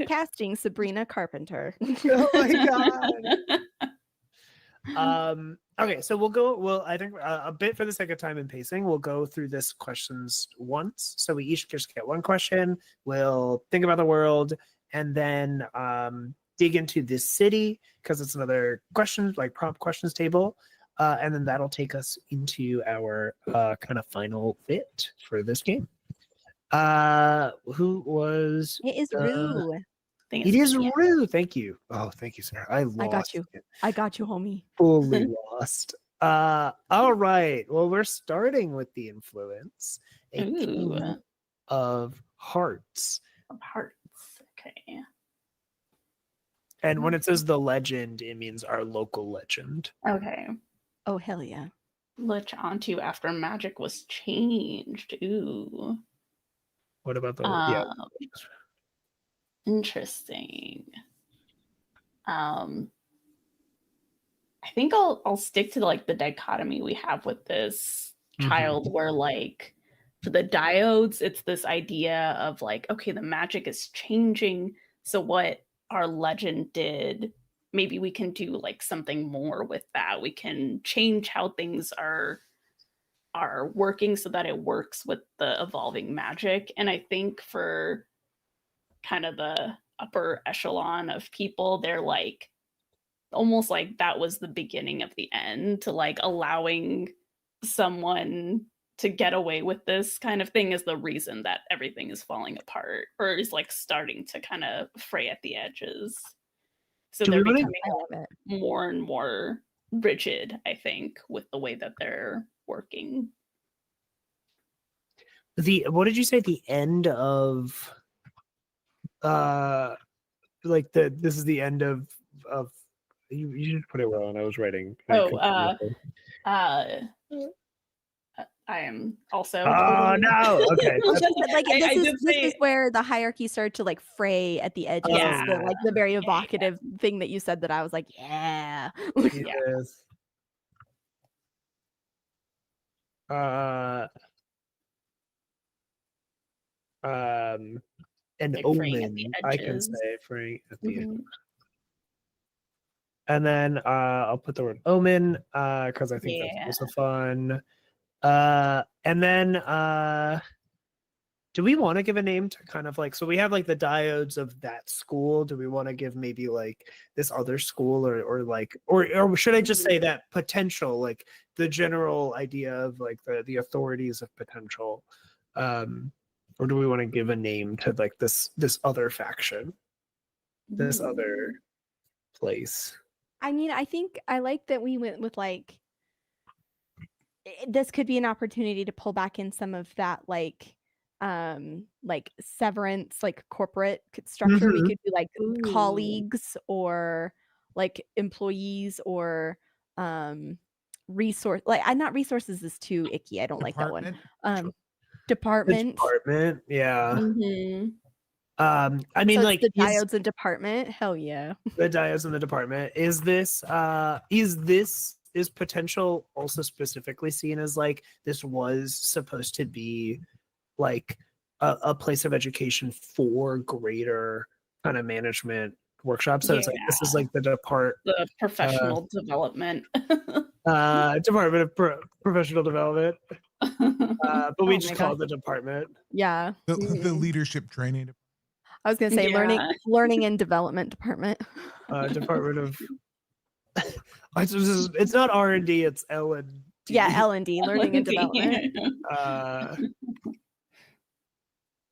Casting Sabrina Carpenter. Oh my god. Okay, so I think a bit for the sake of time and pacing, we'll go through this questions once. So we each just get one question, we'll think about the world, and then dig into this city because it's another question, like prompt questions table. And then that'll take us into our kind of final bit for this game. Who was It is Rue. Think It it's is me. Rue. Thank you. Oh, thank you, sir. I got you. it. I got you, homie. Fully lost. All right. Well, we're starting with the influence. A Ooh. king of hearts. Of hearts. Okay. And when it says the legend, it means our local legend. Okay. Oh hell yeah. Latch onto after magic was changed. Ooh. What about the Interesting. I think I'll stick to like the dichotomy we have with this child where like for the diodes, it's this idea of like, okay, the magic is changing. So what our legend did, maybe we can do like something more with that. We can change how things are working so that it works with the evolving magic. And I think for kind of the upper echelon of people, they're like almost like that was the beginning of the end, to like allowing someone to get away with this kind of thing is the reason that everything is falling apart or is like starting to kind of fray at the edges. So they're becoming more and more rigid, I think, with the way that they're working. What did you say? The end of like this is the end of you should put it well, and I was writing. I am also. Oh no! Okay, like this is where the hierarchy started to like fray at the edges. Yeah. The very evocative thing that you said that I was like, yeah. Yes. An like omen, I can say, fraying at the edges. And then I'll put the word omen because I think that's also fun. And then do we want to give a name to kind of like, so we have like the diodes of that school. Do we want to give maybe like this other school or should I just say that potential, like the general idea of like the authorities of potential? Or do we want to give a name to like this other faction, this other place? I mean, I think I like that we went with like, this could be an opportunity to pull back in some of that like severance, like corporate structure. We could do like colleagues or like employees or resource, like not resources is too icky. I don't like that one. Department, yeah. I mean, so like the diodes and department. Hell yeah. The diodes in the department. Is potential also specifically seen as like this was supposed to be like a place of education for greater kind of management workshop. So it's like this is like the the professional development. Department of Professional Development. But we Oh just my call God. it the department. Yeah. The leadership training. I was gonna say Yeah. learning and development department. Department of it's not R&D, it's L&D. Yeah, L&D, learning and L&D. development.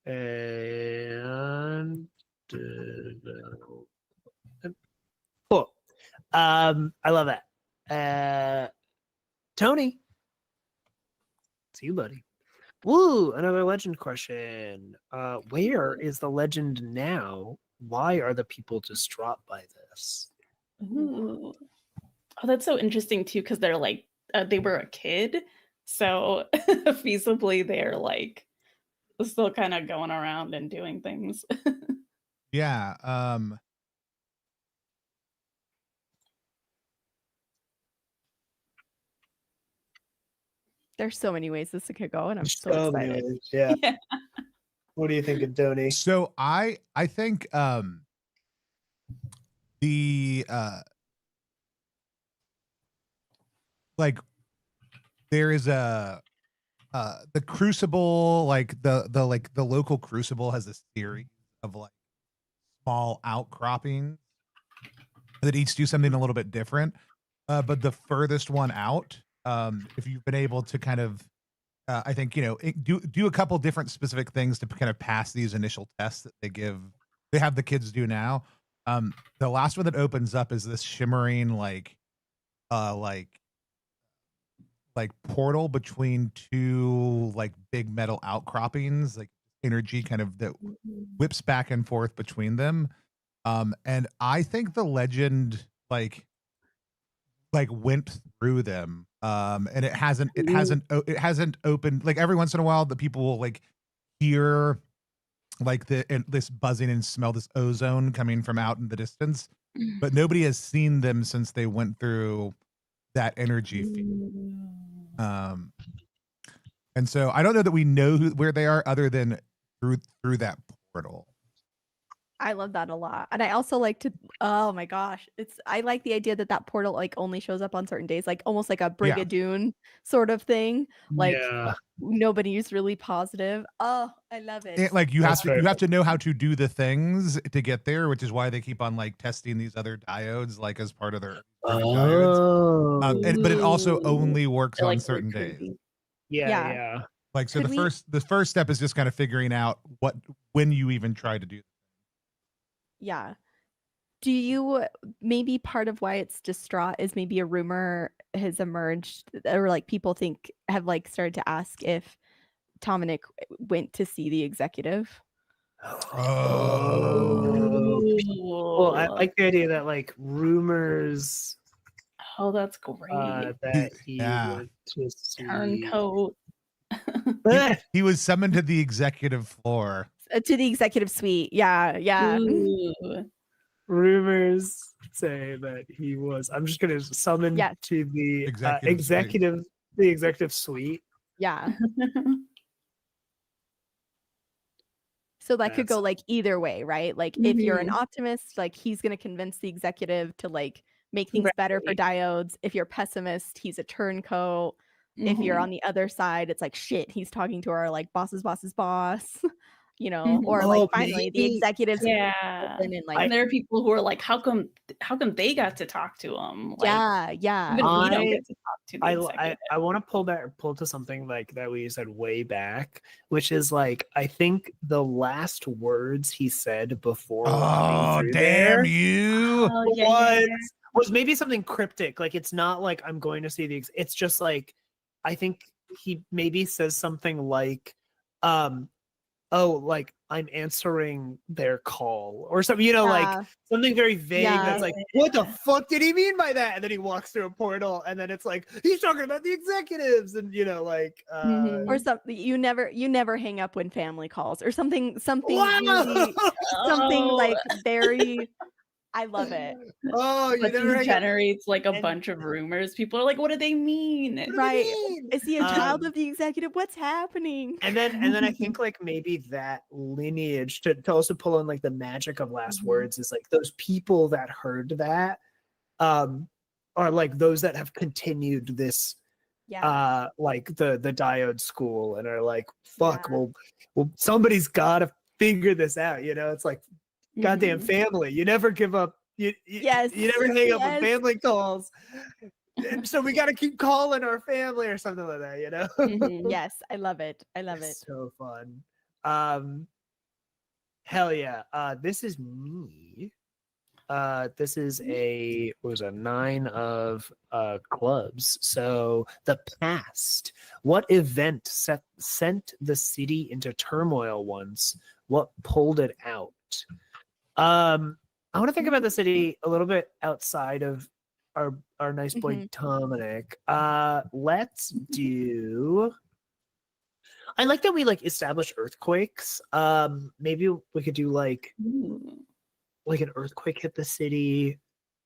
And cool. I love that. Tony, it's you, buddy. Woo! Another legend question. Where is the legend now? Why are the people distraught by this? Ooh. Oh, that's so interesting too, because they're like they were a kid, so feasibly they're like still kind of going around and doing things. Yeah. There's so many ways this could go, and I'm so many excited. ways, yeah. Yeah. What do you think of Tony? So I think the like there is a the Crucible, like the local Crucible has a series of like small outcroppings that each do something a little bit different. But the furthest one out, if you've been able to kind of I think, you know, do a couple different specific things to kind of pass these initial tests that they have the kids do now. The last one that opens up is this shimmering like portal between two like big metal outcroppings, like energy kind of that whips back and forth between them. And I think the legend like went through them. And it hasn't opened. Like every once in a while the people will like hear like this buzzing and smell this ozone coming from out in the distance, but nobody has seen them since they went through that energy field. And so I don't know that we know where they are other than through that portal. I love that a lot. And I also like to, oh my gosh, I like the idea that portal like only shows up on certain days, like almost like a Brigadoon sort of thing. Like nobody's really positive. Oh, I love it. Like you have to know how to do the things to get there, which is why they keep on like testing these other diodes like as part of their diodes. But it also only works on certain days. Yeah. Like so the first step is just kind of figuring out when you even try to do that. Yeah. Do you, maybe part of why it's distraught is maybe a rumor has emerged, or like people have like started to ask if Tom and Nick went to see the executive? Well, I like the idea that like rumors. Oh, that's great. That he went to see Turncoat. He was summoned to the executive floor. To the executive suite. Yeah. Ooh. Rumors say that he was. I'm just gonna summon to the executive suite. Yeah. So that could go like either way, right? Like if you're an optimist, like he's gonna convince the executive to like make things better for diodes. If you're pessimist, he's a turncoat. If you're on the other side, it's like shit, he's talking to our like boss's boss. You know, or like finally the executives. And like there are people who are like, how come they got to talk to him? Like, yeah. Even we don't get to talk to the executive. I want to pull to something like that we said way back, which is like I think the last words he said before. Oh damn you! Was maybe something cryptic. Like it's not like I'm going to see the. It's just like I think he maybe says something like, oh, like I'm answering their call or something, you know, like something very vague that's like, what the fuck did he mean by that? And then he walks through a portal and then it's like, he's talking about the executives and, you know, like, or something. You never hang up when family calls or something really, something like very I love it. Oh, you But never this hang up. generates like a And- bunch of rumors. People are like, what do they mean? What do they Right. mean? Is he a child Um, of the executive? What's happening? And then I think like maybe that lineage to also pull in like the magic of last Mhm. words is like those people that heard that are like those that have continued this Yeah. like the diode school and are like fuck Yeah. well somebody's gotta figure this out, you know. It's like goddamn Mhm. family, you never give up, Yes. you never hang up on Yes. family calls. And so we got to keep calling our family or something like that, you know. Mhm. Yes, I love it. I love it. It's so fun. Hell yeah. This is me. This is a 9 of clubs. So the past. What event sent the city into turmoil once? What pulled it out? I want to think about the city a little bit outside of our nice boy Dominic. Let's do. I like that we like establish earthquakes. Maybe we could do like Ooh. an earthquake hit the city,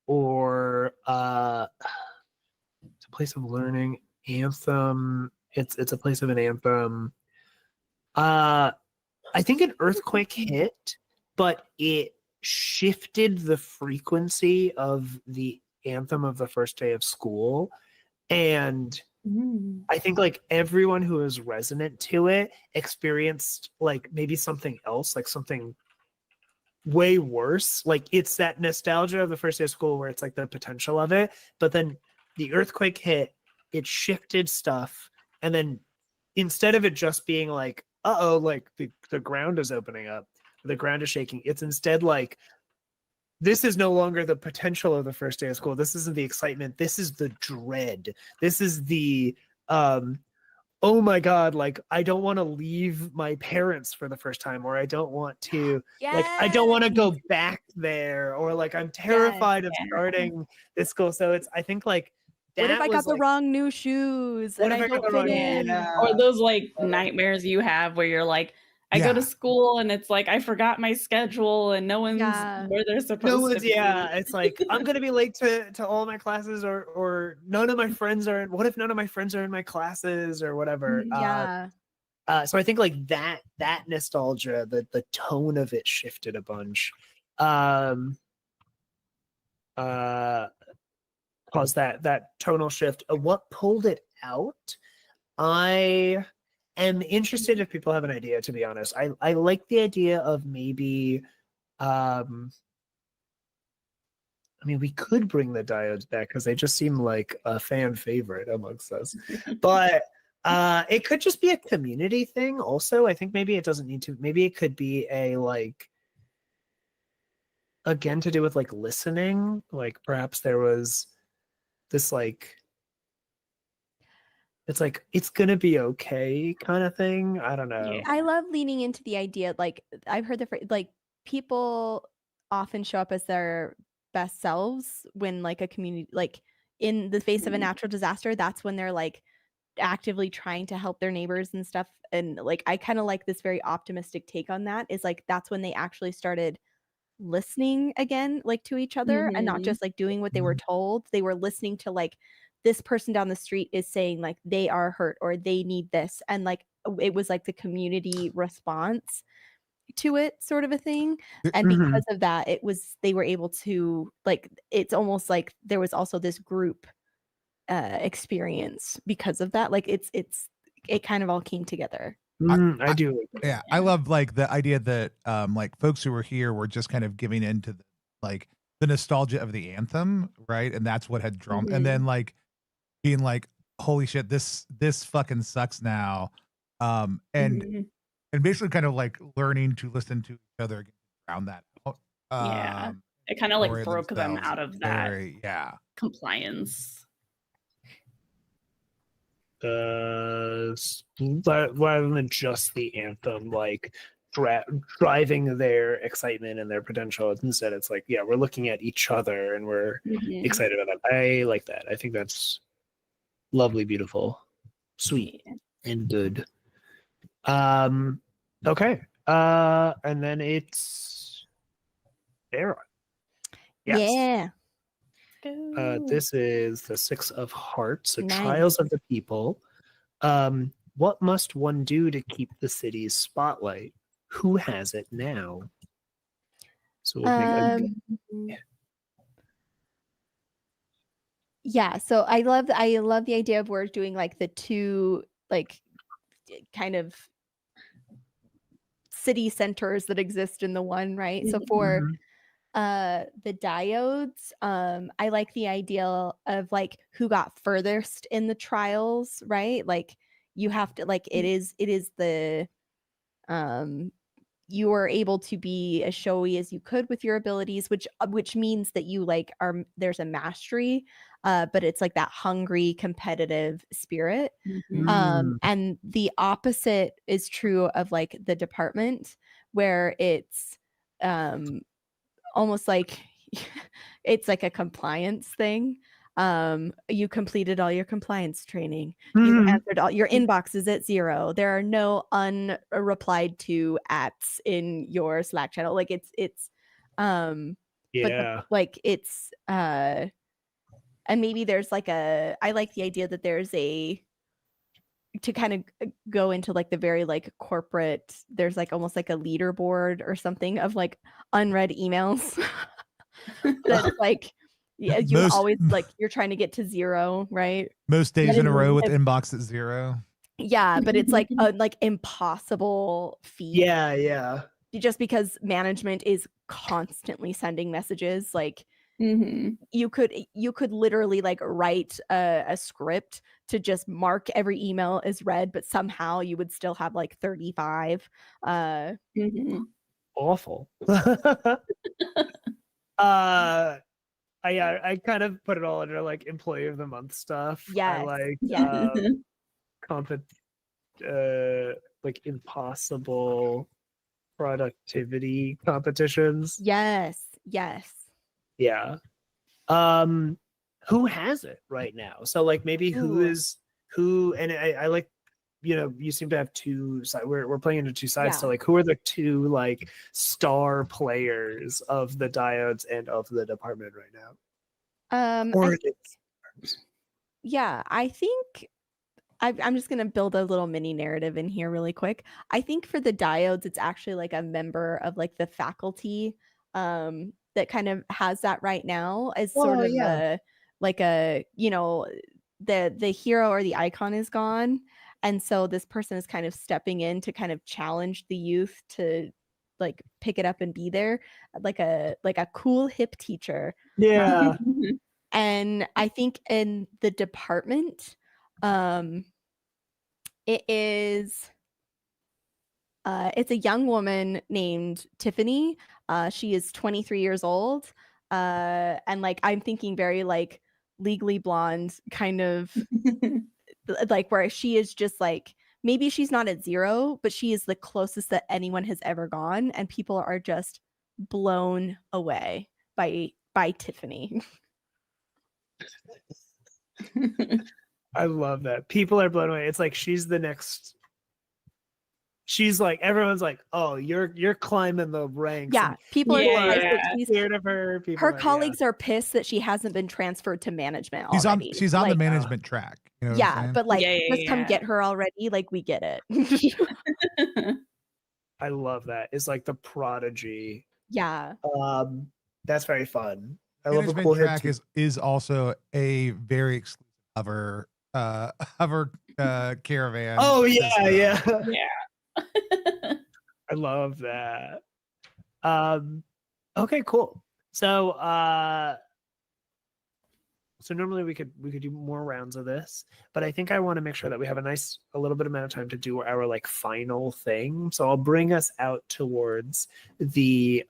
or it's a place of learning. Anthem. It's a place of an anthem. I think an earthquake hit, but it shifted the frequency of the anthem of the first day of school, and Mm. I think like everyone who is resonant to it experienced like maybe something else, like something way worse. Like it's that nostalgia of the first day of school where it's like the potential of it, but then the earthquake hit, it shifted stuff, and then instead of it just being like, uh-oh, like the ground is opening up, the ground is shaking, it's instead like, this is no longer the potential of the first day of school. This isn't the excitement. This is the dread. This is the, oh my God, like, I don't want to leave my parents for the first time, or I don't want to, like, I don't want to go back there, or like, I'm terrified of starting this school. So it's, I think like, What if that I got was, the like, wrong new shoes what and if I I got don't the fit wrong- in? Yeah. Or those like nightmares you have where you're like, I go to school and it's like I forgot my schedule and no one's where they're supposed No to one's, be. yeah. It's like I'm gonna be late to all my classes, or none of my friends are in. What if none of my friends are in my classes or whatever? Yeah. So I think like that nostalgia, the tone of it shifted a bunch. Caused that tonal shift. What pulled it out? I am interested if people have an idea, to be honest. I like the idea of maybe I mean, we could bring the diodes back because they just seem like a fan favorite amongst us. But it could just be a community thing also. I think maybe it doesn't need to. Maybe it could be a like, again, to do with like listening. Like perhaps there was this like, it's like, it's going to be okay kind of thing. I don't know. Yeah. I love leaning into the idea. Like I've heard the phrase, like people often show up as their best selves when like a community, like in the face of a natural disaster, that's when they're like actively trying to help their neighbors and stuff. And like, I kind of like this very optimistic take on that, is like, that's when they actually started listening again, like to each other, and not just like doing what they were told. They were listening to like, this person down the street is saying like they are hurt or they need this, and like it was like the community response to it, sort of a thing. And because of that, they were able to like, it's almost like there was also this group experience because of that. Like it kind of all came together. I do. Yeah, I love like the idea that like folks who were here were just kind of giving into the, like the nostalgia of the anthem, right? And that's what had drawn, and then like being like, holy shit, this fucking sucks now. And basically kind of like learning to listen to each other again, drown that out. Yeah. It kind of like for broke them themselves. out of that Very, yeah. compliance. Rather than just the anthem, like driving their excitement and their potential. Instead, it's like, yeah, we're looking at each other and we're excited about that. I like that. I think that's lovely, beautiful, sweet, and good. Okay. And then it's Sarah. Yes. Yeah. Go. This is the 6 of Hearts, so Nice. Trials of the People. What must one do to keep the city's spotlight? Who has it now? So we'll make Yeah, so I love the idea of we're doing like the two like kind of city centers that exist in the one, right? So for the diodes, I like the idea of like who got furthest in the trials, right? Like you have to like it is the you are able to be as showy as you could with your abilities, which means that you like there's a mastery, but it's like that hungry competitive spirit. And the opposite is true of like the department, where it's almost like it's like a compliance thing. You completed all your compliance training. You answered all your inbox is at 0. There are no unreplied to ats in your Slack channel. Like it's yeah. but like it's and maybe there's like I like the idea that there's a to kind of go into like the very like corporate, there's like almost like a leaderboard or something of like unread emails. That's like you always like you're trying to get to 0, right? Most days That in a is row with inbox at 0. Yeah, but it's like a like impossible feat. Yeah. Just because management is constantly sending messages. Like you could literally like write a script to just mark every email as read, but somehow you would still have like 35. Awful. I kind of put it all under like employee of the month stuff. I like like impossible productivity competitions. Yes. Yeah. Who has it right now? So like maybe who, and I like, you seem to have two sides. We're playing into two sides. So like who are the two like star players of the diodes and of the department right now? I think I'm just gonna build a little mini narrative in here really quick. I think for the diodes, it's actually like a member of like the faculty that kind of has that right now as sort of the hero or the icon is gone. And so this person is kind of stepping in to kind of challenge the youth to like pick it up and be there, like a cool hip teacher. Yeah. And I think in the department, it is it's a young woman named Tiffany. She is 23 years old. And like I'm thinking very like Legally Blonde kind of like where she is just like maybe she's not at 0, but she is the closest that anyone has ever gone, and people are just blown away by Tiffany. I love that. People are blown away. It's like she's the next. She's like everyone's like, oh, you're climbing the ranks. Yeah, people are scared of her. Her colleagues are pissed that she hasn't been transferred to management already. She's on the management track. You know what I'm saying? But like, just come get her already. Like, we get it. I love that. It's like the prodigy. Yeah. That's very fun. I management love a cool track is also a very exclusive hover caravan. Oh yeah, Yeah. I love that. Okay, cool. So normally we could do more rounds of this, but I think I want to make sure that we have a little bit amount of time to do our like final thing. So I'll bring us out towards the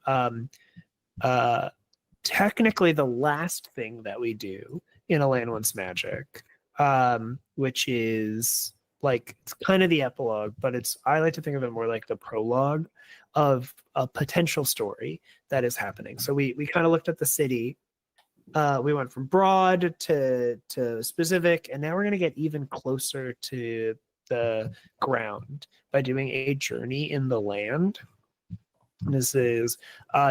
technically the last thing that we do in A Land Once Magic, which is like it's kind of the epilogue, but I like to think of it more like the prologue of a potential story that is happening. So we kind of looked at the city. We went from broad to specific, and now we're going to get even closer to the ground by doing a journey in the land. This is,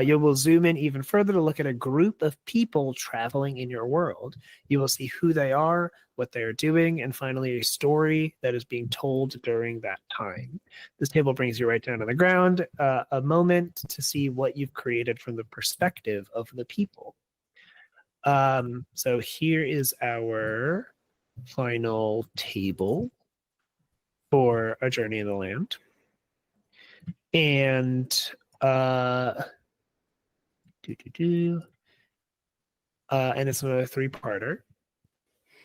you will zoom in even further to look at a group of people traveling in your world. You will see who they are, what they are doing, and finally a story that is being told during that time. This table brings you right down to the ground, a moment to see what you've created from the perspective of the people. So here is our final table for A Journey in the Land. And and it's a 3-parter.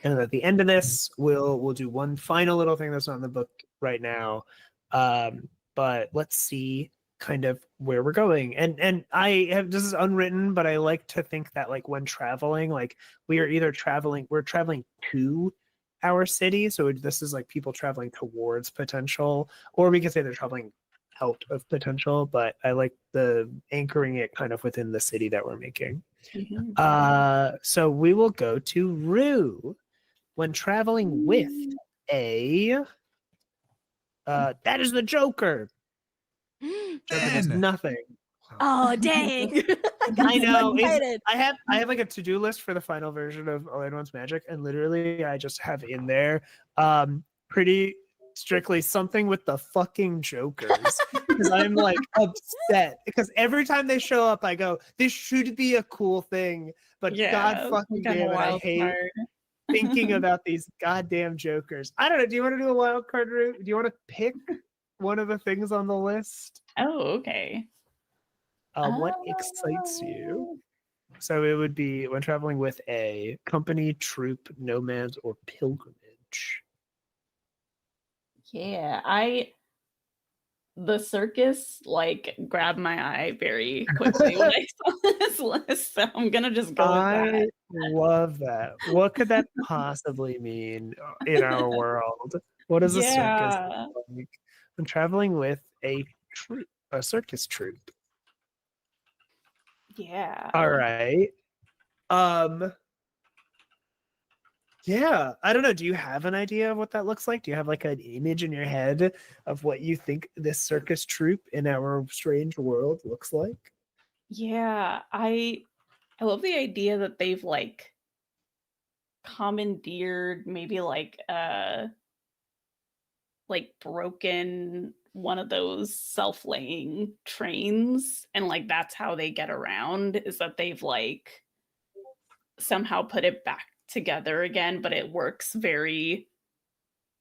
And at the end of this, we'll do one final little thing that's not in the book right now. But let's see kind of where we're going. And I have, this is unwritten, but I like to think that like when traveling, like we're traveling to our city. So this is like people traveling towards potential, or we could say they're traveling out of potential, but I like the anchoring it kind of within the city that we're making. So we will go to Rue. When traveling with that is the Joker. Joker does nothing. Oh dang! I know. So I have like a to-do list for the final version of All I Know Is Magic, and literally I just have in there pretty strictly something with the fucking Jokers, because I'm like upset because every time they show up I go, this should be a cool thing, but God fucking damn it, I hate thinking about these goddamn Jokers. I don't know, do you want to do a wild card route? Do you want to pick one of the things on the list? Oh, okay. What excites you? So it would be when traveling with a company, troop, nomads, or pilgrimage. Yeah, the circus like grabbed my eye very quickly when I saw this list, so I'm gonna just go with that. I love that. What could that possibly mean in our world? What is a circus like? When traveling with a circus troupe. Yeah. All right. Yeah, I don't know. Do you have an idea of what that looks like? Do you have like an image in your head of what you think this circus troupe in our strange world looks like? Yeah, I love the idea that they've like commandeered maybe like broken one of those self-laying trains, and like that's how they get around, is that they've like somehow put it back together again, but it works very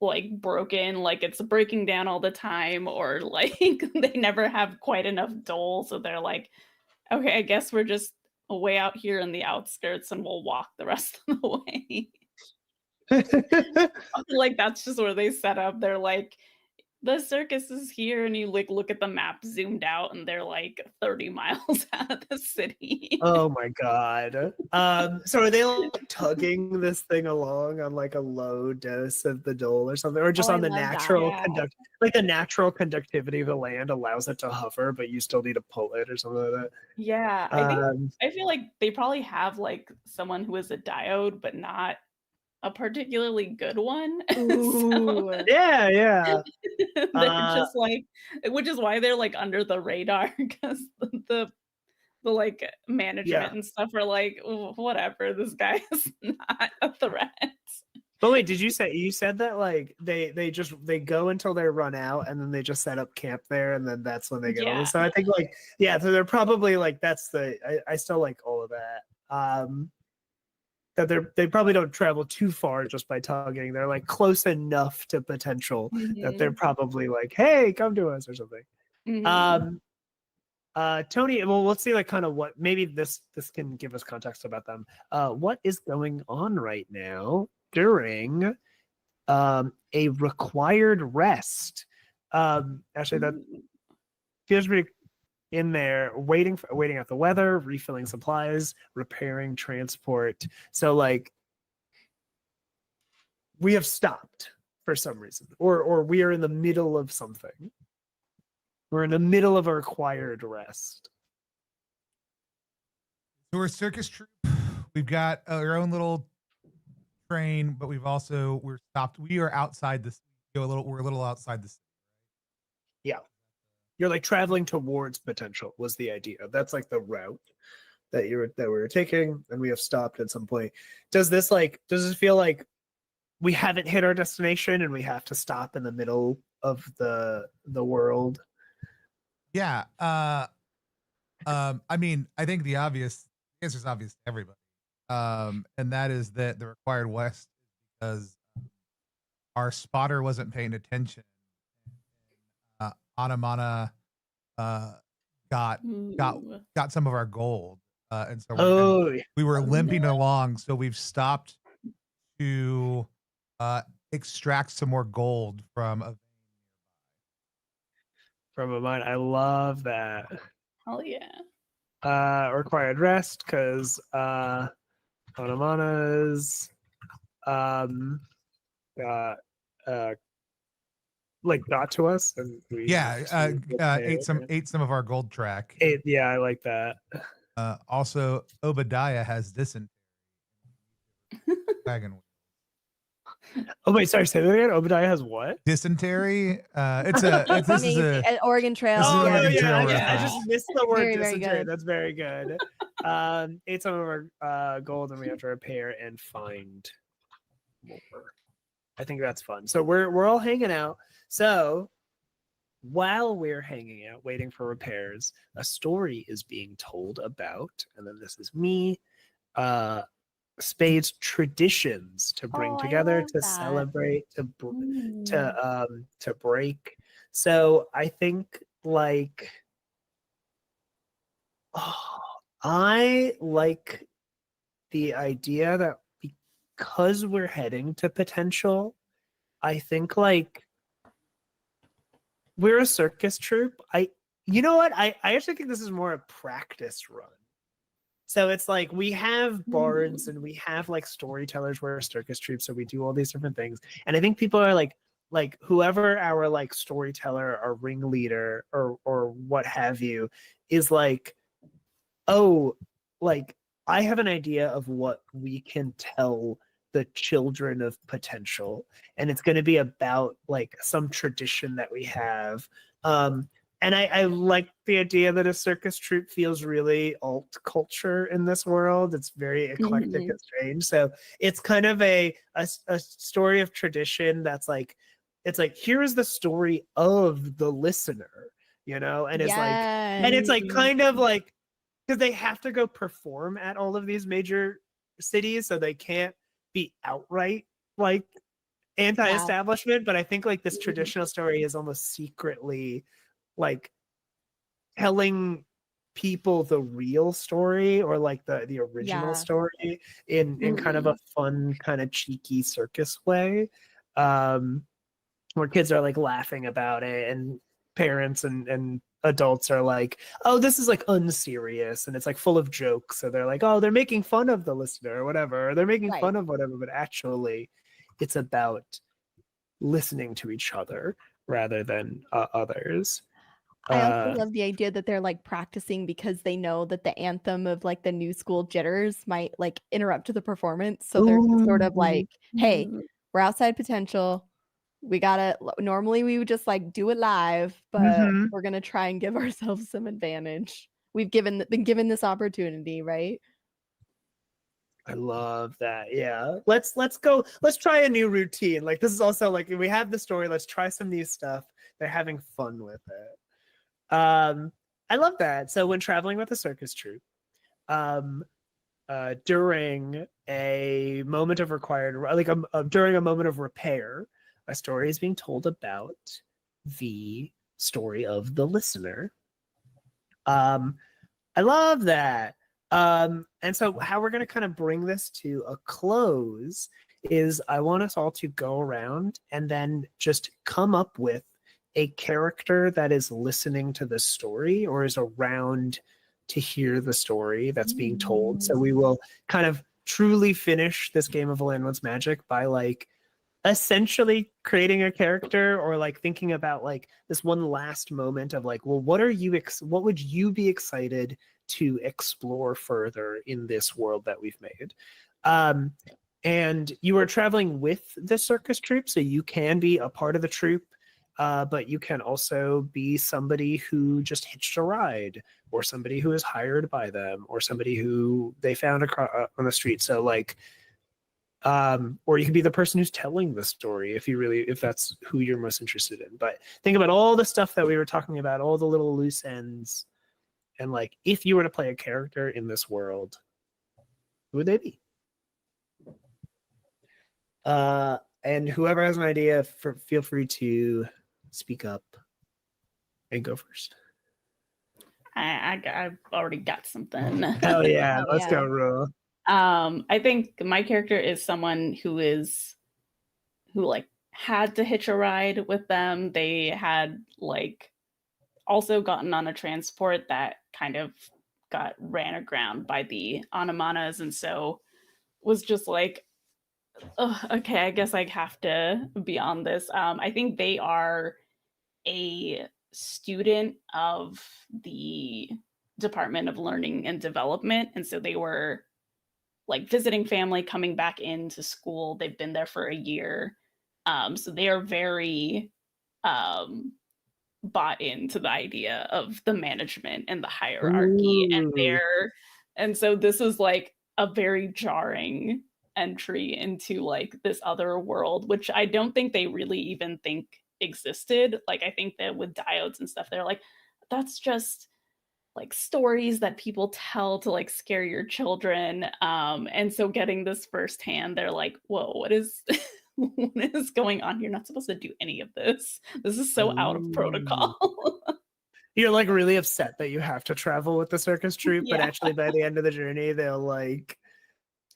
like broken, like it's breaking down all the time, or like they never have quite enough dole, so they're like, okay, I guess we're just way out here in the outskirts and we'll walk the rest of the way. Like that's just where they set up. They're like, the circus is here, and you like look at the map zoomed out and they're like 30 miles out of the city. Oh my god. So are they like tugging this thing along on like a low dose of the dole or something, or just on the natural like the natural conductivity of the land allows it to hover, but you still need to pull it or something like that? Yeah, I feel like they probably have like someone who is a diode, but not a particularly good one. Ooh. Yeah. They're just like, which is why they're like under the radar, because the like management and stuff are like, whatever, this guy is not a threat. But wait, you said that like they go until they're run out, and then they just set up camp there, and then that's when they get over. So I think like, yeah, so they're probably like, that's I still like all of that. That they probably don't travel too far just by tugging. They're like close enough to potential that they're probably like, hey, come to us or something. Tony, well, let's see like kind of what, maybe this can give us context about them. What is going on right now during a required rest? Actually, that feels pretty in there, waiting out the weather, refilling supplies, repairing transport. So like we have stopped for some reason, or we are in the middle of something. We're in the middle of a required rest. So we're a circus troupe. We've got our own little train, but we're stopped. We are outside this. We're a little outside the city. Yeah. you're like traveling towards potential was the idea. That's like the route that we were taking, and we have stopped at some point. Does this feel like we haven't hit our destination and we have to stop in the middle of the world? Yeah. I mean, I think the answer is obvious to everybody. And that is that the required west is because our spotter wasn't paying attention. Anamana got some of our gold. And so we were limping along, so we've stopped to extract some more gold from a mine. I love that. Hell yeah. Required rest because Anamana's like got to us, and we ate some of our gold track. Yeah, I like that. Also, Obadiah has dysentery. Wagon wheel. Oh wait, sorry, say that again. Obadiah has what? Dysentery. This is an Oregon Trail. Oh Oregon Trail I just missed the word Very, dysentery. very good. That's very good. Ate some of our gold, and we have to repair and find more. I think that's fun. So we're all hanging out. So while we're hanging out, waiting for repairs, a story is being told about, and then this is me, Spade's traditions to bring together, to celebrate, to break. So I think I like the idea that because we're heading to potential, I think we're a circus troupe. You know what? I actually think this is more a practice run. So it's like we have bards and we have like storytellers. We're a circus troupe, so we do all these different things. And I think people are like whoever our like storyteller or ringleader or what have you is like, oh, like I have an idea of what we can tell the children of potential, and it's going to be about like some tradition that we have. And I like the idea that a circus troupe feels really alt culture in this world. It's very eclectic and strange. So it's kind of a story of tradition that's like, it's like, here's the story of the listener, you know? And it's like kind of like, because they have to go perform at all of these major cities, so they can't be outright like anti-establishment. But I think like this traditional story is almost secretly like telling people the real story, or like the original story in kind of a fun, kind of cheeky circus way, where kids are like laughing about it, and parents and adults are like, oh, this is like unserious, and it's like full of jokes, so they're like, oh, they're making fun of the listener or whatever, or they're making fun of whatever, but actually it's about listening to each other rather than others. I also love the idea that they're like practicing because they know that the anthem of like the new school jitters might like interrupt the performance. So they're just sort of like, hey, we're outside potential. We gotta, normally we would just like do it live, but we're gonna try and give ourselves some advantage. We've been given this opportunity, right? I love that. Yeah. Let's go. Let's try a new routine. Like this is also like, we have the story. Let's try some new stuff. They're having fun with it. I love that. So when traveling with a circus troupe, during a moment of during a moment of repair, a story is being told about the story of the listener. I love that. And so how we're going to kind of bring this to a close is I want us all to go around and then just come up with a character that is listening to the story or is around to hear the story that's being told. So we will kind of truly finish this game of A Land Once Magic by like essentially creating a character, or like thinking about like this one last moment of like, well, what would you be excited to explore further in this world that we've made? And you are traveling with the circus troupe, so you can be a part of the troupe. but you can also be somebody who just hitched a ride, or somebody who is hired by them, or somebody who they found on the street. So like, or you can be the person who's telling the story if that's who you're most interested in. But think about all the stuff that we were talking about, all the little loose ends, and like, if you were to play a character in this world, who would they be? And whoever has an idea, feel free to speak up and go first. I've already got something. Hell yeah, let's go, Ro. I think my character is someone who like had to hitch a ride with them. They had like also gotten on a transport that kind of got ran aground by the Anamanas, and so was just like, oh, okay, I guess I have to be on this. I think they are a student of the Department of Learning and Development, and so they were like visiting family, coming back into school. They've been there for a year, so they are very bought into the idea of the management and the hierarchy. Ooh. And so this is like a very jarring entry into like this other world, which I don't think they really even think existed. Like, I think that with diodes and stuff, they're like, that's just like stories that people tell to like scare your children. And so getting this firsthand, they're like, whoa, what is what is going on? You're not supposed to do any of this. This is so out of protocol. You're like really upset that you have to travel with the circus troupe, but Yeah. actually by the end of the journey,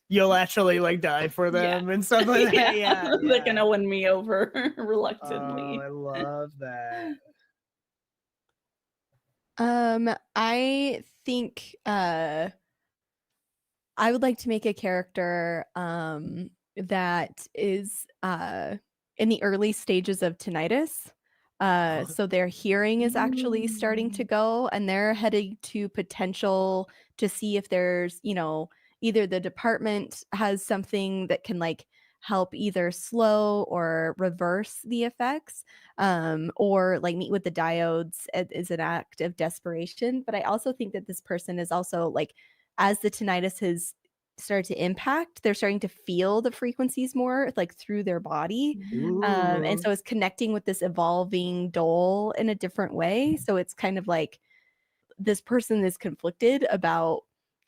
you'll actually like die for them and stuff like that. Yeah, They're gonna win me over reluctantly. Oh, I love that. I think I would like to make a character that is in the early stages of tinnitus. So their hearing is actually starting to go, and they're heading to potential to see if there's, either the department has something that can like help either slow or reverse the effects, or like meet with the diodes as an act of desperation. But I also think that this person is also like, as the tinnitus has started to impact, they're starting to feel the frequencies more like through their body. And so it's connecting with this evolving dole in a different way. So it's kind of like this person is conflicted about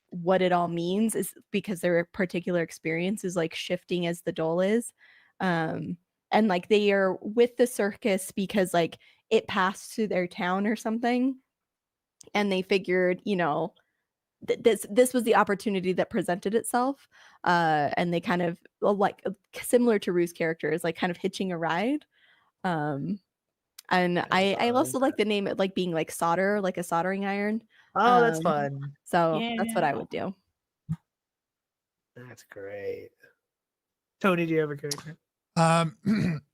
what it all means, is because their particular experience is like shifting as the dole is. And like they are with the circus because like it passed through their town or something, and they figured, this was the opportunity that presented itself, and they kind of like, similar to Rue's character, is like kind of hitching a ride. And I also like the name, like being like solder, like a soldering iron. Oh, that's fun. So that's what I would do. That's great. Tony, do you have a character?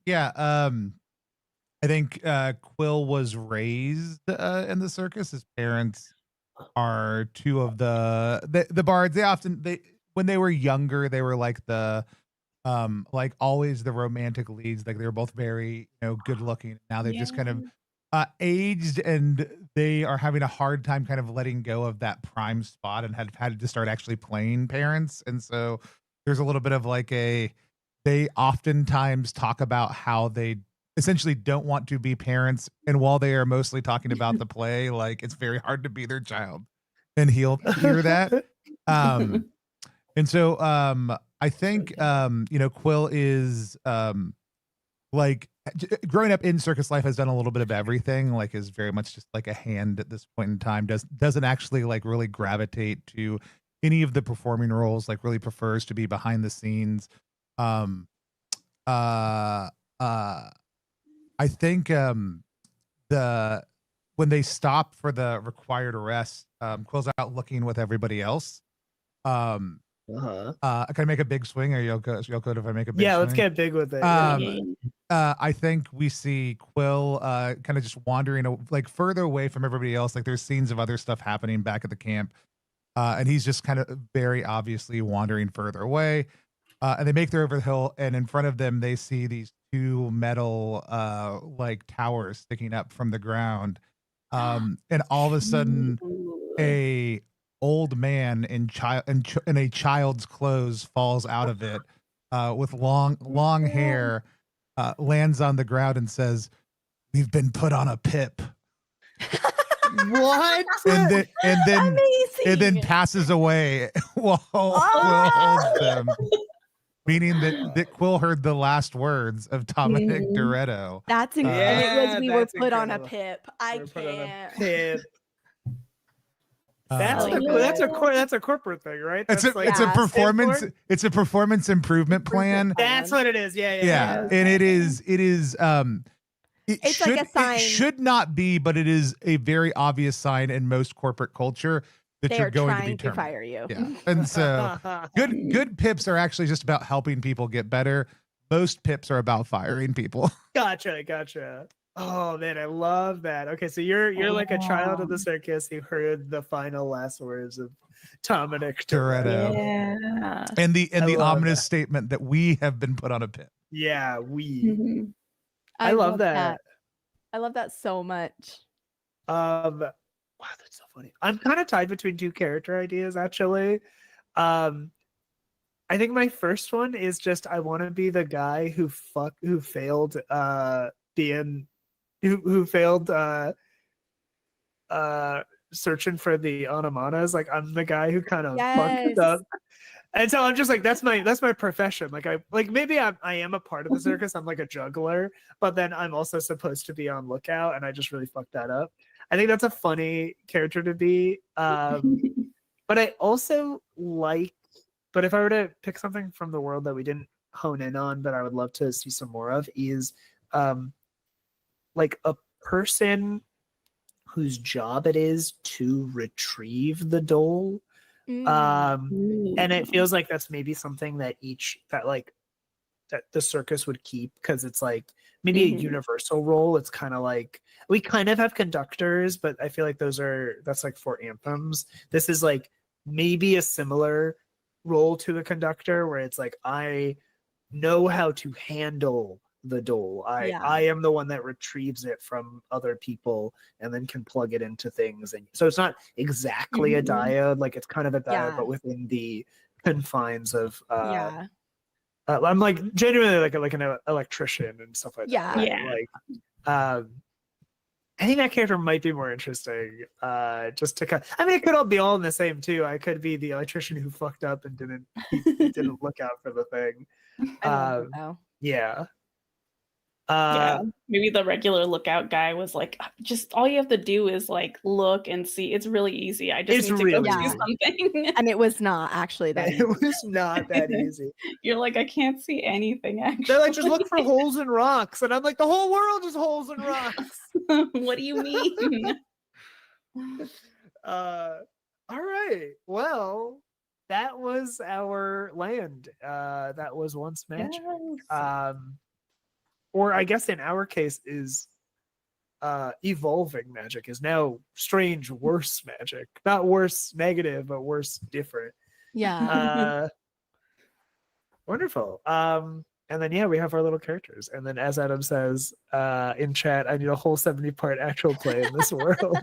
Yeah. I think Quill was raised in the circus. His parents are two of the bards. They when they were younger, they were like like always the romantic leads. Like they were both very, good looking. Now they've just kind of aged, and they are having a hard time kind of letting go of that prime spot, and have had to start actually playing parents. And so there's a little bit of like they oftentimes talk about how they essentially don't want to be parents, and while they are mostly talking about the play, like it's very hard to be their child, and he'll hear that. And so I think Quill is like growing up in circus life, has done a little bit of everything, like is very much just like a hand at this point in time, doesn't actually like really gravitate to any of the performing roles, like really prefers to be behind the scenes. I think when they stop for the required arrest, Quill's out looking with everybody else. Can I make a big swing, or you'll go if I make a big swing? Let's get big with it. I think we see Quill kind of just wandering like further away from everybody else. Like there's scenes of other stuff happening back at the camp, and he's just kind of very obviously wandering further away. And they make their over the hill, and in front of them they see these two metal like towers sticking up from the ground. And all of a sudden a old man in a child's clothes falls out of it with long hair, lands on the ground and says, "We've been put on a pip." What? and then Amazing. passes away while Quill holds them, meaning that Quill heard the last words of Dominic Toretto. That's Yeah, and it was we were that's put on a incredible. pip. I We're put on a can't. pip. Uh, That's a corporate thing, right? it's That's a like it's a what performance stand it's a performance improvement plan. That's what it is. Yeah. Yeah, and it is It's like a sign. It should not be, but it is a very obvious sign in most corporate culture that They you're are going to be trying to terminated. fire you. Yeah, and so good pips are actually just about helping people get better. Most pips are about firing people. Gotcha. Oh man, I love that. Okay, so you're like a child of the circus who heard the final last words of Dominic Toretto. Yeah. And the I love ominous statement that we have been put on a pip. Yeah, we. Mhm. I love that. I love that so much. Wow, that's so funny. I'm kind of tied between two character ideas actually. I think my first one is just I want to be the guy who failed being who failed searching for the onomatas. Like I'm the guy who kind of fucked up. And so I'm just like, that's my profession. Like maybe I am a part of the circus. I'm like a juggler, but then I'm also supposed to be on lookout, and I just really fucked that up. I think that's a funny character to be. But I also like, but if I were to pick something from the world that we didn't hone in on, but I would love to see some more of, is like a person whose job it is to retrieve the dole. And it feels like that's maybe something that the circus would keep, because it's like maybe a universal role. It's kind of like we kind of have conductors, but I feel like that's like for anthems. This is like maybe a similar role to the conductor, where it's like I know how to handle the dole. I am the one that retrieves it from other people and then can plug it into things. And so it's not exactly a diode, like it's kind of a diode, but within the confines of I'm like genuinely like an electrician and stuff like that. Right? Yeah. Like I think that character might be more interesting. Just to I mean, it could all be all in the same too. I could be the electrician who fucked up and didn't look out for the thing. I love it, though. Yeah. Maybe the regular lookout guy was like, just all you have to do is like look and see. It's really easy. I just need to go do something. And it was not actually that easy. It was not that easy. You're like, I can't see anything actually. They're like, just look for holes in rocks. And I'm like, the whole world is holes in rocks. What do you mean? All right. Well, that was our land. That was once magic. Yes. Or I guess in our case is evolving magic, is now strange worse magic. Not worse negative, but worse different. Yeah. Wonderful. And then we have our little characters. And then as Adam says in chat, I need a whole 70-part actual play in this world.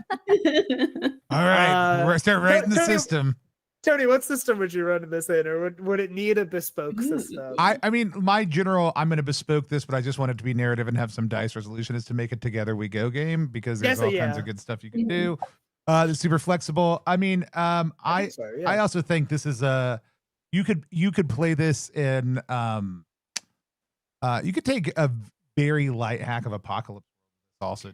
All right, we're start writing the system. Tony, what system would you run this in, or would it need a bespoke system? I mean, my general, I'm going to bespoke this, but I just want it to be narrative and have some dice resolution, is to make it Together We Go game, because there's all kinds of good stuff you can do. It's super flexible. I mean, I also think this is you could play this in you could take a very light hack of Apocalypse also.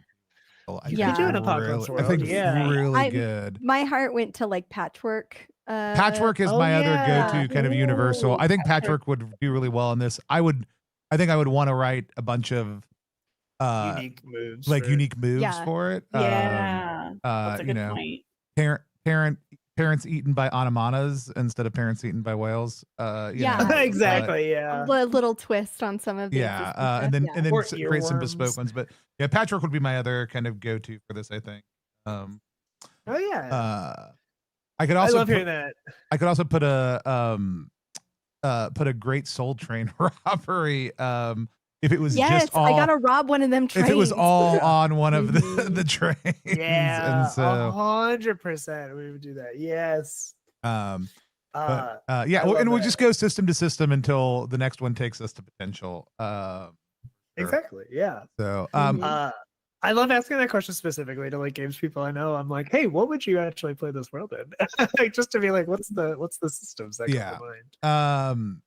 You could do an Apocalypse World. I think really good. My heart went to like Patchwork. Patchwork is my other go-to kind of universal. I think Patchwork would do really well in this. I think I would want to write a bunch of unique moves, for it. Yeah, that's a good point. Parents eaten by onomatas instead of parents eaten by whales. Exactly. A little twist on some of these. And then create some bespoke ones. But yeah, Patchwork would be my other kind of go-to for this, I think. I could also hearing that. I could also put a Great Soul Train robbery if it was Yes, just all, I gotta rob one of them trains. if it was all Yeah. on one of the, Mhm. the trains. Yeah, And so 100% we would do that. Yes. um Uh, yeah, I well, love and we'll that. just go system to system until the next one takes us to potential. Sure. Exactly. Yeah. So Mhm. I love asking that question specifically to like games people I know. I'm like, hey, what would you actually play this world in? Like, just to be like, what's the systems that come yeah. to mind?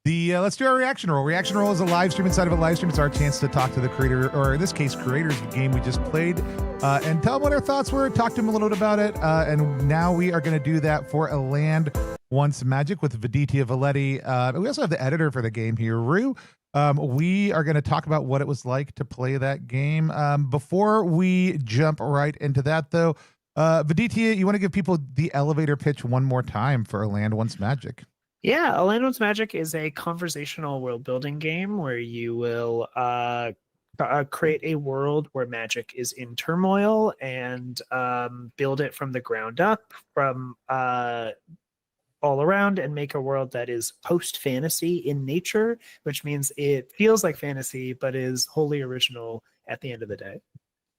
Let's do our reaction roll. Reaction roll is a live stream inside of a live stream. It's our chance to talk to the creator, or in this case, creators of the game we just played, and tell them what our thoughts were. Talk to them a little bit about it. And now we are going to do that for A Land Once Magic with Viditya Voleti. We also have the editor for the game here, Rue. We are going to talk about what it was like to play that game. Before we jump right into that, though, Viditya, you want to give people the elevator pitch one more time for A Land Once Magic? Yeah, A Land Once Magic is a conversational world building game where you will create a world where magic is in turmoil and build it from the ground up, from all around, and make a world that is post fantasy in nature, which means it feels like fantasy but is wholly original at the end of the day.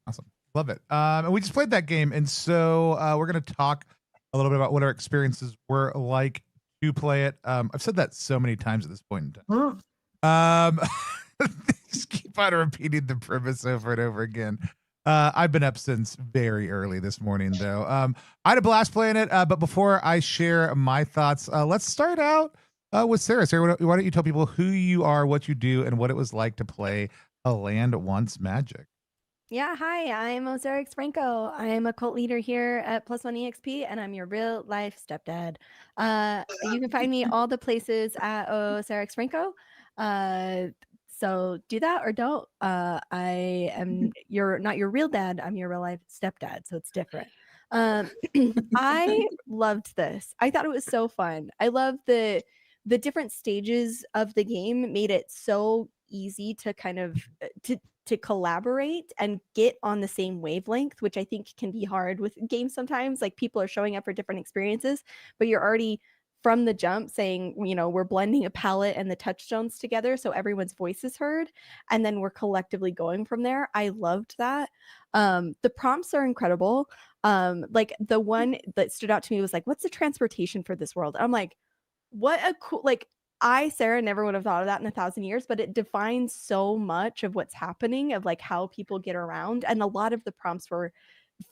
Awesome. Love it. And we just played that game. And so we're going to talk a little bit about what our experiences were like to play it. I've said that so many times at this point in time. Just keep on repeating the premise over and over again. I've been up since very early this morning, though. I had a blast playing it. But before I share my thoughts, let's start out with Sarah. Sarah, why don't you tell people who you are, what you do, and what it was like to play A Land Once Magic? Yeah, hi, I'm Ozarix Franco. I'm a cult leader here at Plus One EXP, and I'm your real life stepdad. You can find me all the places at Ozarix Franco. So do that or don't. I am not your real dad. I'm your real life stepdad, so it's different. I loved this. I thought it was so fun. I love the different stages of the game made it so easy to kind of to collaborate and get on the same wavelength, which I think can be hard with games sometimes. Like people are showing up for different experiences, but you're already from the jump saying, we're blending a palette and the touchstones together so everyone's voice is heard, and then we're collectively going from there. I loved that. The prompts are incredible. Like the one that stood out to me was like, what's the transportation for this world? I'm like, what a cool, like, Sarah, never would have thought of that in 1,000 years, but it defines so much of what's happening, of like how people get around. And a lot of the prompts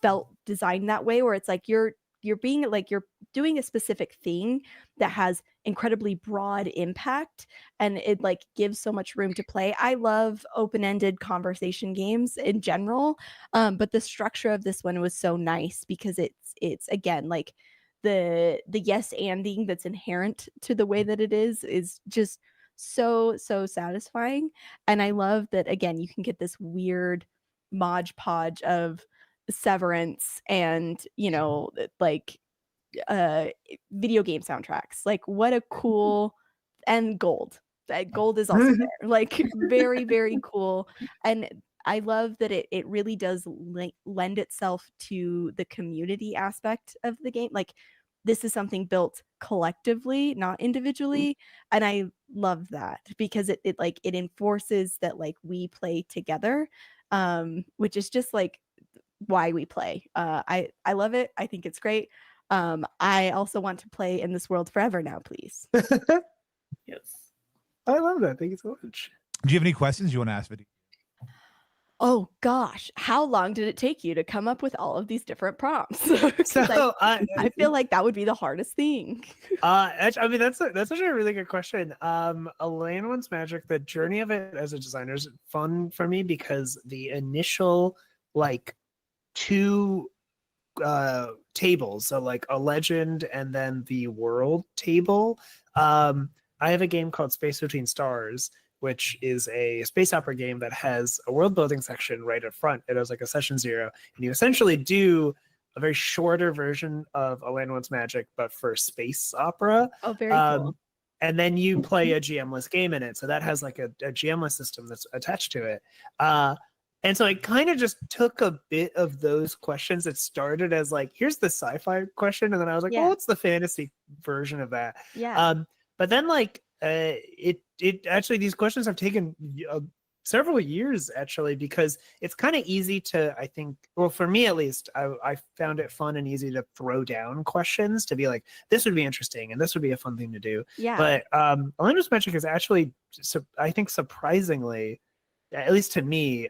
felt designed that way, where it's like you're being like, you're doing a specific thing that has incredibly broad impact, and it like gives so much room to play. I love open-ended conversation games in general, but the structure of this one was so nice because it's again like the yes anding that's inherent to the way that it is just so satisfying. And I love that, again, you can get this weird modge podge of Severance and like video game soundtracks. Like, what a cool, and gold. That gold is also there. Like, very, very cool. And I love that it really does lend itself to the community aspect of the game. Like, this is something built collectively, not individually. And I love that because it enforces that like we play together, which is just like why we play. I love it. I think it's great. I also want to play in this world forever now, please. Yes. I love that. Thank you so much. Do you have any questions you want to ask, Viditya? Oh gosh, how long did it take you to come up with all of these different prompts? So I feel like that would be the hardest thing. I mean, that's actually a really good question. A Land Once Magic, the journey of it as a designer is fun for me because the initial like two tables, so like a legend and then the world table. I have a game called Space Between Stars, which is a space opera game that has a world building section right up front. It has like a session 0, and you essentially do a very shorter version of A Land Once Magic, but for space opera. Oh, very cool. And then you play a GM-less game in it. So that has like a GM-less system that's attached to it. And so I kind of just took a bit of those questions that started as like, here's the sci-fi question. And then I was like, well, what's the fantasy version of that? Yeah. But then like it actually, these questions have taken several years actually, because it's kind of easy to, I think, well, for me at least, I found it fun and easy to throw down questions to be like, this would be interesting and this would be a fun thing to do. Yeah. But Orlando's Magic is actually, I think, surprisingly, at least to me,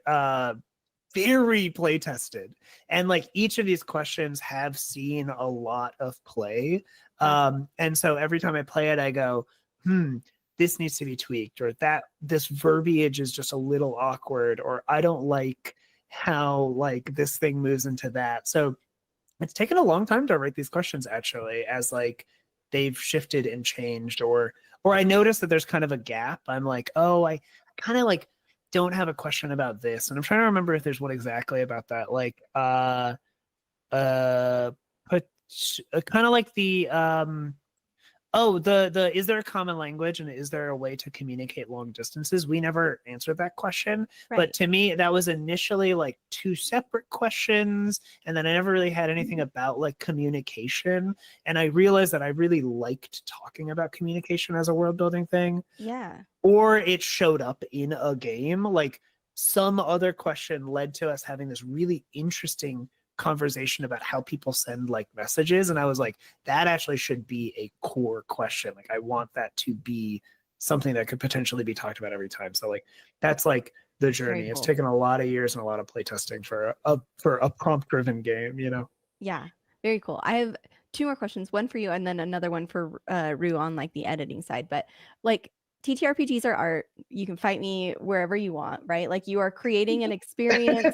very play tested, and like each of these questions have seen a lot of play. And so every time I play it, I go, this needs to be tweaked, or that this verbiage is just a little awkward, or I don't like how like this thing moves into that. So it's taken a long time to write these questions actually, as like they've shifted and changed, or I notice that there's kind of a gap. I'm like, oh, I kind of like don't have a question about this, and I'm trying to remember if there's one exactly about that, like kind of like the the is there a common language and is there a way to communicate long distances? We never answered that question. Right. But to me, that was initially like two separate questions, and then I never really had anything about like communication. And I realized that I really liked talking about communication as a world building thing. Yeah. Or it showed up in a game. Like some other question led to us having this really interesting conversation about how people send like messages, and I was like, that actually should be a core question. Like I want that to be something that could potentially be talked about every time. So like that's like the journey. Very It's cool. taken a lot of years and a lot of play testing for a prompt driven game, you know. Yeah, very cool. I have two more questions, one for you and then another one for Rue on like the editing side. But like TTRPGs are art. You can fight me wherever you want, right? Like you are creating an experience.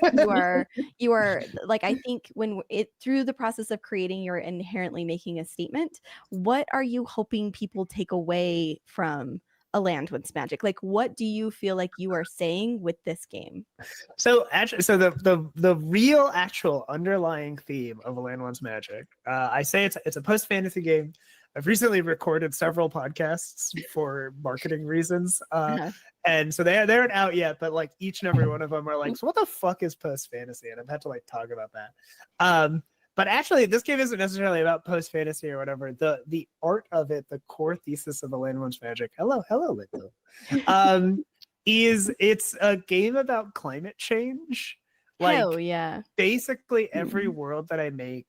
you are like, I think when through the process of creating, you're inherently making a statement. What are you hoping people take away from A Land Once Magic? Like, what do you feel like you are saying with this game? So actually, so the real actual underlying theme of A Land Once Magic, I say it's a post fantasy game. I've recently recorded several podcasts for marketing reasons, and so they aren't out yet. But like each and every one of them are like, so what the fuck is post fantasy? And I've had to like talk about that. But actually, this game isn't necessarily about post fantasy or whatever. The art of it, the core thesis of The Land Once Magic. Hello, Little. It's a game about climate change. Like, hell yeah. Basically every world that I make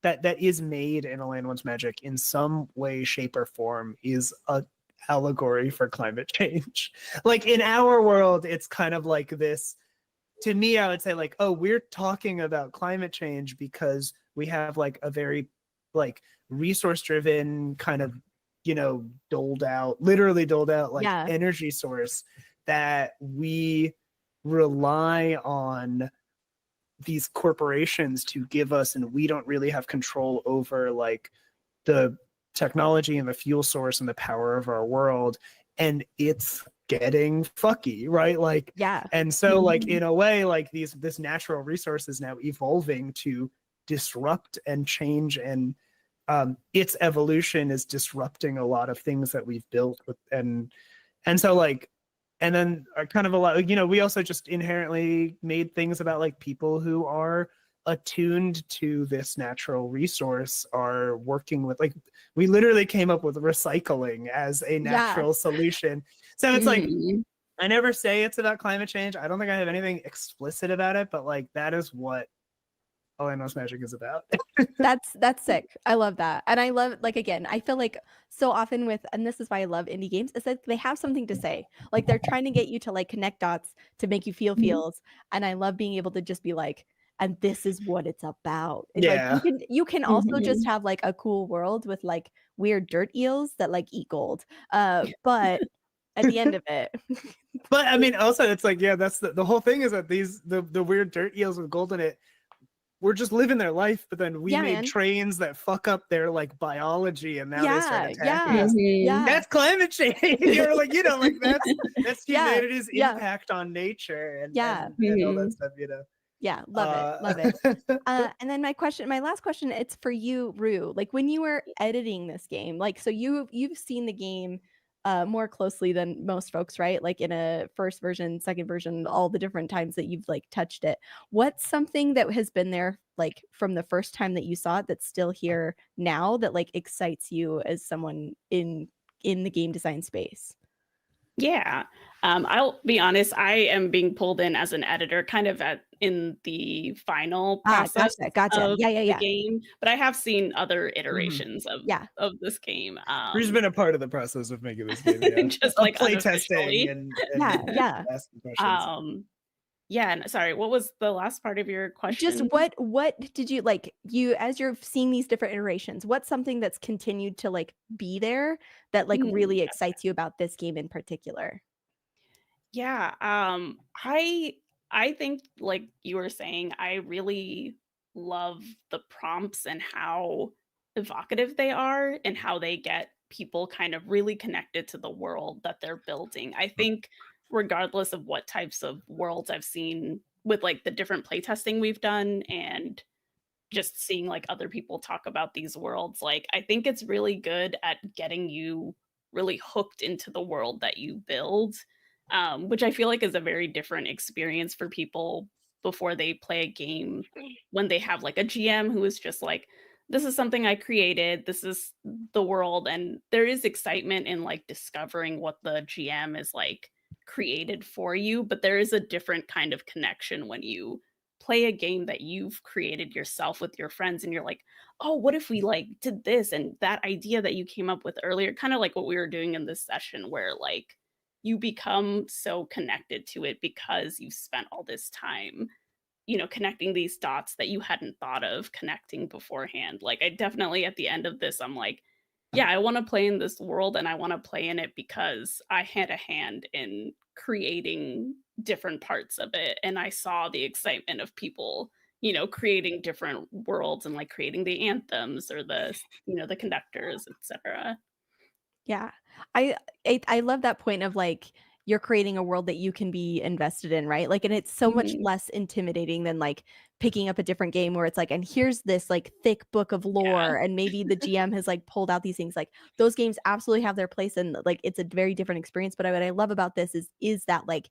that is made in A Land Once Magic in some way, shape, or form is a allegory for climate change. Like in our world, it's kind of like this. To me, I would say like, oh, we're talking about climate change because we have like a very like resource driven kind of, you know, literally doled out like energy source that we rely on these corporations to give us, and we don't really have control over like the technology and the fuel source and the power of our world, and it's getting fucky, right? Like and so like in a way, like this natural resource is now evolving to disrupt and change, and its evolution is disrupting a lot of things that we've built with, and so like, and then kind of a lot, you know, we also just inherently made things about like people who are attuned to this natural resource are working with, like, we literally came up with recycling as a natural solution. So it's like, I never say it's about climate change. I don't think I have anything explicit about it, but like that is what A Land Once Magic is about. That's sick. I love that. And I love, like, again, I feel like so often with, and this is why I love indie games, is that they have something to say. Like they're trying to get you to like connect dots to make you feel feels. And I love being able to just be like, and this is what it's about. It's like you can also just have like a cool world with like weird dirt eels that like eat gold. But at the end of it. But I mean, also it's like, that's the whole thing is that the weird dirt eels with gold in it, we're just living their life, but then we made trains that fuck up their like biology, and now they start attacking us. That's climate change. You're like, you know, like that's humanity's impact on nature and all that stuff, you know. Yeah, love it. And then my last question, it's for you, Rue. Like when you were editing this game, like so you've seen the game more closely than most folks, right? Like in a first version, second version, all the different times that you've like touched it. What's something that has been there like from the first time that you saw it that's still here now that like excites you as someone in in the game design space? Yeah. I'll be honest, I am being pulled in as an editor kind of in the final process Gotcha. of Yeah. the game, but I have seen other Mm-hmm. iterations of this game. Rue's been a part of the process of making this game, yeah. Just of like play unofficially. testing and Yeah. asking questions. Yeah, and sorry, what was the last part of your question? Just what did you like, you as you're seeing these different iterations, what's something that's continued to like be there that like really excites you about this game in particular? Yeah, I think like you were saying, I really love the prompts and how evocative they are and how they get people kind of really connected to the world that they're building. I think regardless of what types of worlds I've seen with like the different playtesting we've done and just seeing like other people talk about these worlds, like I think it's really good at getting you really hooked into the world that you build, which I feel like is a very different experience for people before they play a game when they have like a GM who is just like, this is something I created, this is the world, and there is excitement in like discovering what the GM is like created for you, but there is a different kind of connection when you play a game that you've created yourself with your friends and you're like, oh, what if we like did this, and that idea that you came up with earlier, kind of like what we were doing in this session, where like you become so connected to it because you've spent all this time, you know, connecting these dots that you hadn't thought of connecting beforehand. Like I definitely at the end of this, I'm like, yeah, I want to play in this world and I want to play in it because I had a hand in creating different parts of it. And I saw the excitement of people, you know, creating different worlds and like creating the anthems or the, you know, the conductors, etc. Yeah. I love that point of like you're creating a world that you can be invested in, right? Like, and it's so much less intimidating than like picking up a different game where it's like, and here's this like thick book of lore, and maybe the GM has like pulled out these things. Like those games absolutely have their place, and like it's a very different experience. But what I love about this is that like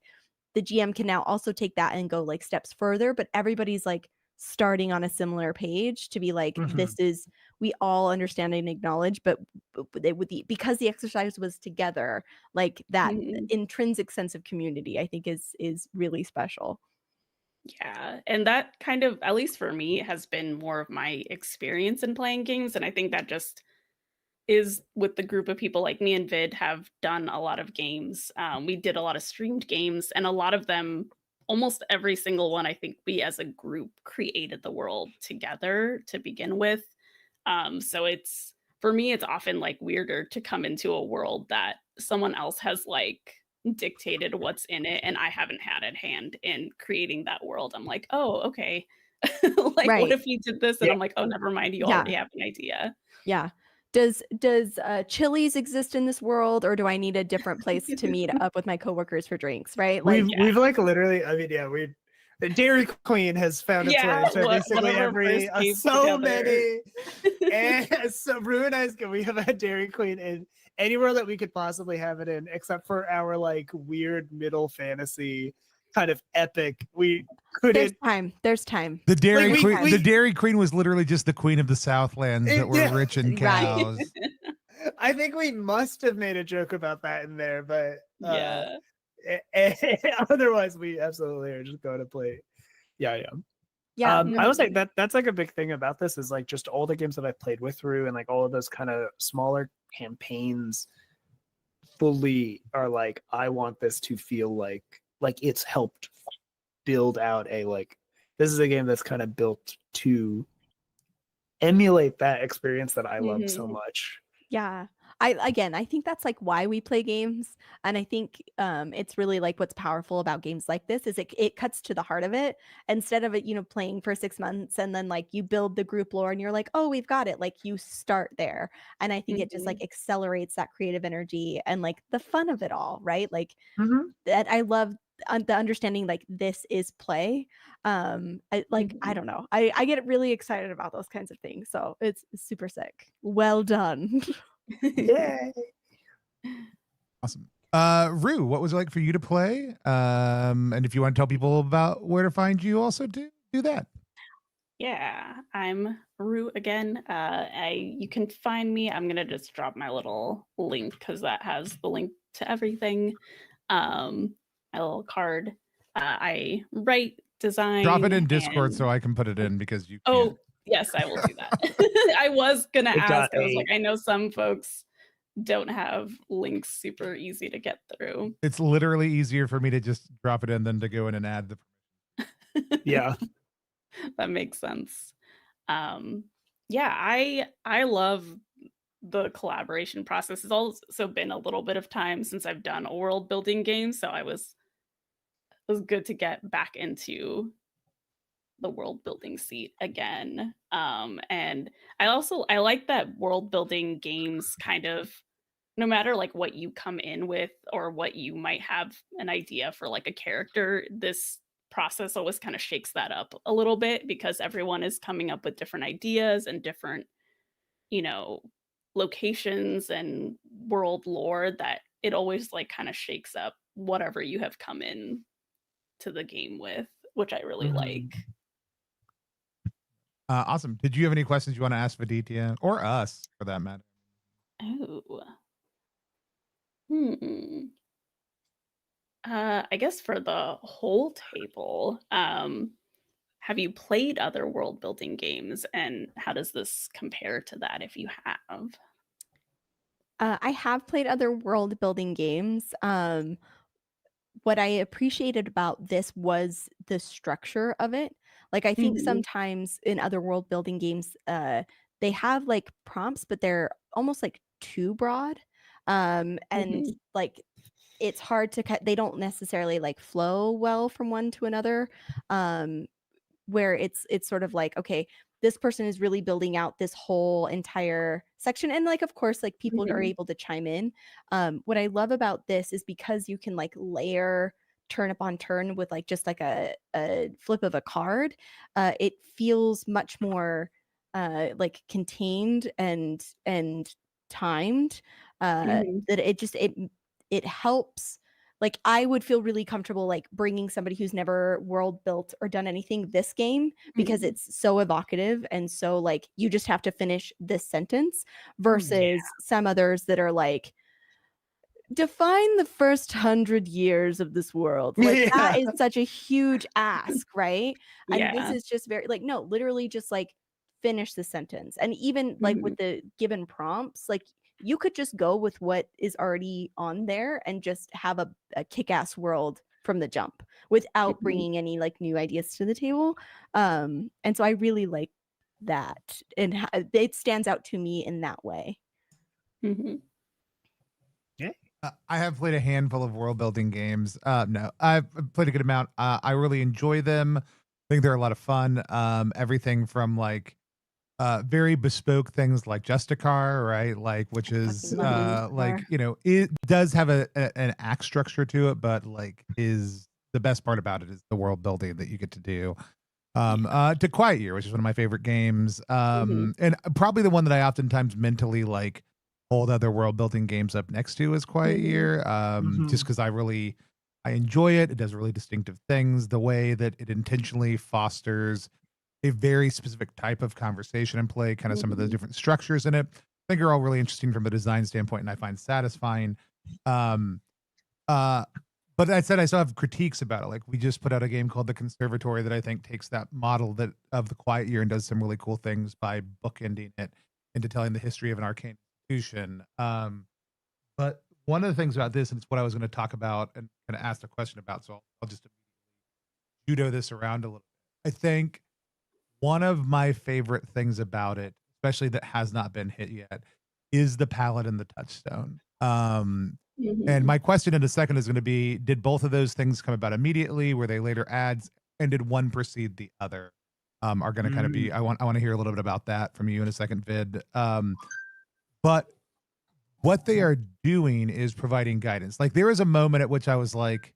the GM can now also take that and go like steps further, but everybody's like starting on a similar page to be like, this is, we all understand and acknowledge, but because the exercise was together, like that intrinsic sense of community, I think is really special. Yeah, and that kind of, at least for me, has been more of my experience in playing games, and I think that just is with the group of people like me and Vid have done a lot of games. We did a lot of streamed games, and a lot of them, almost every single one, I think we as a group created the world together to begin with. So it's, for me, it's often like weirder to come into a world that someone else has like dictated what's in it and I haven't had a hand in creating that world. I'm like, oh, okay. Like, what if you did this? And I'm like, oh, never mind. You already have an idea. Yeah. Does Chili's exist in this world, or do I need a different place to meet up with my coworkers for drinks? Right? Like we've like literally, I mean, the Dairy Queen has found its way to basically every so many. And so Rue and I, we have a Dairy Queen in anywhere that we could possibly have it in, except for our like weird middle fantasy kind of epic. We couldn't. There's time. The Dairy Queen. The Dairy Queen was literally just the queen of the Southlands that were rich in cows. I think we must have made a joke about that in there, but otherwise we absolutely are just going to play. Yeah. I would say that's like a big thing about this is like just all the games that I've played with Rue and like all of those kind of smaller campaigns fully are like, I want this to feel like it's helped build out a like, this is a game that's kind of built to emulate that experience that I love so much. Yeah. I think that's like why we play games. And I think it's really like what's powerful about games like this is it cuts to the heart of it, instead of it, you know, playing for 6 months and then like you build the group lore and you're like, oh, we've got it. Like you start there. And I think it just like accelerates that creative energy and like the fun of it all. Right. Like that I love the understanding like this is play. I don't know. I get really excited about those kinds of things. So it's super sick. Well done. Yay. Awesome. Rue, what was it like for you to play? And if you want to tell people about where to find you, also do that. Yeah, I'm Rue again. You can find me. I'm gonna just drop my little link because that has the link to everything. My little card. I write, design. Drop it in Discord and... so I can put it in because you Oh, can't. yes, I will do that. I was gonna It got ask. I was a- like, I know some folks don't have links super easy to get through. It's literally easier for me to just drop it in than to go in and add the. Yeah. That makes sense. Yeah, I love the collaboration process. It's also been a little bit of time since I've done a world building game, so it was good to get back into the world building seat again. And I like that world building games kind of, no matter like what you come in with or what you might have an idea for like a character, this process always kind of shakes that up a little bit because everyone is coming up with different ideas and different, locations and world lore, that it always like kind of shakes up whatever you have come in to the game with, which I really like. Awesome. Did you have any questions you want to ask Viditya or us for that matter? Oh. I guess for the whole table, have you played other world building games, and how does this compare to that if you have? I have played other world building games. What I appreciated about this was the structure of it. Like, I think sometimes in other world building games, they have like prompts, but they're almost like too broad. And like, it's hard to cut. They don't necessarily like flow well from one to another. Where it's sort of like, okay, this person is really building out this whole entire section, and like, of course, like people are able to chime in. What I love about this is because you can like layer turn upon turn with like just like a flip of a card. It feels much more like contained and timed. That it helps. Like, I would feel really comfortable like bringing somebody who's never world built or done anything this game, because it's so evocative and so like you just have to finish this sentence, versus some others that are like, define the first 100 years of this world. Like that is such a huge ask, right? And this is just very like, no, literally just like finish the sentence. And even like with the given prompts, like you could just go with what is already on there and just have a kick-ass world from the jump without bringing any like new ideas to the table. And so I really like that, and it stands out to me in that way. I have played a handful of world building games. No, I've played a good amount. I really enjoy them. I think they're a lot of fun. Everything from like very bespoke things like Justicar, right? Like, which is like, it does have an act structure to it, but like is the best part about it is the world building that you get to do. To Quiet Year, which is one of my favorite games. And probably the one that I oftentimes mentally like hold other world building games up next to is Quiet Year. Just because I enjoy it. It does really distinctive things. The way that it intentionally fosters a very specific type of conversation and play, kind of some of the different structures in it, I think are all really interesting from a design standpoint, and I find satisfying. But that said, I still have critiques about it. Like, we just put out a game called The Conservatory that I think takes that model of the Quiet Year and does some really cool things by bookending it into telling the history of an arcane institution. But one of the things about this, and it's what I was going to talk about and kind of ask a question about, so I'll just judo this around a little bit. I think one of my favorite things about it, especially that has not been hit yet, is the palette and the touchstone. And my question in a second is going to be, did both of those things come about immediately? Were they later adds? And did one precede the other? Are going to kind of be, I want to hear a little bit about that from you in a second, Vid. But what they are doing is providing guidance. Like, there was a moment at which I was like,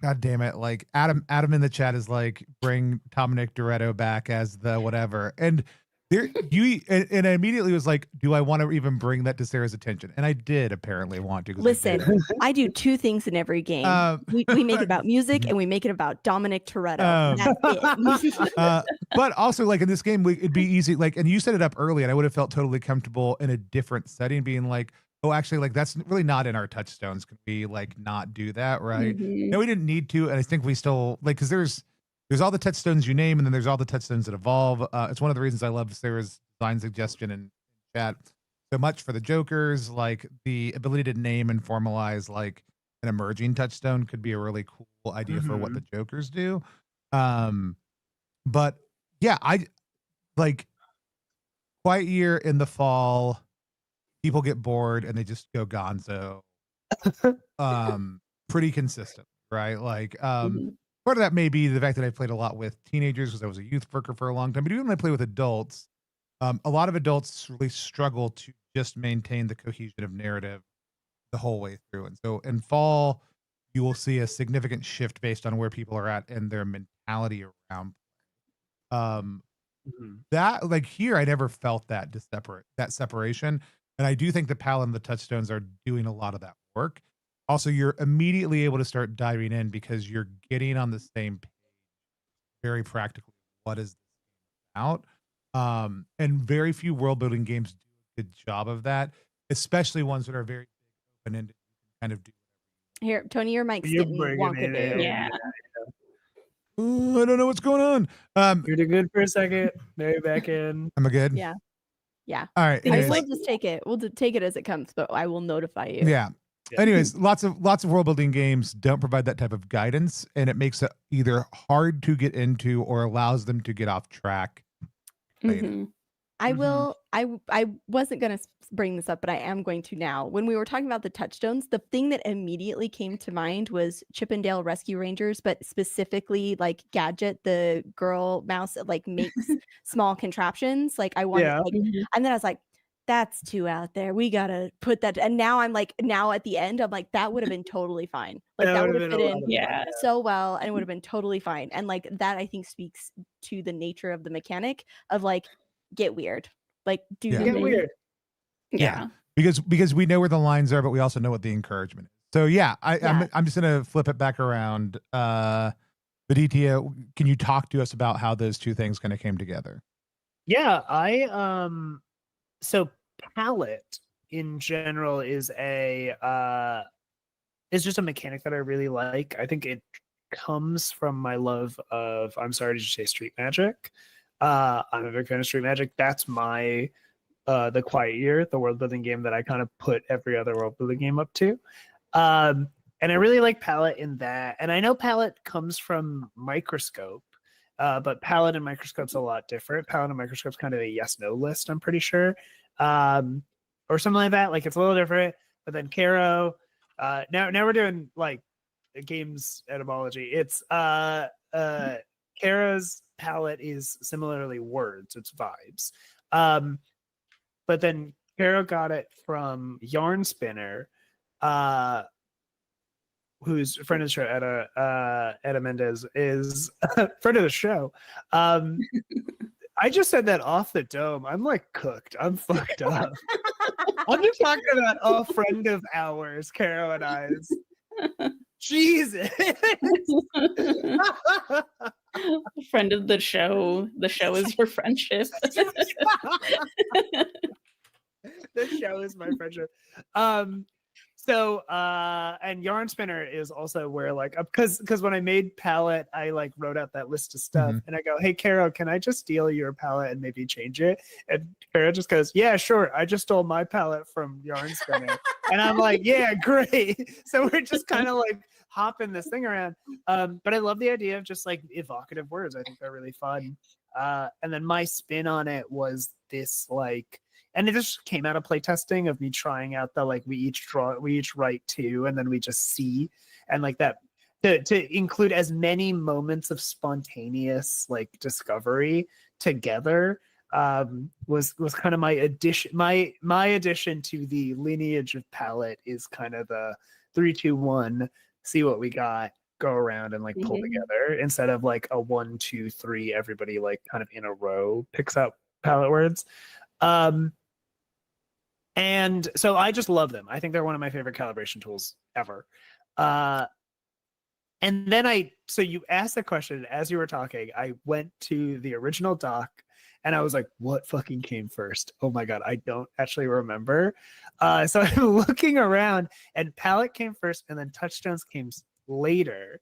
God damn it. Like, Adam in the chat is like, bring Dominic Doretto back as the whatever. And And I immediately was like, do I want to even bring that to Sarah's attention? And I did apparently want to. 'cause Listen, I do two things in every game. We make it about music and we make it about Dominic Toretto. That's it. But also, like in this game, it'd be easy. Like, and you set it up early, and I would have felt totally comfortable in a different setting, being like, oh, actually, like that's really not in our touchstones. Can we like not do that, right? Mhm. No, we didn't need to, and I think we still like because there's all the touchstones you name, and then there's all the touchstones that evolve. It's one of the reasons I love Sarah's design suggestion in chat so much for the jokers. Like the ability to name and formalize like an emerging touchstone could be a really cool idea for what the jokers do. But yeah, I like Quiet Year in the fall. People get bored and they just go gonzo. Pretty consistent, right? Like Mhm. part of that may be the fact that I played a lot with teenagers because I was a youth worker for a long time. But even when I play with adults, a lot of adults really struggle to just maintain the cohesion of narrative the whole way through. And so in fall, you will see a significant shift based on where people are at and their mentality around. That like here, I never felt that separation. And I do think the palette and the touchstones are doing a lot of that work. Also, you're immediately able to start diving in because you're getting on the same page very practically. What is this game about? And very few world building games do a good job of that, especially ones that are very open-ended. You can kind of do Here, Tony, your mic's You're getting bringing it wonkadoo. in. Yeah. I don't know what's going on. You're doing good for a second. Maybe back in. Am I good? Yeah. Yeah. All right. I anyways. will just take it. We'll take it as it comes, but I will notify you. Yeah. Anyways, lots of world building games don't provide that type of guidance, and it makes it either hard to get into or allows them to get off track later. Mhm. I will. I wasn't going to bring this up, but I am going to now. When we were talking about the touchstones, the thing that immediately came to mind was Chippendale Rescue Rangers, but specifically like Gadget, the girl mouse that like makes small contraptions. Like I wanted, like, Mhm. and then I was like, that's too out there. We gotta put that. And now I'm like, now at the end, I'm like, that would have been totally fine. Like that would have fit in Yeah. so well, and it would have been totally fine. And like that, I think speaks to the nature of the mechanic of like, get weird. Like do Yeah. the Get thing. weird. Yeah. Because we know where the lines are, but we also know what the encouragement is. So yeah, I'm just gonna flip it back around. Viditya, can you talk to us about how those two things kind of came together? Yeah, so palette in general is just a mechanic that I really like. I think it comes from my love of, I'm sorry, did you say Street Magic? I'm a big fan of Street Magic. That's my the Quiet Year, the world building game that I kind of put every other world building game up to. And I really like palette in that. And I know palette comes from Microscope, but palette and Microscope's a lot different. Palette and Microscope's kind of a yes/no list, I'm pretty sure, or something like that. Like it's a little different. But then Caro, now we're doing like games etymology. It's Caro's palette is similarly words. It's vibes. But then Caro got it from Yarn Spinner, who's a friend of the show, Etta Mendez, is a friend of the show. I just said that off the dome. I'm like cooked. I'm fucked up. I'm just talking about a friend of ours, Caro and I's. Jesus. Friend of the show. The show is your friendship. The show is my friendship. So and Yarn Spinner is also where like, because when I made palette, I like wrote out that list of stuff and I go, hey Caro, can I just steal your palette and maybe change it? And Caro just goes, yeah, sure, I just stole my palette from Yarn Spinner. And I'm like, yeah, great. So we're just kind of like hopping this thing around. But I love the idea of just like evocative words. I think they're really fun. And then my spin on it was this like, and it just came out of playtesting of me trying out the like we each write two and then we just see, and like that to include as many moments of spontaneous like discovery together was kind of my addition. My addition to the lineage of palette is kind of the 3, 2, 1, see what we got, go around and like pull together, instead of like a 1, 2, 3, everybody like kind of in a row picks up palette words. And so I just love them. I think they're one of my favorite calibration tools ever. And then so you asked the question as you were talking, I went to the original doc and I was like, what fucking came first? Oh my God, I don't actually remember. So I'm looking around and palette came first and then touchstones came later.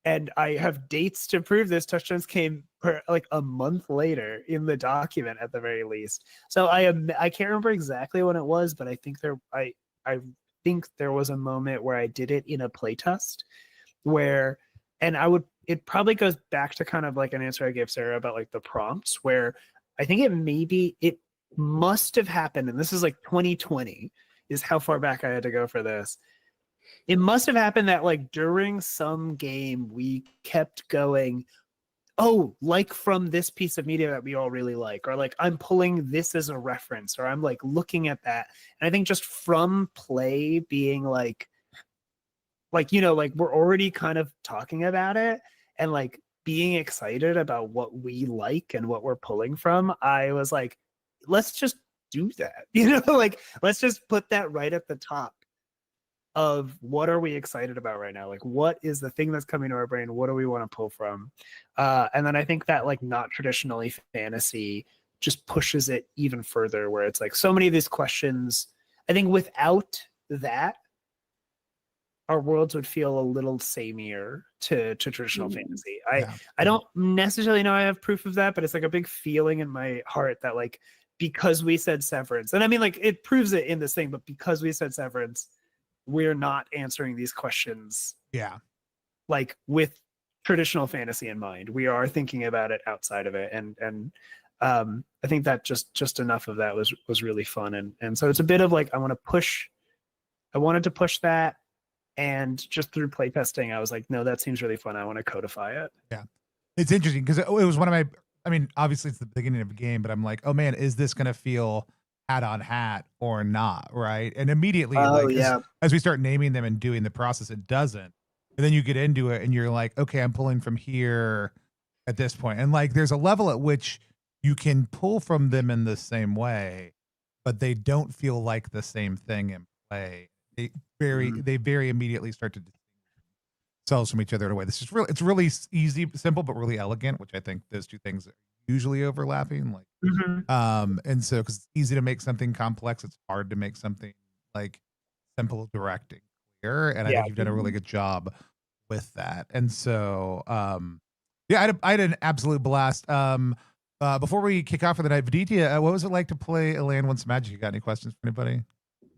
And I have dates to prove this. Touchstones came like a month later in the document at the very least. So I can't remember exactly when it was, but I think I think there was a moment where I did it in a playtest where, and it probably goes back to kind of like an answer I gave Sarah about like the prompts, where I think it must have happened, and this is like 2020 is how far back I had to go for this. It must have happened that like during some game we kept going, oh, like from this piece of media that we all really like, or like I'm pulling this as a reference, or I'm like looking at that. And I think just from play being like, you know, like we're already kind of talking about it and like being excited about what we like and what we're pulling from, I was like, let's just do that. You know, like let's just put that right at the top of what are we excited about right now? Like what is the thing that's coming to our brain? What do we want to pull from? And then I think that like not traditionally fantasy just pushes it even further, where it's like so many of these questions, I think without that, our worlds would feel a little samier to traditional fantasy. I don't necessarily know I have proof of that, but it's like a big feeling in my heart that like, because we said Severance, and I mean like it proves it in this thing, but because we said Severance, we're not answering these questions like with traditional fantasy in mind. We are thinking about it outside of it, and I think that just enough of that was really fun, and so it's a bit of like I wanted to push that, and just through playtesting I was like, no, that seems really fun, I want to codify it. It's interesting because it was one of my, I mean, obviously it's the beginning of a game, but I'm like, oh man, is this gonna feel hat on hat or not, right? And immediately as we start naming them and doing the process, it doesn't. And then you get into it and you're like, okay, I'm pulling from here at this point. And like there's a level at which you can pull from them in the same way, but they don't feel like the same thing in play. They very immediately start to distinguish themselves from each other in a way. This is it's really easy, simple, but really elegant, which I think those two things are usually overlapping. Like and so because it's easy to make something complex, it's hard to make something like simple, direct, and clear. And I think you've done a really good job with that. And so I had an absolute blast. Before we kick off for the night, Viditya, what was it like to play A Land Once Magic? You got any questions for anybody?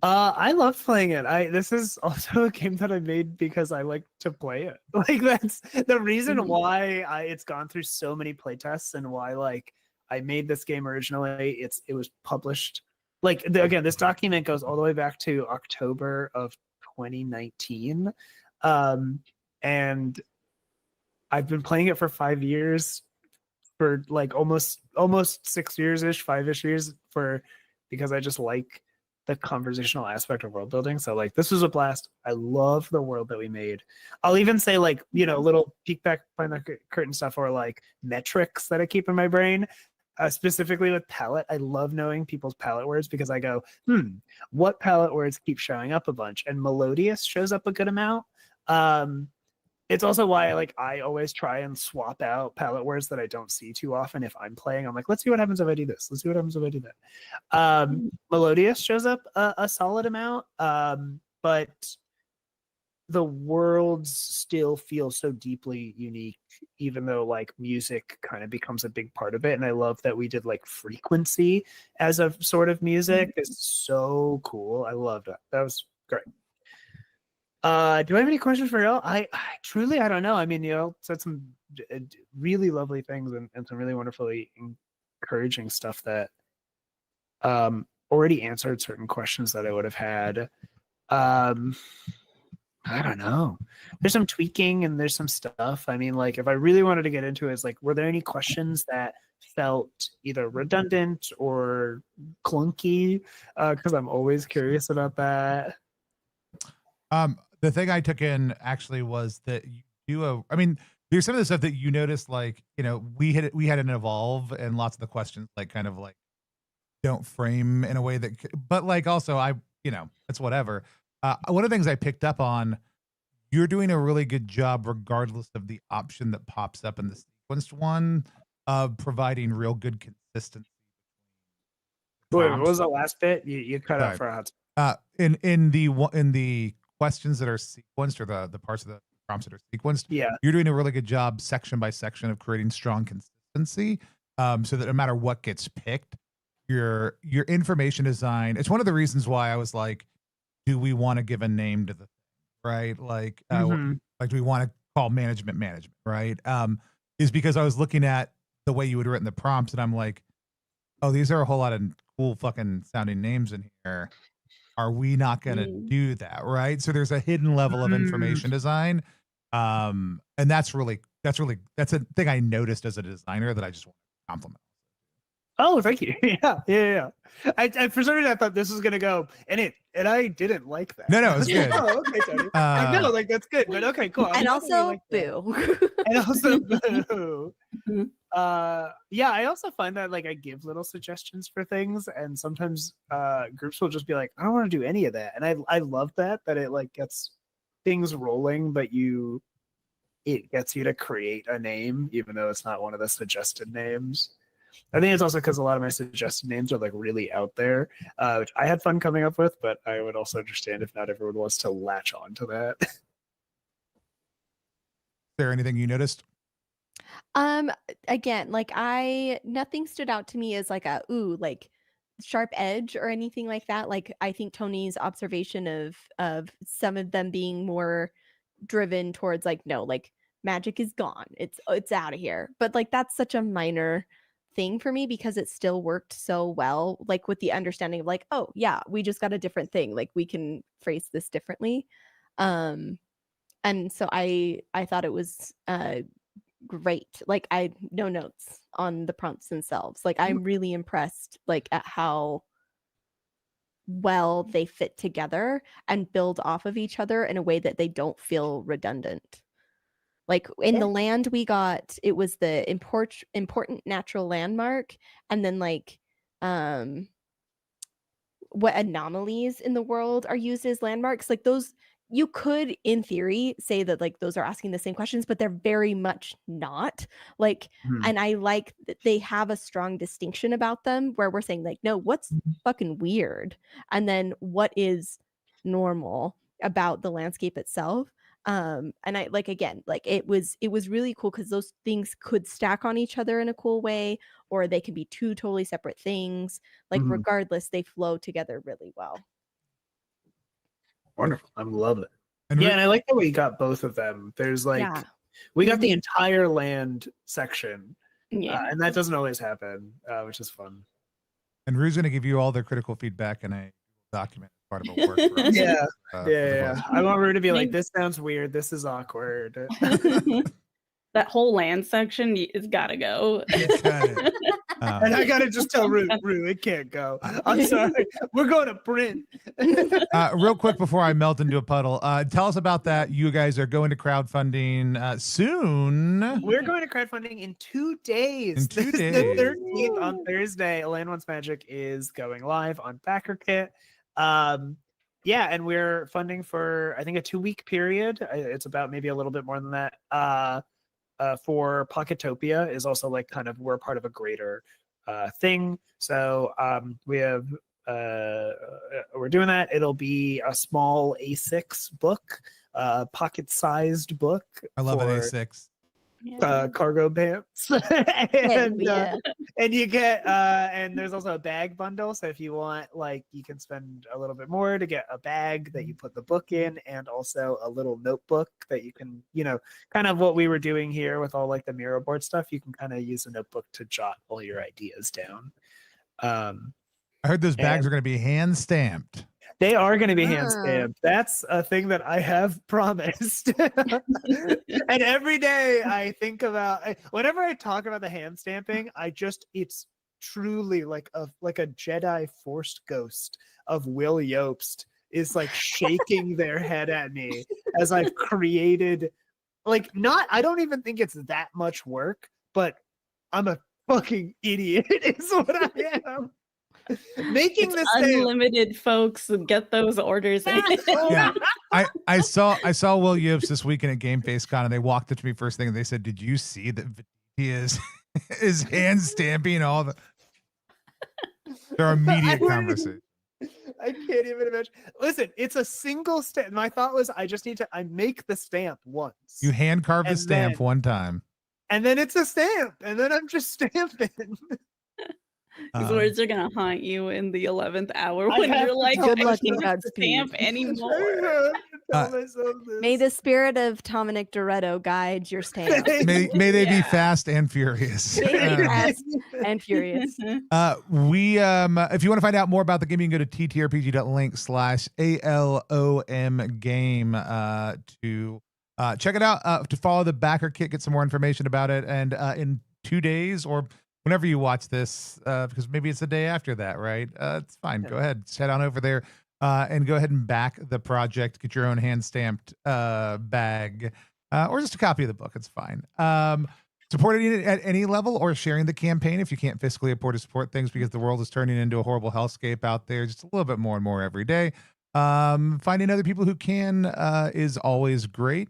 I loved playing it. This is also a game that I made because I like to play it. Like that's the reason why it's gone through so many playtests, and why like I made this game originally. It was published like again, this document goes all the way back to October of 2019, and I've been playing it for 5 years, for like almost 6 years ish, 5-ish years, because I just like the conversational aspect of world building. So like this was a blast. I love the world that we made. I'll even say like, you know, little peek back behind the curtain stuff, or like metrics that I keep in my brain, specifically with palette. I love knowing people's palette words, because I go, what palette words keep showing up a bunch? And melodious shows up a good amount. It's also why I always try and swap out palette words that I don't see too often. If I'm playing, I'm like, let's see what happens if I do this. Let's see what happens if I do that. Melodious shows up a solid amount, but the worlds still feel so deeply unique, even though like music kind of becomes a big part of it. And I love that we did like frequency as a sort of music. It's so cool. I loved it. That was great. Do I have any questions for y'all? I truly, I don't know. I mean, y'all said some really lovely things and some really wonderfully encouraging stuff that already answered certain questions that I would have had. I don't know. There's some tweaking and there's some stuff. I mean, like if I really wanted to get into it, it's like, were there any questions that felt either redundant or clunky? Because I'm always curious about that. The thing I took in actually was that you do I mean, There's some of the stuff that you noticed, like, we had an evolve, and lots of the questions, like, kind of like don't frame in a way that, but like also it's whatever. One of the things I picked up on, you're doing a really good job, regardless of the option that pops up in the sequenced one, of providing real good consistency. Wait, what was the last bit? You cut out for a in the questions that are sequenced, or the parts of the prompts that are sequenced, you're doing a really good job section by section of creating strong consistency, so that no matter what gets picked, your information design. It's one of the reasons why I was like, do we want to give a name to the thing, right? Like, like, do we want to call management, right? Is because I was looking at the way you had written the prompts, and I'm like, oh, these are a whole lot of cool fucking sounding names in here. Are we not going to do that, right? So there's a hidden level of information design, and that's a thing I noticed as a designer that I just want to compliment. Oh, thank you. Yeah. I for some reason I thought this was gonna go, and I didn't like that. No, it's good. Oh, okay, Tony. I know, like, that's good, but okay, cool. And also, boo. And also, boo. Yeah, I also find that, like, I give little suggestions for things, and sometimes groups will just be like, I don't want to do any of that, and I love that it like gets things rolling, but it gets you to create a name, even though it's not one of the suggested names. I think it's also because a lot of my suggested names are like really out there, which I had fun coming up with, but I would also understand if not everyone wants to latch on to that. Is there anything you noticed? Again, like, nothing stood out to me as like like sharp edge or anything like that. Like, I think Tony's observation of some of them being more driven towards like, no, like, magic is gone. It's out of here. But like, that's such a minor thing for me because it still worked so well, like, with the understanding of like, oh yeah, we just got a different thing, like, we can phrase this differently. And so I thought it was great. Like, I no notes on the prompts themselves. Like, I'm really impressed, like, at how well they fit together and build off of each other in a way that they don't feel redundant. Like, in the land we got, it was the important natural landmark, and then like what anomalies in the world are used as landmarks. Like, those, you could in theory say that like those are asking the same questions, but they're very much not. Like, and I like that they have a strong distinction about them where we're saying like, no, what's fucking weird, and then what is normal about the landscape itself. And I like, again, like, it was really cool because those things could stack on each other in a cool way, or they can be two totally separate things. Like, regardless, they flow together really well. Wonderful. I love it. And I like the way you got both of them. There's like, we got the entire land section, and that doesn't always happen, which is fun. And Rue's going to give you all their critical feedback in a document. Part of a work for us. Yeah. I want Rue to be like, this sounds weird. This is awkward. That whole land section is gotta go. And I gotta just tell Rue, it can't go. I'm sorry. We're going to print. Real quick before I melt into a puddle, tell us about that. You guys are going to crowdfunding soon. We're going to crowdfunding in 2 days. In 2 days. The 13th on Thursday. A Land Wants Magic is going live on BackerKit. And we're funding for, I think, a 2-week period. It's about maybe a little bit more than that. For Pocketopia is also like kind of, we're part of a greater thing. So we have we're doing that. It'll be a small A6 book, pocket-sized book. I love an A6. Cargo pants. And you get and there's also a bag bundle, so if you want, like, you can spend a little bit more to get a bag that you put the book in, and also a little notebook that you can, kind of what we were doing here with all like the Miro board stuff, you can kind of use a notebook to jot all your ideas down. I heard those bags are going to be hand stamped. They are going to be hand stamped. That's a thing that I have promised. And every day I think about, whenever I talk about the hand stamping, it's truly like a Jedi Force ghost of Will Yobst is like shaking their head at me as I've created like not. I don't even think it's that much work, but I'm a fucking idiot. Is what I am. Making It's this stamp. unlimited, folks. Get those orders in. Yeah. I saw Will Yipes this weekend at Game Face Con, and they walked up to me first thing and they said, "Did you see that he is hand stamping all the?" Their immediate conversation. I can't even imagine. Listen, it's a single stamp. My thought was, I make the stamp once. You hand carve the And stamp then- one time. and then it's a stamp, and then I'm just stamping. These words are gonna haunt you in the 11th hour I when have you're to like, tell I myself can't Godspeed. stamp I anymore. have to tell Uh, myself this. May the spirit of Dominic Doretto guide your stamp. May they be Yeah. fast and furious. May they be fast and furious. We if you want to find out more about the game, you can go to ttrpg.link/ALOM game to check it out, to follow the backer kit, get some more information about it, and in 2 days or whenever you watch this, because maybe it's the day after that, right? It's fine. Go ahead, head on over there and go ahead and back the project. Get your own hand stamped bag or just a copy of the book. It's fine. Supporting it at any level or sharing the campaign if you can't fiscally afford to support things because the world is turning into a horrible hellscape out there just a little bit more and more every day. Finding other people who can is always great.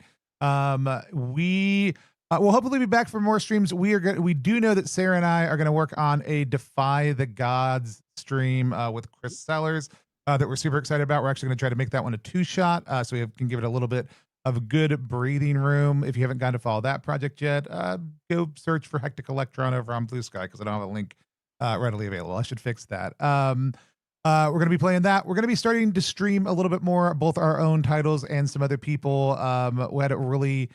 We'll hopefully be back for more streams. We do know that Sarah and I are going to work on a Defy the Gods stream with Chris Sellers that we're super excited about. We're actually going to try to make that one a 2-shot so we can give it a little bit of good breathing room. If you haven't gotten to follow that project yet, go search for Hectic Electron over on Blue Sky because I don't have a link readily available. I should fix that. We're going to be playing that. We're going to be starting to stream a little bit more, both our own titles and some other people. We had it really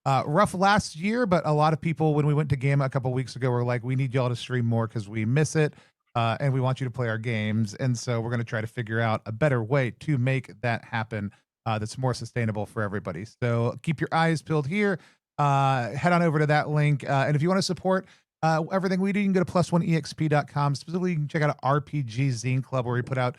rough last year, but a lot of people, when we went to Gamma a couple weeks ago, were like, we need y'all to stream more because we miss it. And we want you to play our games. And so we're going to try to figure out a better way to make that happen that's more sustainable for everybody. So keep your eyes peeled here. Head on over to that link. And if you want to support everything we do, you can go to plus1exp.com. Specifically, you can check out RPG Zine Club, where we put out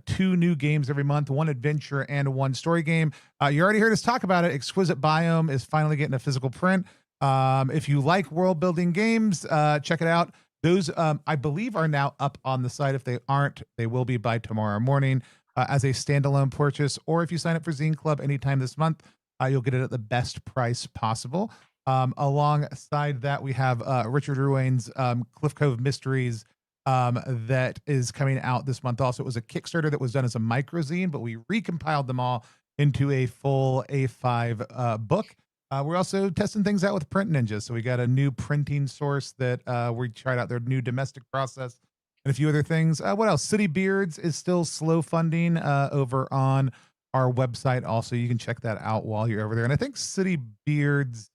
2 new games every month, 1 adventure and 1 story game. You already heard us talk about it. Exquisite Biome is finally getting a physical print. If you like world building games, check it out. Those, I believe, are now up on the site. If they aren't, they will be by tomorrow morning as a standalone purchase. Or if you sign up for Zine Club anytime this month, you'll get it at the best price possible. Alongside that, we have Richard Ruane's Cliff Cove Mysteries that is coming out this month. Also, it was a Kickstarter that was done as a microzine, but we recompiled them all into a full A5 book. We're also testing things out with Print Ninja. So we got a new printing source that we tried out their new domestic process and a few other things. What else? City Beards is still slow funding over on our website. Also, you can check that out while you're over there. And I think City Beards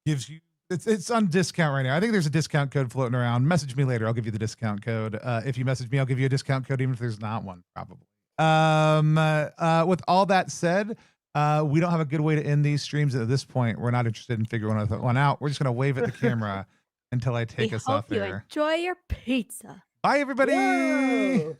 gives you, it's on discount right now. I think there's a discount code floating around. Message me later. I'll give you the discount code. If you message me, I'll give you a discount code, even if there's not one, probably. With all that said, we don't have a good way to end these streams at this point. We're not interested in figuring one out. We're just going to wave at the camera until I take us off We hope you air. enjoy your pizza. Bye, everybody. Whoa.